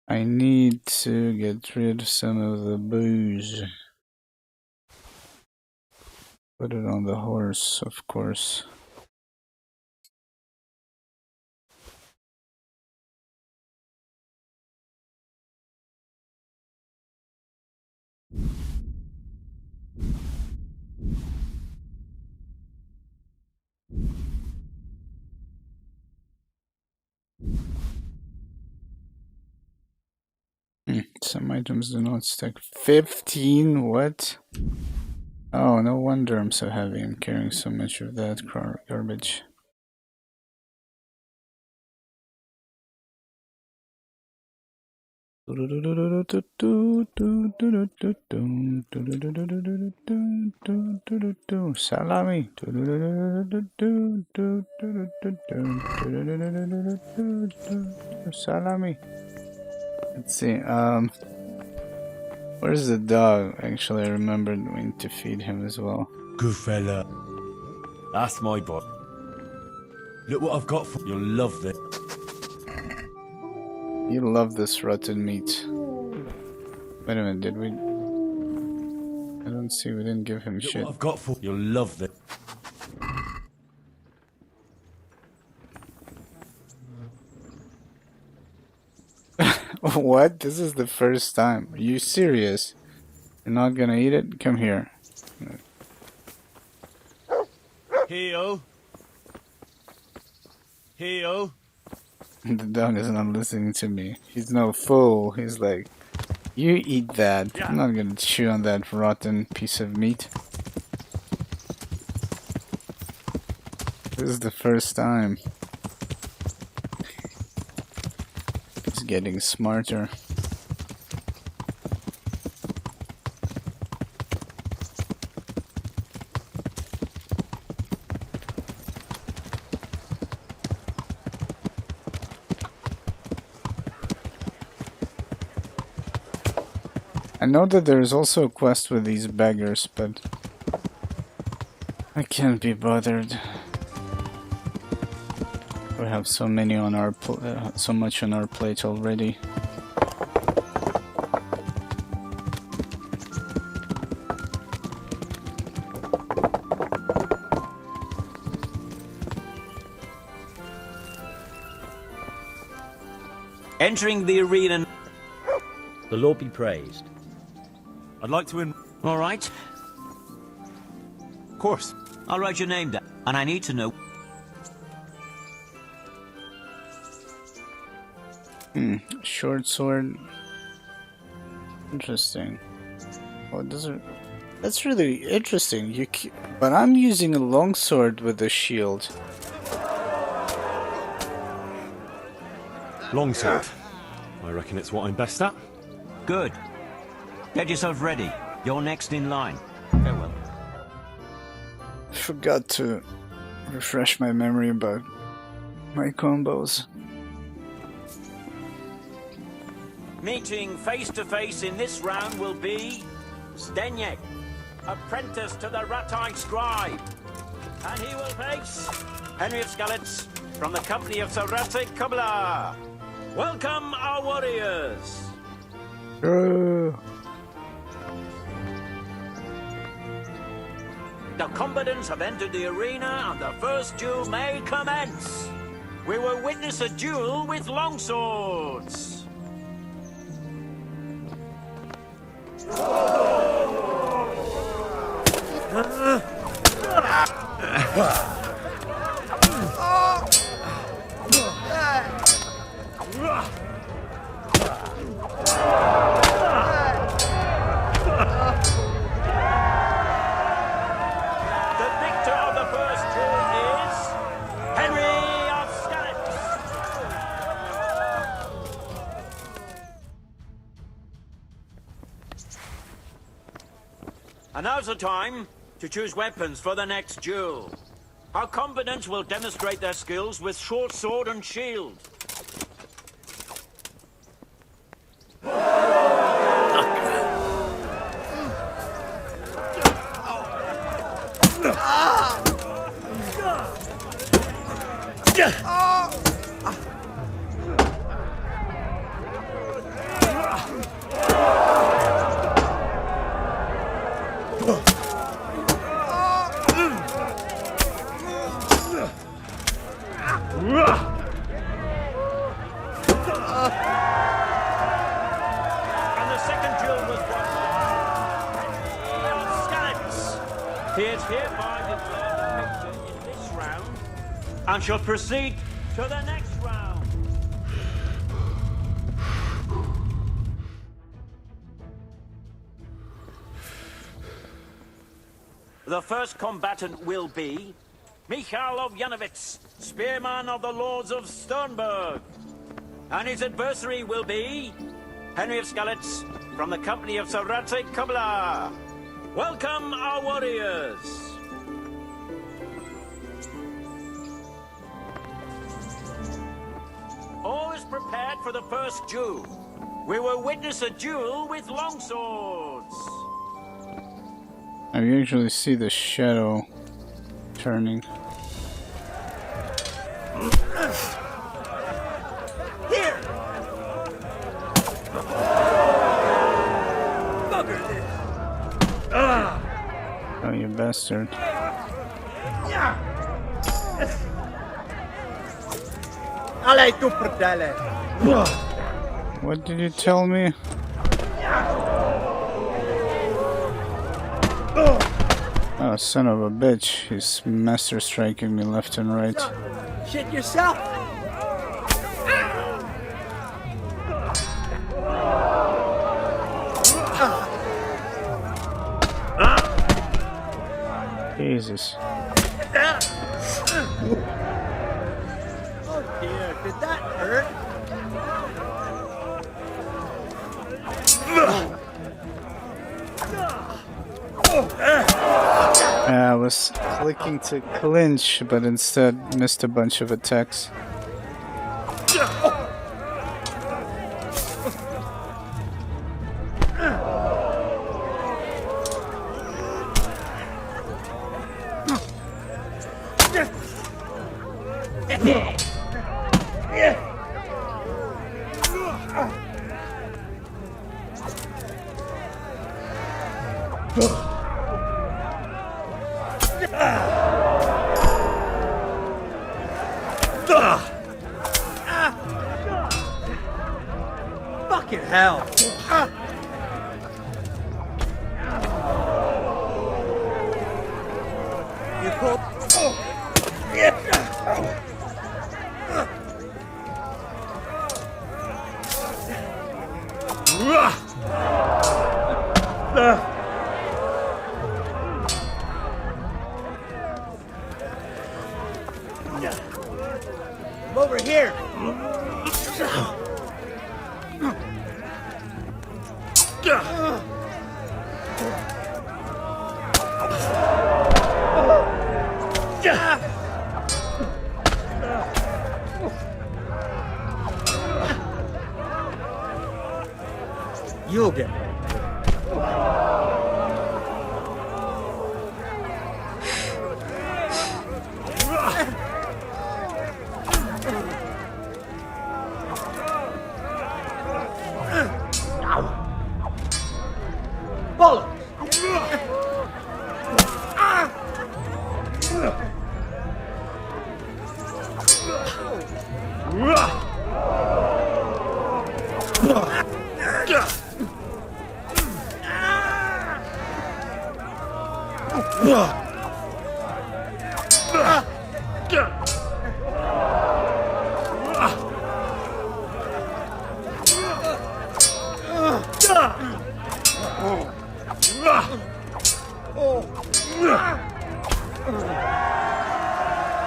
I need to get rid of some of the booze. Put it on the horse, of course. Some items do not stack. 15? What? Oh, no wonder I'm so heavy. I'm carrying so much of that garbage. Salami. Salami. Let's see. Where's the dog? Actually, I remembered we need to feed him as well. Good fella. That's my boy. Look what I've got for you. You'll love this. You love this rotten meat. Wait a minute, did we? I don't see. We didn't give him Look shit. what I've got for you. You'll love this. What? This is the first time. Are you serious? You're not gonna eat it? Come here. Heel. Heel. The dog is not listening to me. He's no fool. He's like, you eat that. I'm not gonna chew on that rotten piece of meat. This is the first time. He's getting smarter. I know that there is also a quest with these beggars, but I can't be bothered. We have so many on our so much on our plate already. Entering the arena. The Lord be praised. I'd like to All right. Of course. I'll write your name down, and I need to know. Short sword. Interesting. Oh, that's really interesting. But I'm using a long sword with a shield. Longsword. I reckon it's what I'm best at. Good. Get yourself ready. You're next in line. Farewell. I forgot to refresh my memory about my combos. Meeting face to face in this round will be Zdeněk, apprentice to the rat-eyed scribe. And he will face Henry of Skalitz from the company of Sir Radzig Kobyla. Welcome, our warriors. The combatants have entered the arena and the first duel may commence. We will witness a duel with longswords. And now's the time to choose weapons for the next duel. Our combatants will demonstrate their skills with short sword and shield. And the second duel was won by Skalitz. He is hereby declared the victor in this round and shall proceed to the next round. The first combatant will be Michal of Janovitz, spearman of the Lords of Sternberg. And his adversary will be Henry of Skalitz from the company of Sir Radzig Kobyla. Welcome, our warriors. All is prepared for the first duel. We will witness a duel with longswords. I usually see the shadow turning. Here! Bugger this! Oh, you bastard. Allez, tu fratelli! What did you tell me? Oh, son of a bitch. He's master striking me left and right. Shit yourself! Jesus. Oh dear, did that hurt? I was clicking to clinch, but instead missed a bunch of attacks. Fucking hell! You cool? I'm over here. You'll get it.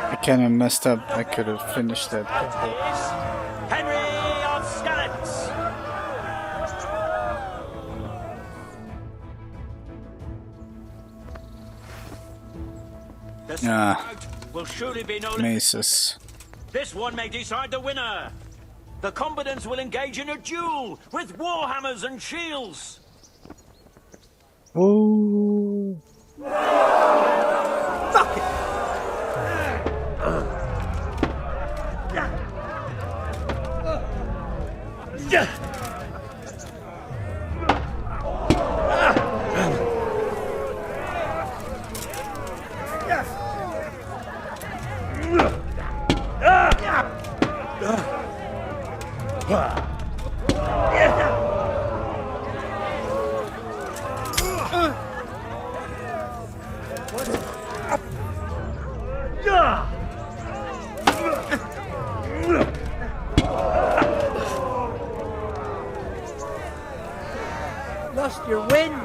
I kinda messed up. I could have finished that. Henry of Skalitz. The fight will surely be no Maces. This one may decide the winner. The combatants will engage in a duel with warhammers and shields. Oh. Fuck it! Lost your wind.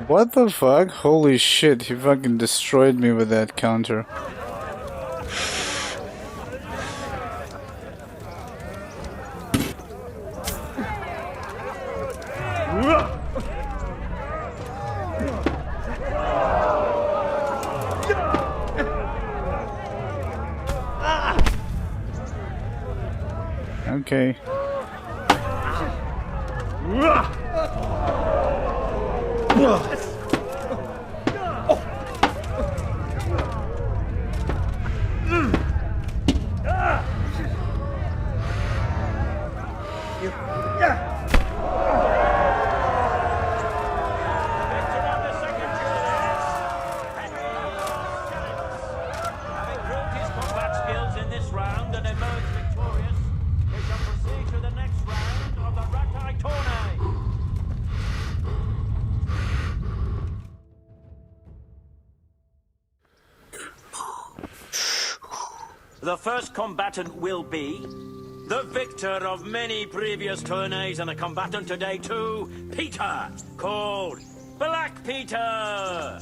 What the fuck? Holy shit, he fucking destroyed me with that counter. Okay. The first combatant will be the victor of many previous tourneys and a combatant today too, Peter, called Black Peter.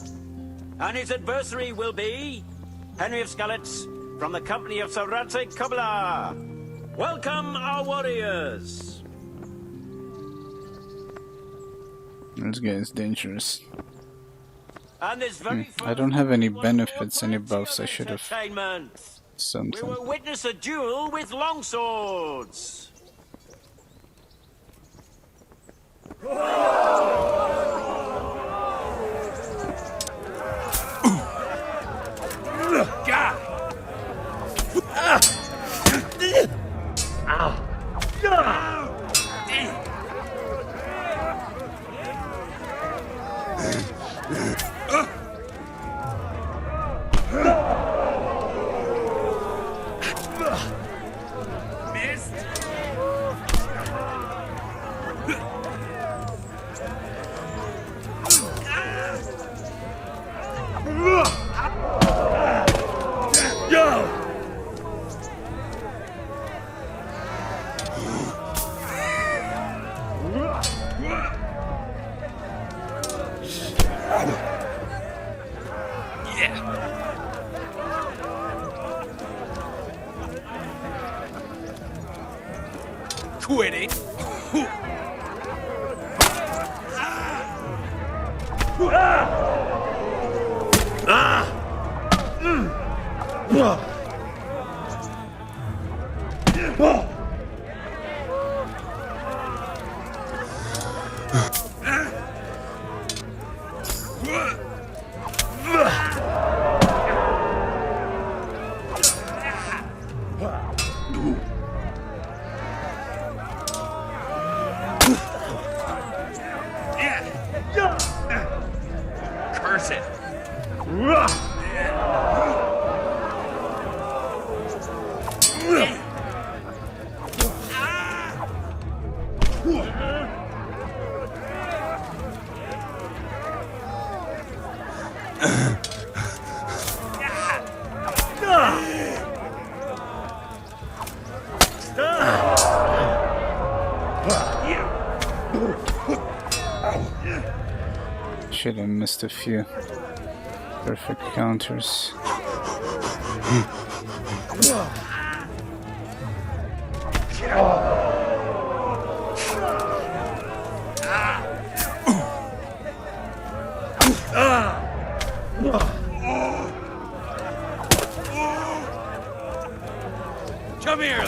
And his adversary will be Henry of Skalitz from the company of Sir Radzig Kobyla. Welcome, our warriors. This guy is dangerous. And this very I don't have any benefits, any buffs. I should have entertainment. something. We will witness a duel with longswords. Quitting. Curse it. Shit, I missed a few perfect counters. Come here.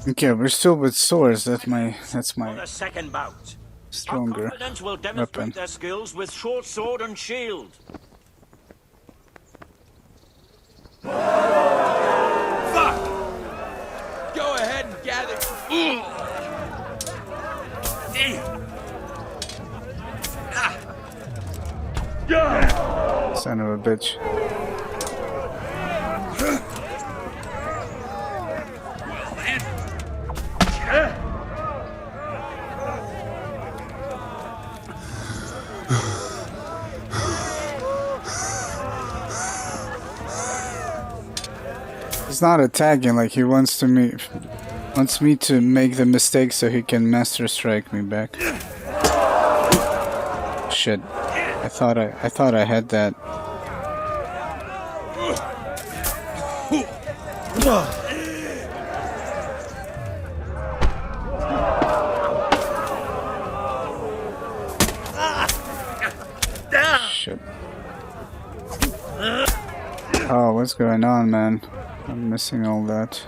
Okay, we're still with swords. That's my The second bout. stronger Our combatants will demonstrate weapon. their skills with short sword and shield. Fuck! Go ahead and gather Son of a bitch. He's not attacking like he wants me to make the mistake so he can master strike me back. Shit. I thought I had that. Shit. Oh, what's going on, man? I'm missing all that.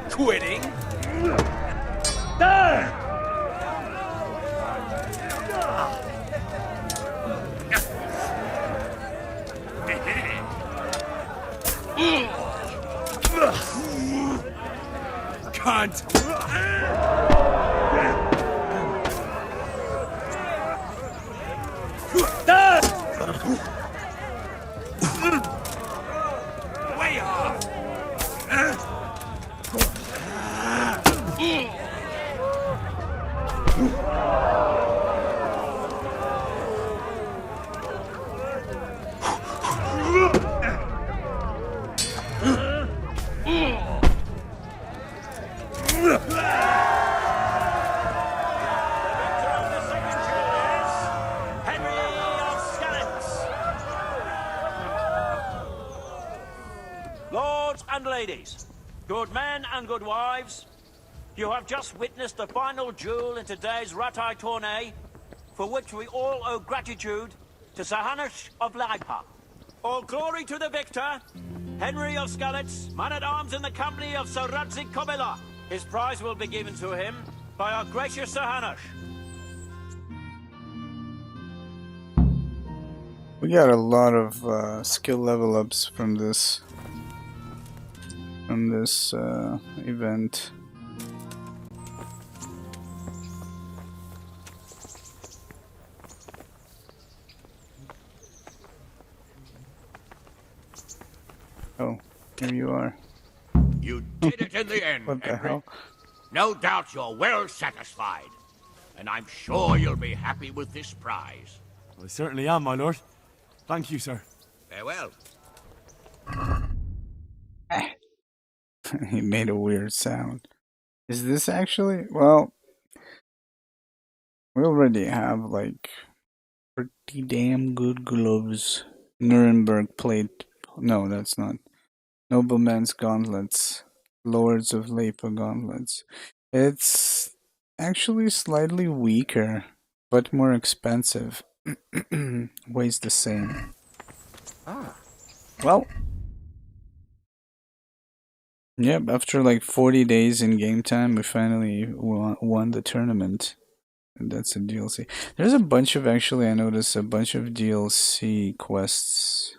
Quitting? Cunt! Way off! Lords and ladies, good men and good wives, you have just witnessed the final duel in today's Ratai tourney, for which we all owe gratitude to Sir Hanush of Laipa. All glory to the victor, Henry of Skalitz, man-at-arms in the company of Sir Radzik Kobila. His prize will be given to him by our gracious Sir Hanush. We got a lot of skill level ups from this event. Oh, here you are. You did it in the end, What the Henry. hell? No doubt you're well satisfied. And I'm sure you'll be happy with this prize. I certainly am, my lord. Thank you, sir. Farewell. He made a weird sound. Is this actually? Well, we already have like pretty damn good gloves. Nuremberg plate. No, that's not. Nobleman's gauntlets. Lords of Leipa gauntlets. It's actually slightly weaker, but more expensive. Weighs the same. Well. Yep, after like 40 days in game time, we finally won the tournament. And that's a DLC. There's a bunch of, actually, I noticed a bunch of DLC quests.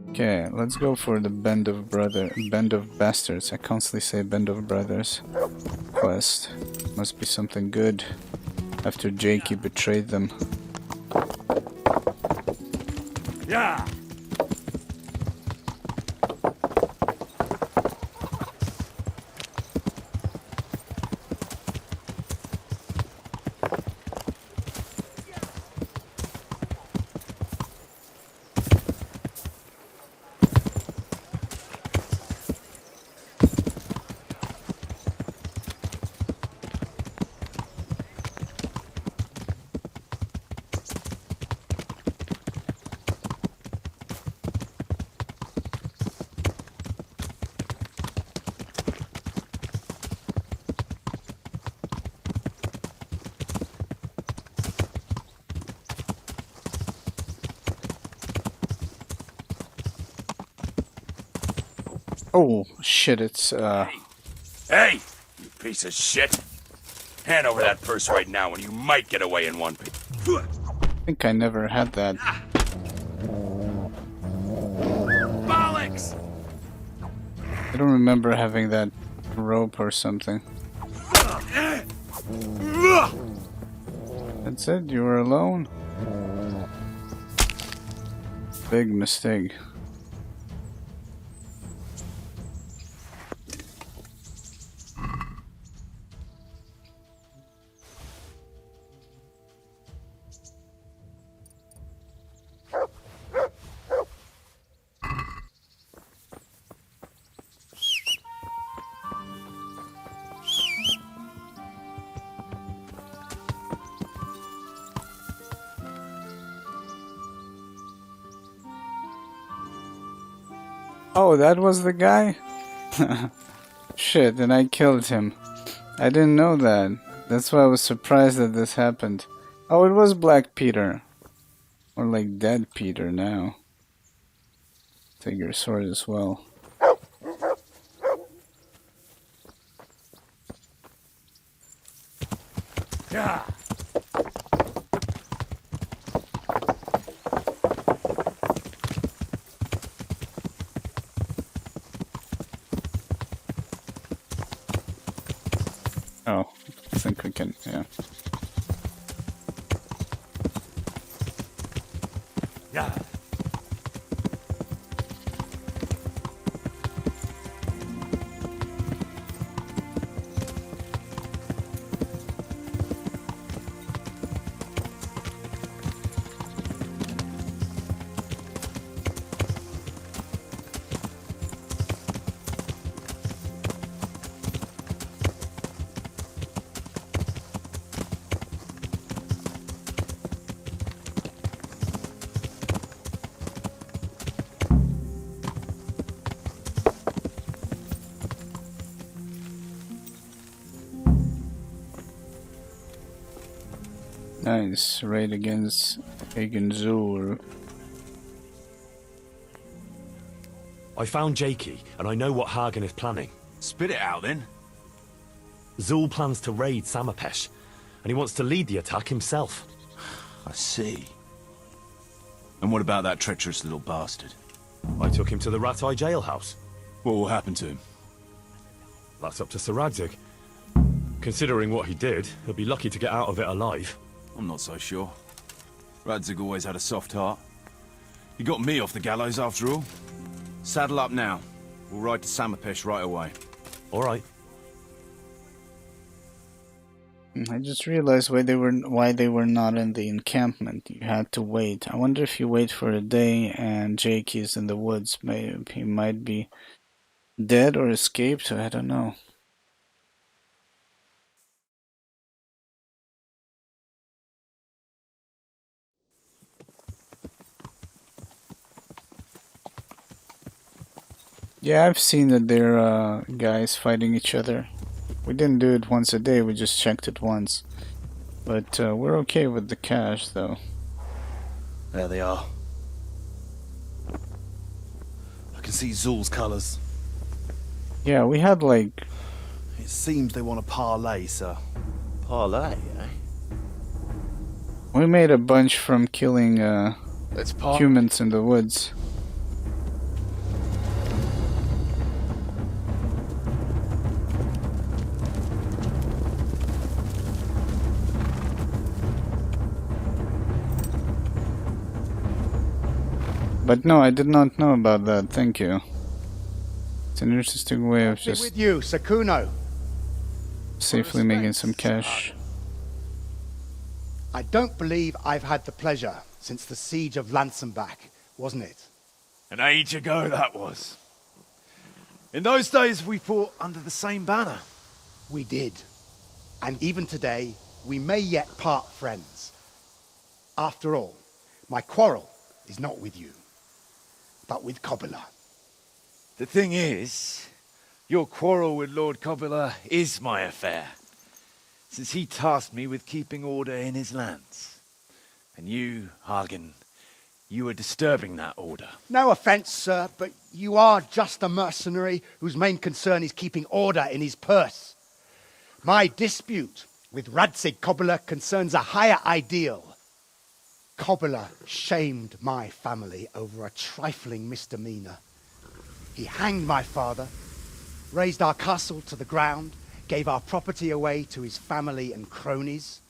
Okay, let's go for the Band of Bastards. I constantly say Band of Brothers quest. Must be something good after Jakey betrayed them. Yeah! Oh, shit, it's, Hey, you piece of shit. Hand over that purse right now and you might get away in one piece. I think I never had that. Bollocks! I don't remember having that rope or something. That's it? You were alone? Big mistake. Oh, that was the guy? Shit, and I killed him. I didn't know that. That's why I was surprised that this happened. Oh, it was Black Peter. Or like Dead Peter now. Take your sword as well. Yeah. Oh, I think we can, yeah. Yeah. Nice, raid against Zur. I found Jakey, and I know what Hagen is planning. Spit it out, then. Zul plans to raid Samapesh, and he wants to lead the attack himself. I see. And what about that treacherous little bastard? I took him to the Ratai jailhouse. What will happen to him? That's up to Sir Radzig. Considering what he did, he'll be lucky to get out of it alive. I'm not so sure. Radzig always had a soft heart. He got me off the gallows after all. Saddle up now. We'll ride to Samapesh right away. All right. I just realized why they were not in the encampment. You had to wait. I wonder if you wait for a day and Jake is in the woods, maybe he might be dead or escaped. I don't know. Yeah, I've seen that there are guys fighting each other. We didn't do it once a day, we just checked it once. But we're okay with the cash, though. There they are. I can see Zul's colours. Yeah, we had like... It seems they want to parlay, sir. Parlay, eh? We made a bunch from killing Let's parlay. humans in the woods. But no, I did not know about that, thank you. It's an interesting way of just with you, Sakuno. safely making some cash. I don't believe I've had the pleasure since the siege of Lansenbach, wasn't it? An age ago that was. In those days we fought under the same banner. We did. And even today, we may yet part friends. After all, my quarrel is not with you, but with Cobula. The thing is, your quarrel with Lord Cobula is my affair, since he tasked me with keeping order in his lands. And you, Hagen, You were disturbing that order. No offence, sir, but you are just a mercenary whose main concern is keeping order in his purse. My dispute with Radzig Cobbler concerns a higher ideal. Cobbler shamed my family over a trifling misdemeanor. He hanged my father, razed our castle to the ground, gave our property away to his family and cronies.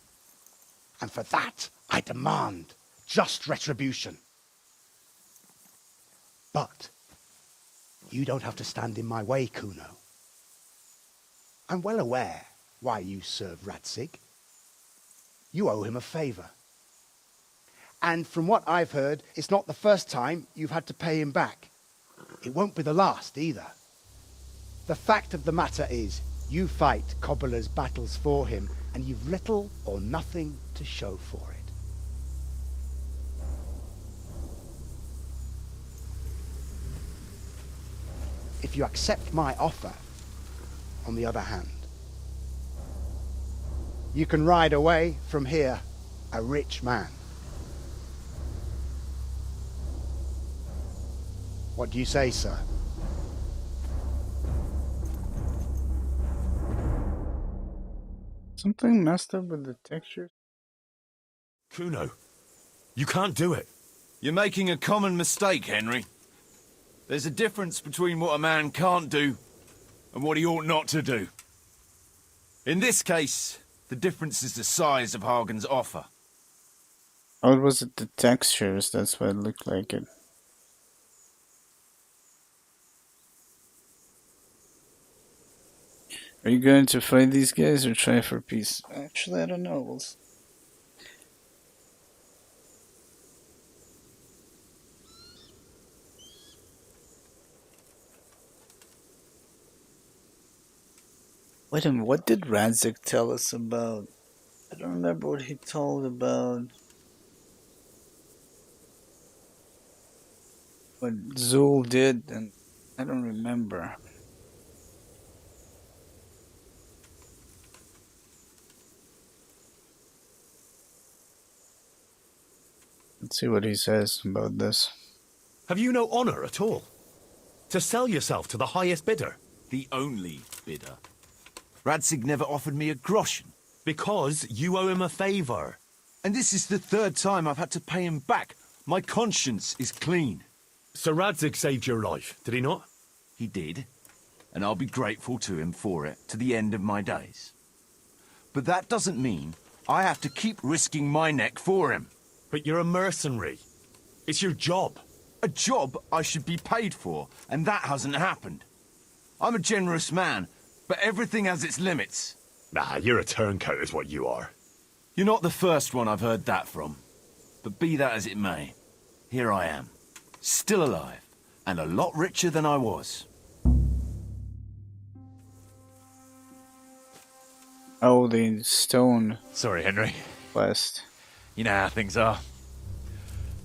And for that, I demand just retribution. But you don't have to stand in my way, Kuno. I'm well aware why you serve Radzig. You owe him a favour. And from what I've heard, it's not the first time you've had to pay him back. It won't be the last either. The fact of the matter is, you fight Cobbler's battles for him, and you've little or nothing to show for it. If you accept my offer, on the other hand, you can ride away from here a rich man. What do you say, sir? Something messed up with the texture. Kuno, you can't do it. You're making a common mistake, Henry. There's a difference between what a man can't do and what he ought not to do. In this case, the difference is the size of Hagen's offer. Or was it the textures? That's what it looked like it. Are you going to fight these guys or try for peace? Actually, I don't know. We'll see. Wait a minute, what did Radzig tell us about? I don't remember what he told about what Zul did, and I don't remember. Let's see what he says about this. Have you no honor at all? To sell yourself to the highest bidder? The only bidder. Radzig never offered me a groschen. Because you owe him a favour. And this is the third time I've had to pay him back. My conscience is clean. So Radzig saved your life, did he not? He did. And I'll be grateful to him for it to the end of my days. But that doesn't mean I have to keep risking my neck for him. But you're a mercenary. It's your job. A job I should be paid for, and that hasn't happened. I'm a generous man, but everything has its limits. Nah, you're a turncoat is what you are. You're not the first one I've heard that from. But be that as it may, here I am. Still alive, and a lot richer than I was. Oh, the stone. Sorry, Henry. Quest. You know how things are.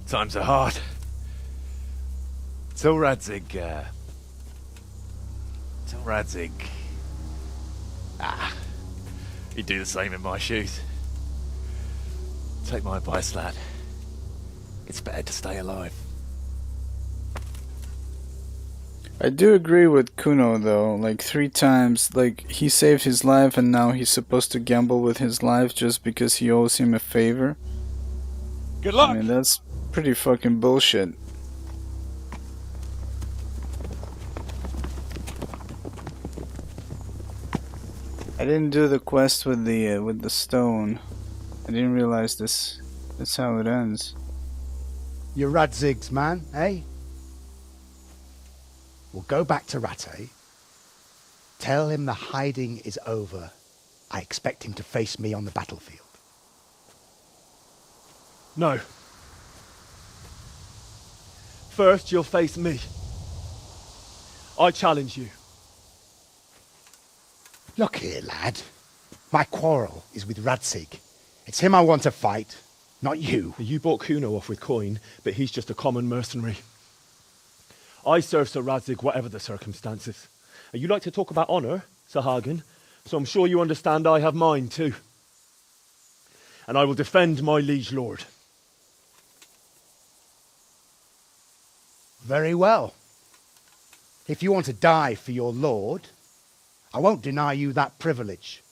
Times are hard. Tell Radzig, he'd do the same in my shoes. Take my advice, lad. It's better to stay alive. I do agree with Kuno though, like 3 times, like he saved his life and now he's supposed to gamble with his life just because he owes him a favor. Good luck! I mean, that's pretty fucking bullshit. I didn't do the quest with the stone. I didn't realize this. That's how it ends. You're Radzig's man, eh? We'll go back to Rattay. Tell him the hiding is over. I expect him to face me on the battlefield. No. First, you'll face me. I challenge you. Look here, lad. My quarrel is with Radzig. It's him I want to fight, not you. You bought Kuno off with coin, but he's just a common mercenary. I serve Sir Radzig whatever the circumstances. And you like to talk about honour, Sir Hagen, so I'm sure you understand I have mine too. And I will defend my liege lord. Very well. If you want to die for your lord, I won't deny you that privilege.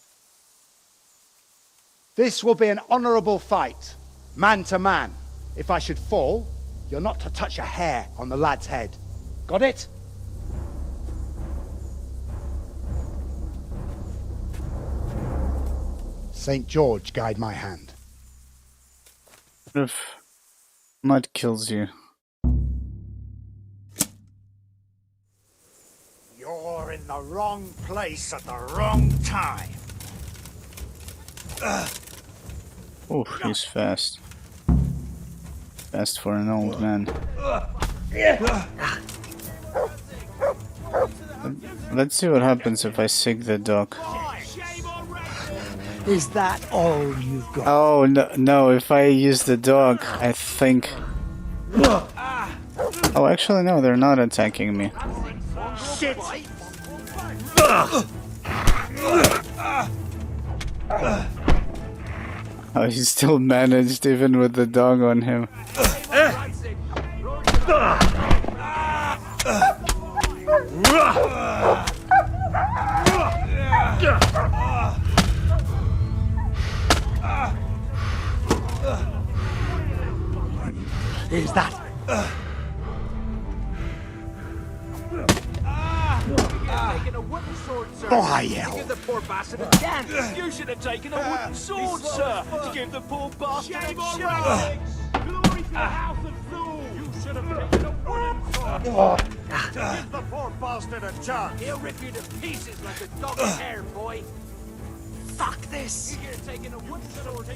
This will be an honourable fight, man to man. If I should fall, you're not to touch a hair on the lad's head. Got it? St. George guide my hand. What if mud kills you? You're in the wrong place at the wrong time. Oh, he's fast. Fast for an old man. Let's see what happens if I sig the dog. Is that all you've got? Oh, no, no, if I use the dog, I think... Oh, actually, no, they're not attacking me. Shit! Oh, he still managed even with the dog on him. Is that? Boy, Give the poor bastard a chance. You should have taken a wooden sword, sir, to give the poor bastard a chance. Glory to the House of Zool. You should have taken a wooden sword to give the poor bastard a chance. He'll rip you to pieces like a dog hair, boy. Fuck this. You should have taken a wooden sword,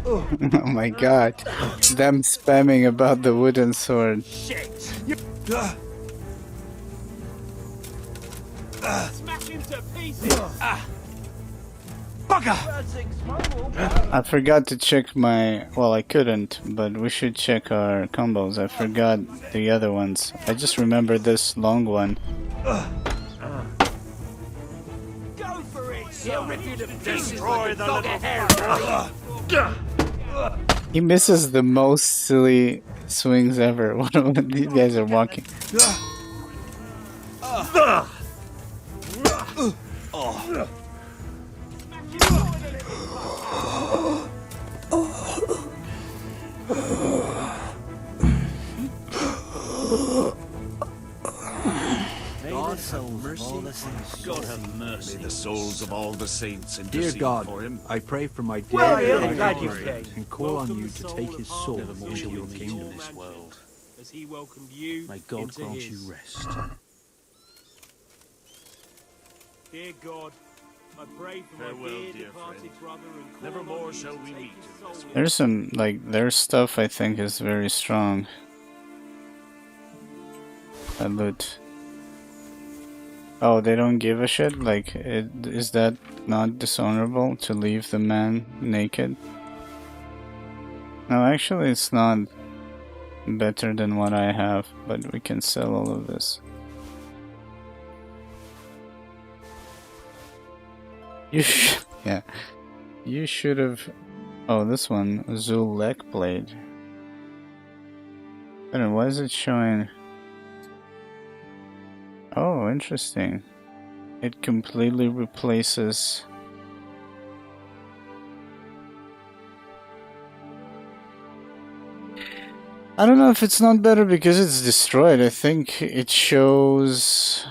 Oh my god. Them spamming about the wooden sword. Shit. Smash him to pieces. Bugger! I forgot to check my... Well, I couldn't, but we should check our combos. I forgot the other ones. I just remember this long one. Go for it, he'll rip you to pieces like a dog hair. He misses the most silly swings ever. What are these guys are walking? God have mercy. May the souls of all the saints Dear intercede God, for him. I pray for my dear Well, brother I'm glad you Henry came. and call on you to take his soul Nevermore into shall your we meet kingdom. in this world. As he welcomed you May God into grant his. you rest. Dear God, I pray for Farewell, my dear dear departed friend. brother and call Nevermore on you shall to we take meet his in soul this world. There's some, like, their stuff I think is very strong. A loot. Oh, they don't give a shit? Like, is that not dishonorable to leave the man naked? No, actually it's not better than what I have, but we can sell all of this. Yeah. You should have... Oh, this one. Zul Lek Blade. I don't know, why is it showing... Oh, interesting. It completely replaces... I don't know if it's not better because it's destroyed. I think it shows...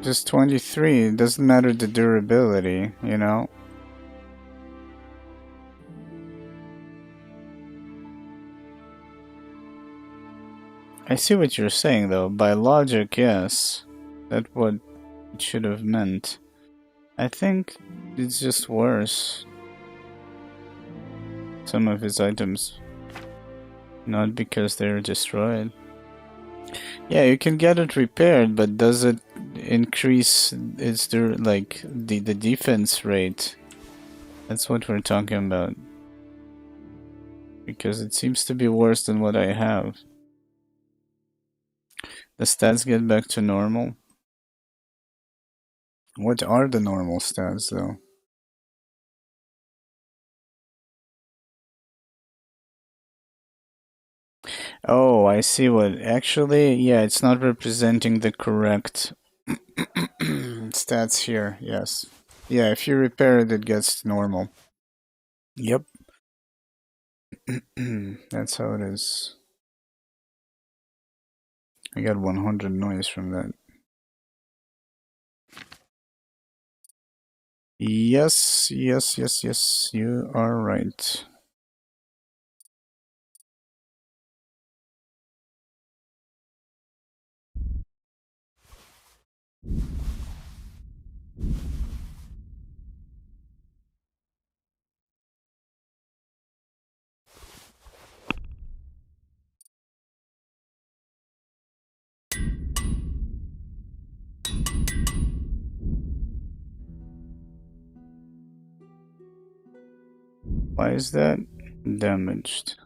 just 23. It doesn't matter the durability, you know? I see what you're saying though. By logic, yes. That's what it should have meant. I think it's just worse. Some of his items. Not because they're destroyed. Yeah, you can get it repaired, but does it increase its the defense rate? That's what we're talking about. Because it seems to be worse than what I have. The stats get back to normal. What are the normal stats though? Oh, I see what. Actually, yeah, it's not representing the correct stats here. Yes. Yeah, if you repair it, it gets normal. Yep. That's how it is. I got 100 noise from that. Yes, yes, yes, yes, you are right. Why is that damaged?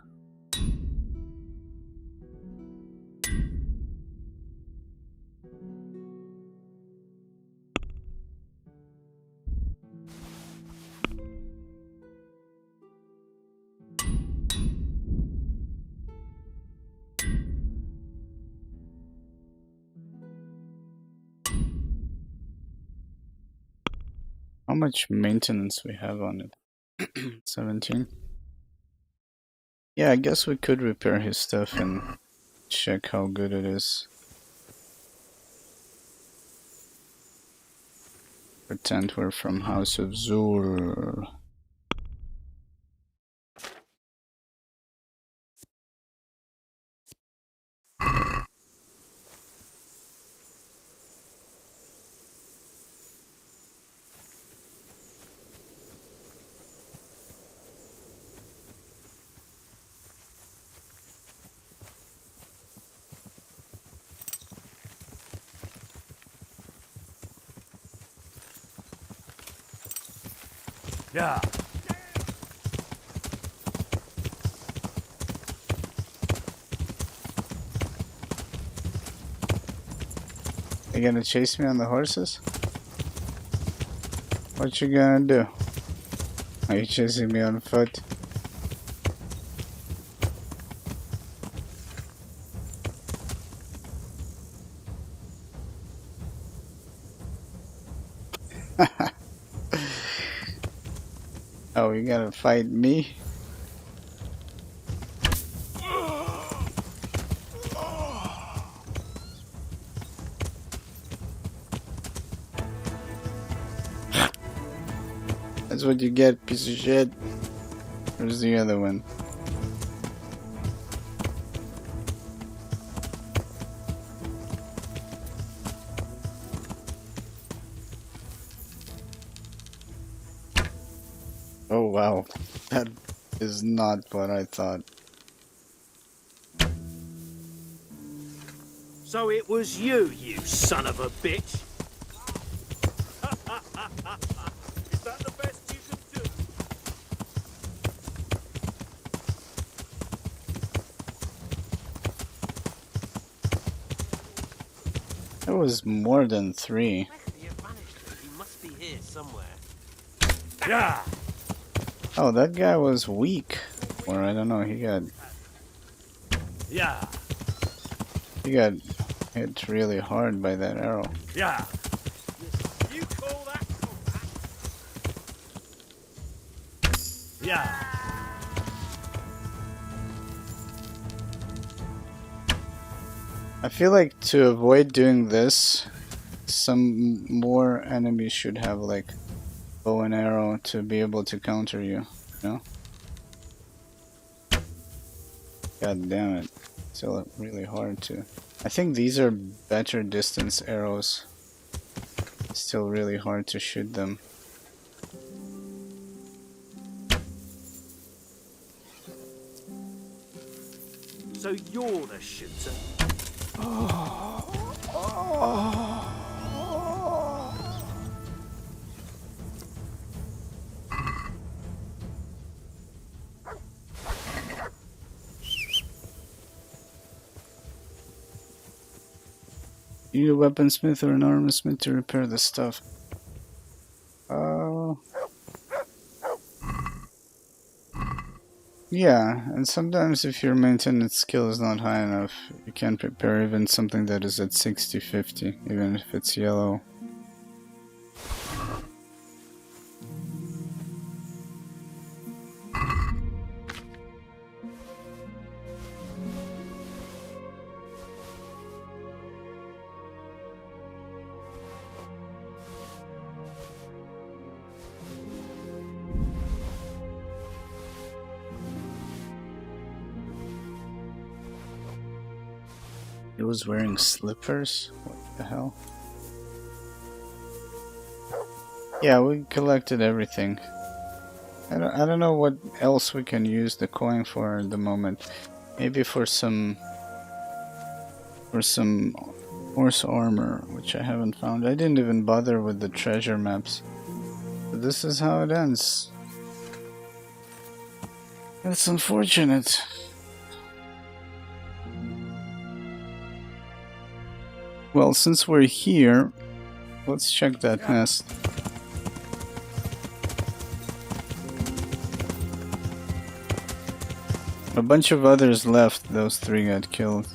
How much maintenance we have on it? 17. Yeah, I guess we could repair his stuff and check how good it is. Pretend we're from House of Zur. Yeah. You gonna chase me on the horses? What you gonna do? Are you chasing me on foot? Oh, you gotta fight me? That's what you get, piece of shit. Where's the other one? Oh wow, that is not what I thought. So it was you, you son of a bitch. Is that the best you could do? That was more than 3. He must be here somewhere. Yeah. Oh, that guy was weak. Or I don't know, he got Yeah. hit really hard by that arrow. Yeah. You call that combat? Yeah. I feel like to avoid doing this, some more enemies should have like bow and arrow to be able to counter you, you know? God damn it. Still really hard to. I think these are better distance arrows. Still really hard to shoot them. So you're the shooter. You need a weaponsmith or an armorsmith to repair the stuff. Yeah, and sometimes if your maintenance skill is not high enough, you can prepare even something that is at 60-50, even if it's yellow. He was wearing slippers? What the hell? Yeah, we collected everything. I don't know what else we can use the coin for at the moment. Maybe for some horse armor, which I haven't found. I didn't even bother with the treasure maps. But this is how it ends. That's unfortunate. Well, since we're here, let's check that nest. A bunch of others left, those 3 got killed.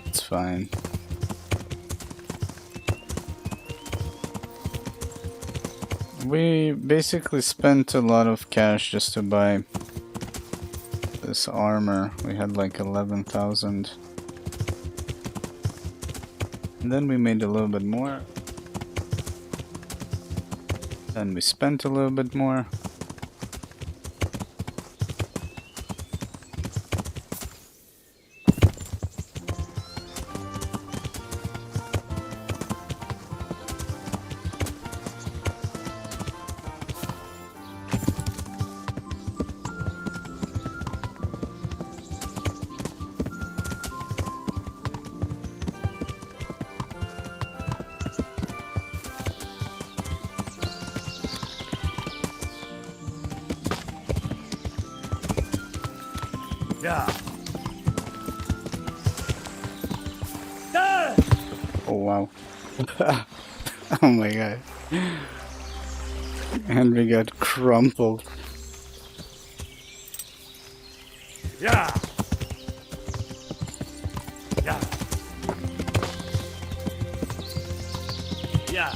It's fine. We basically spent a lot of cash just to buy this armor. We had like 11,000. And then we made a little bit more. Then we spent a little bit more. Yeah. Oh wow. Oh my god. And we got crumpled. Yeah. Yeah. Yeah.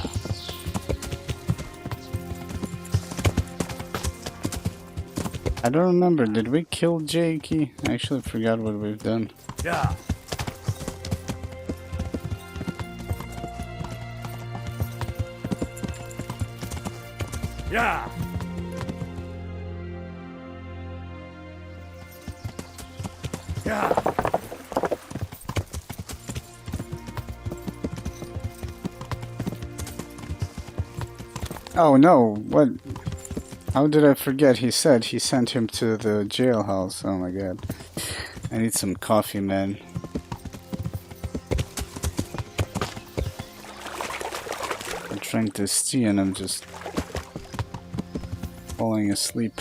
I don't remember, did we kill Jakey? I actually forgot what we've done. Yeah. Yeah. Yeah. Oh no, what? How did I forget? He said he sent him to the jailhouse. Oh my god. I need some coffee, man. I drank this tea and I'm just falling asleep.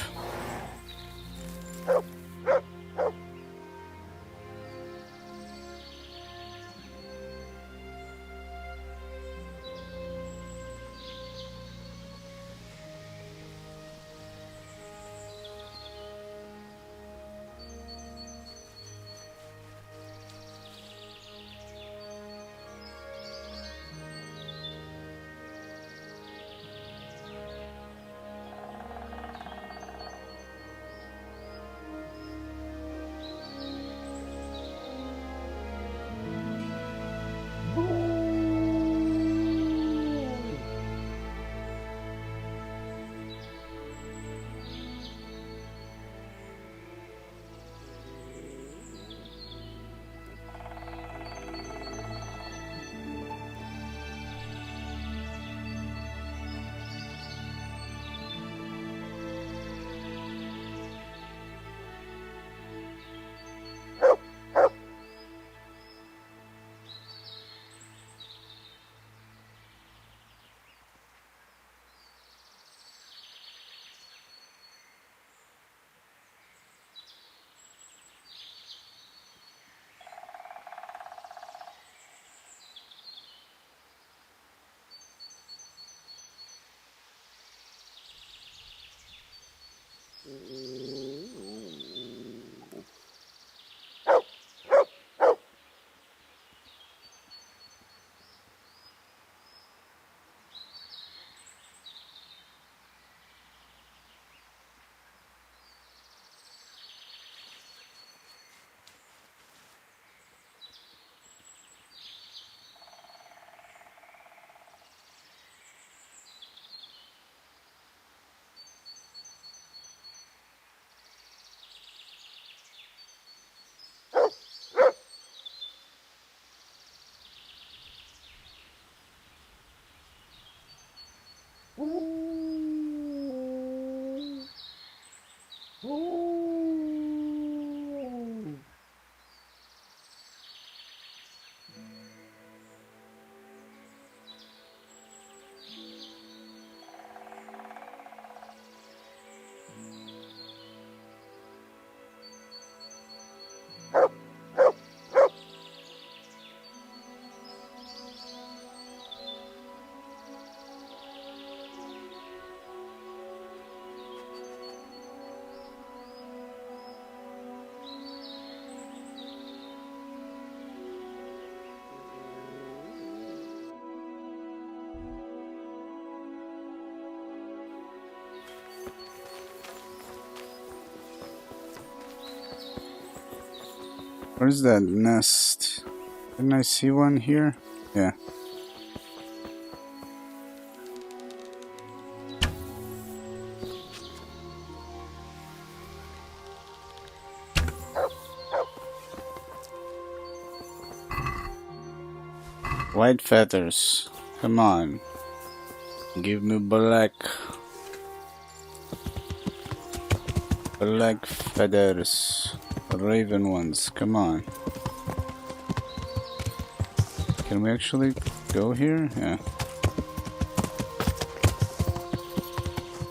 Where's that nest? Didn't I see one here? Yeah. White feathers. Come on. Give me black. Black feathers. Raven ones. Come on. Can we actually go here? Yeah.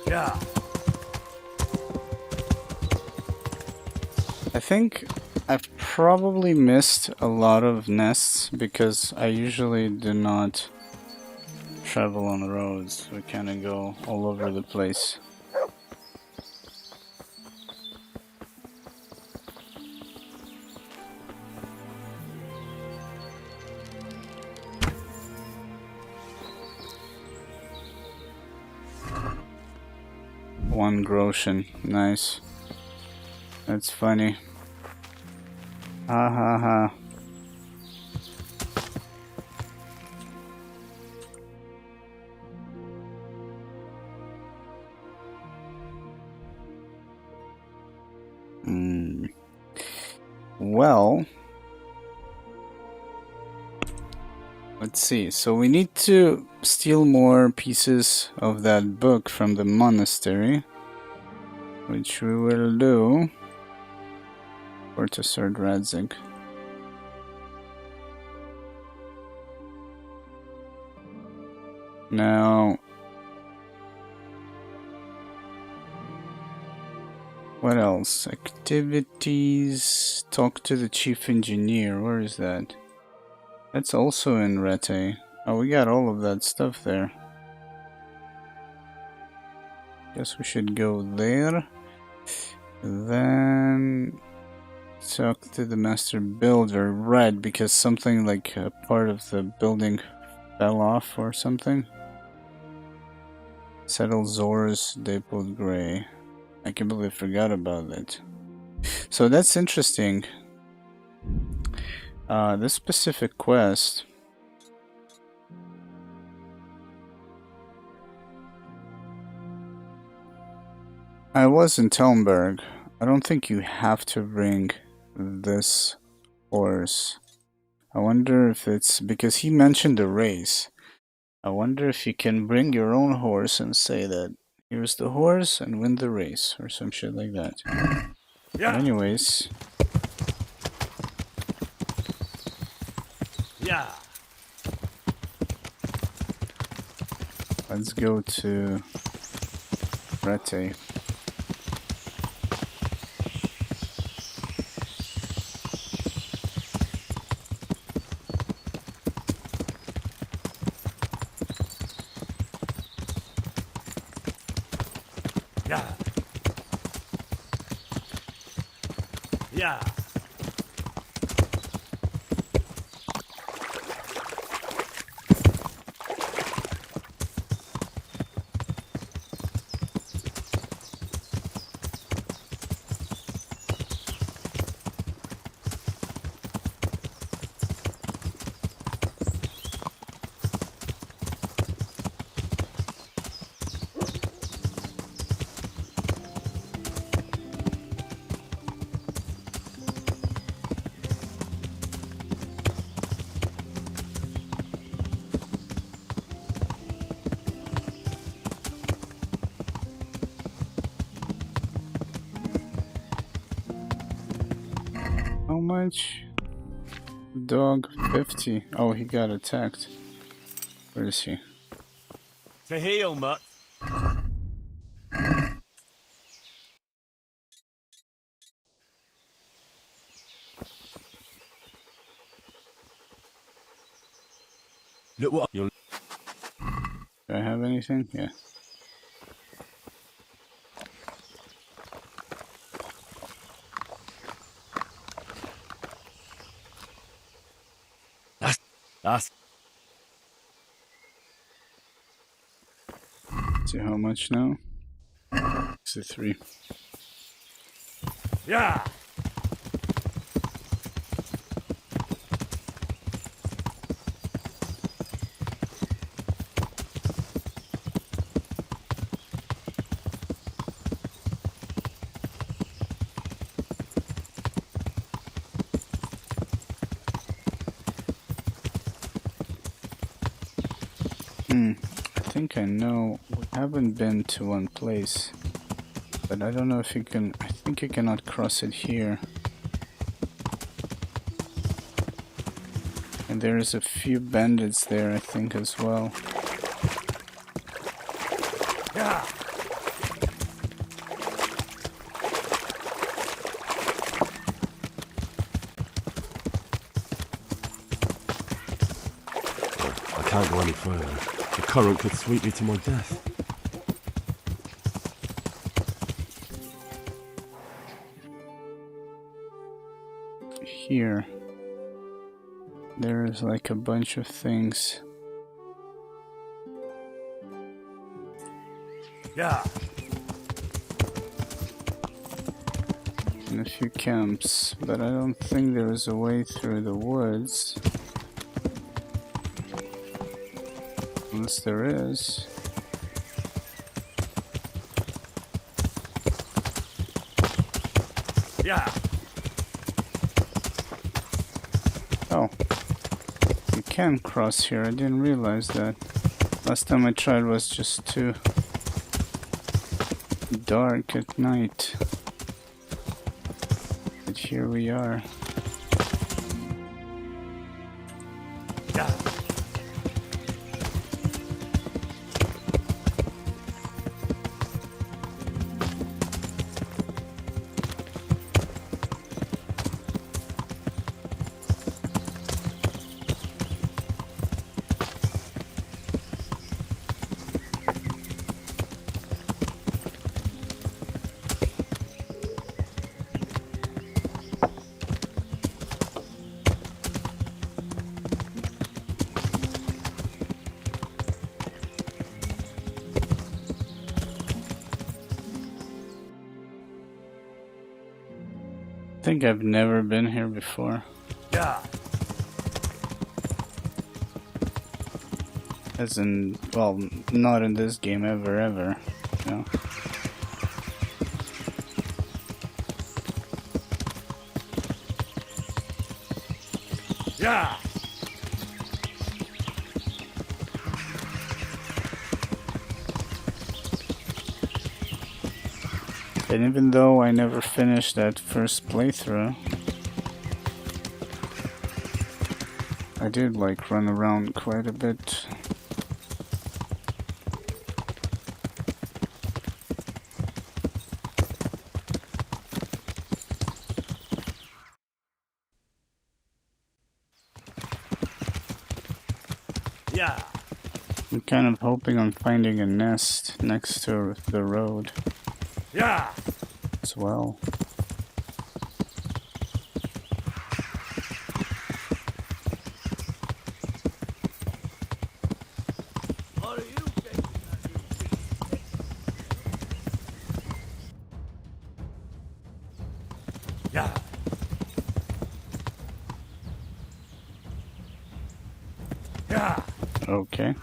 Yeah. I think I've probably missed a lot of nests because I usually do not travel on roads. We kind of go all over the place. One groschen. Nice. That's funny. Ha ha ha. Well, let's see. So we need to steal more pieces of that book from the monastery, which we will do. Or to Sir Radzig. Now, what else? Activities. Talk to the chief engineer. Where is that? That's also in Rete. Oh, we got all of that stuff there. Guess we should go there. Then talk to the master builder. Right, because something like a part of the building fell off or something. Settle Zor's Depot Gray. I can't believe I forgot about it. So that's interesting. This specific quest. I was in Talmberg. I don't think you have to bring this horse. I wonder if it's because he mentioned a race. I wonder if you can bring your own horse and say that here's the horse and win the race or some shit like that. Yeah. But anyways. Yeah. Let's go to Rete. Yeah. Yeah. How much? Dog 50. Oh, he got attacked. Where is he? To heal, mutt. Look what you'll. Do I have anything? Yeah. That's. See how much now? 63. Yeah. I think I know. We haven't been to one place, but I don't know if you can. I think you cannot cross it here. And there's a few bandits there, I think, as well. Yeah. I can't go any further. The current could sweep me to my death. Here. There's like a bunch of things. Yeah. And a few camps, but I don't think there is a way through the woods. Unless there is. Yeah. Oh. You can cross here. I didn't realize that. Last time I tried was just too dark at night. But here we are. Yeah. I think I've never been here before. Yeah. As in, well, not in this game ever, no. Yeah. And even though I never finished that first playthrough, I did like run around quite a bit. Yeah. I'm kind of hoping on finding a nest next to the road. Yeah. As well. Yeah. Yeah. Okay.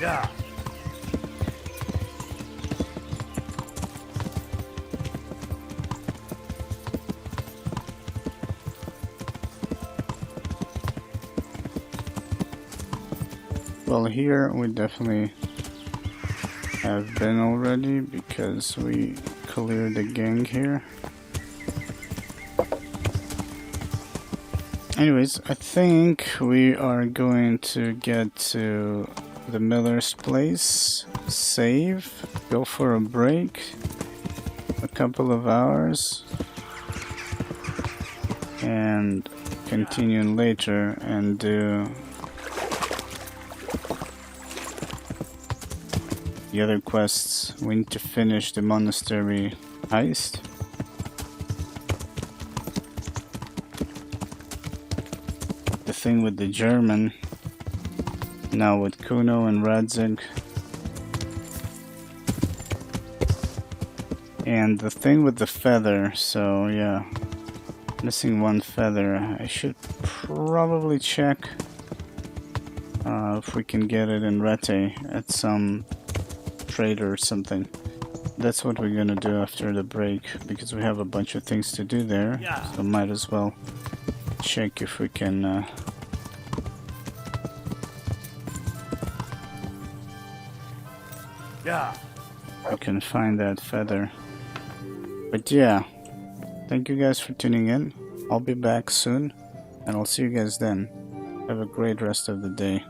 Yeah. Well, here we definitely have been already because we cleared the gang here. Anyways, I think we are going to get to the miller's place, save, go for a break, a couple of hours, and continue later and do the other quests. We need to finish the monastery heist. The thing with the German, now with Kuno and Radzig. And the thing with the feather, so yeah. Missing one feather. I should probably check if we can get it in Rete at some trader or something. That's what we're gonna do after the break because we have a bunch of things to do there. Yeah. So might as well check if we can Yeah. we can find that feather. But yeah, thank you guys for tuning in. I'll be back soon and I'll see you guys then. Have a great rest of the day.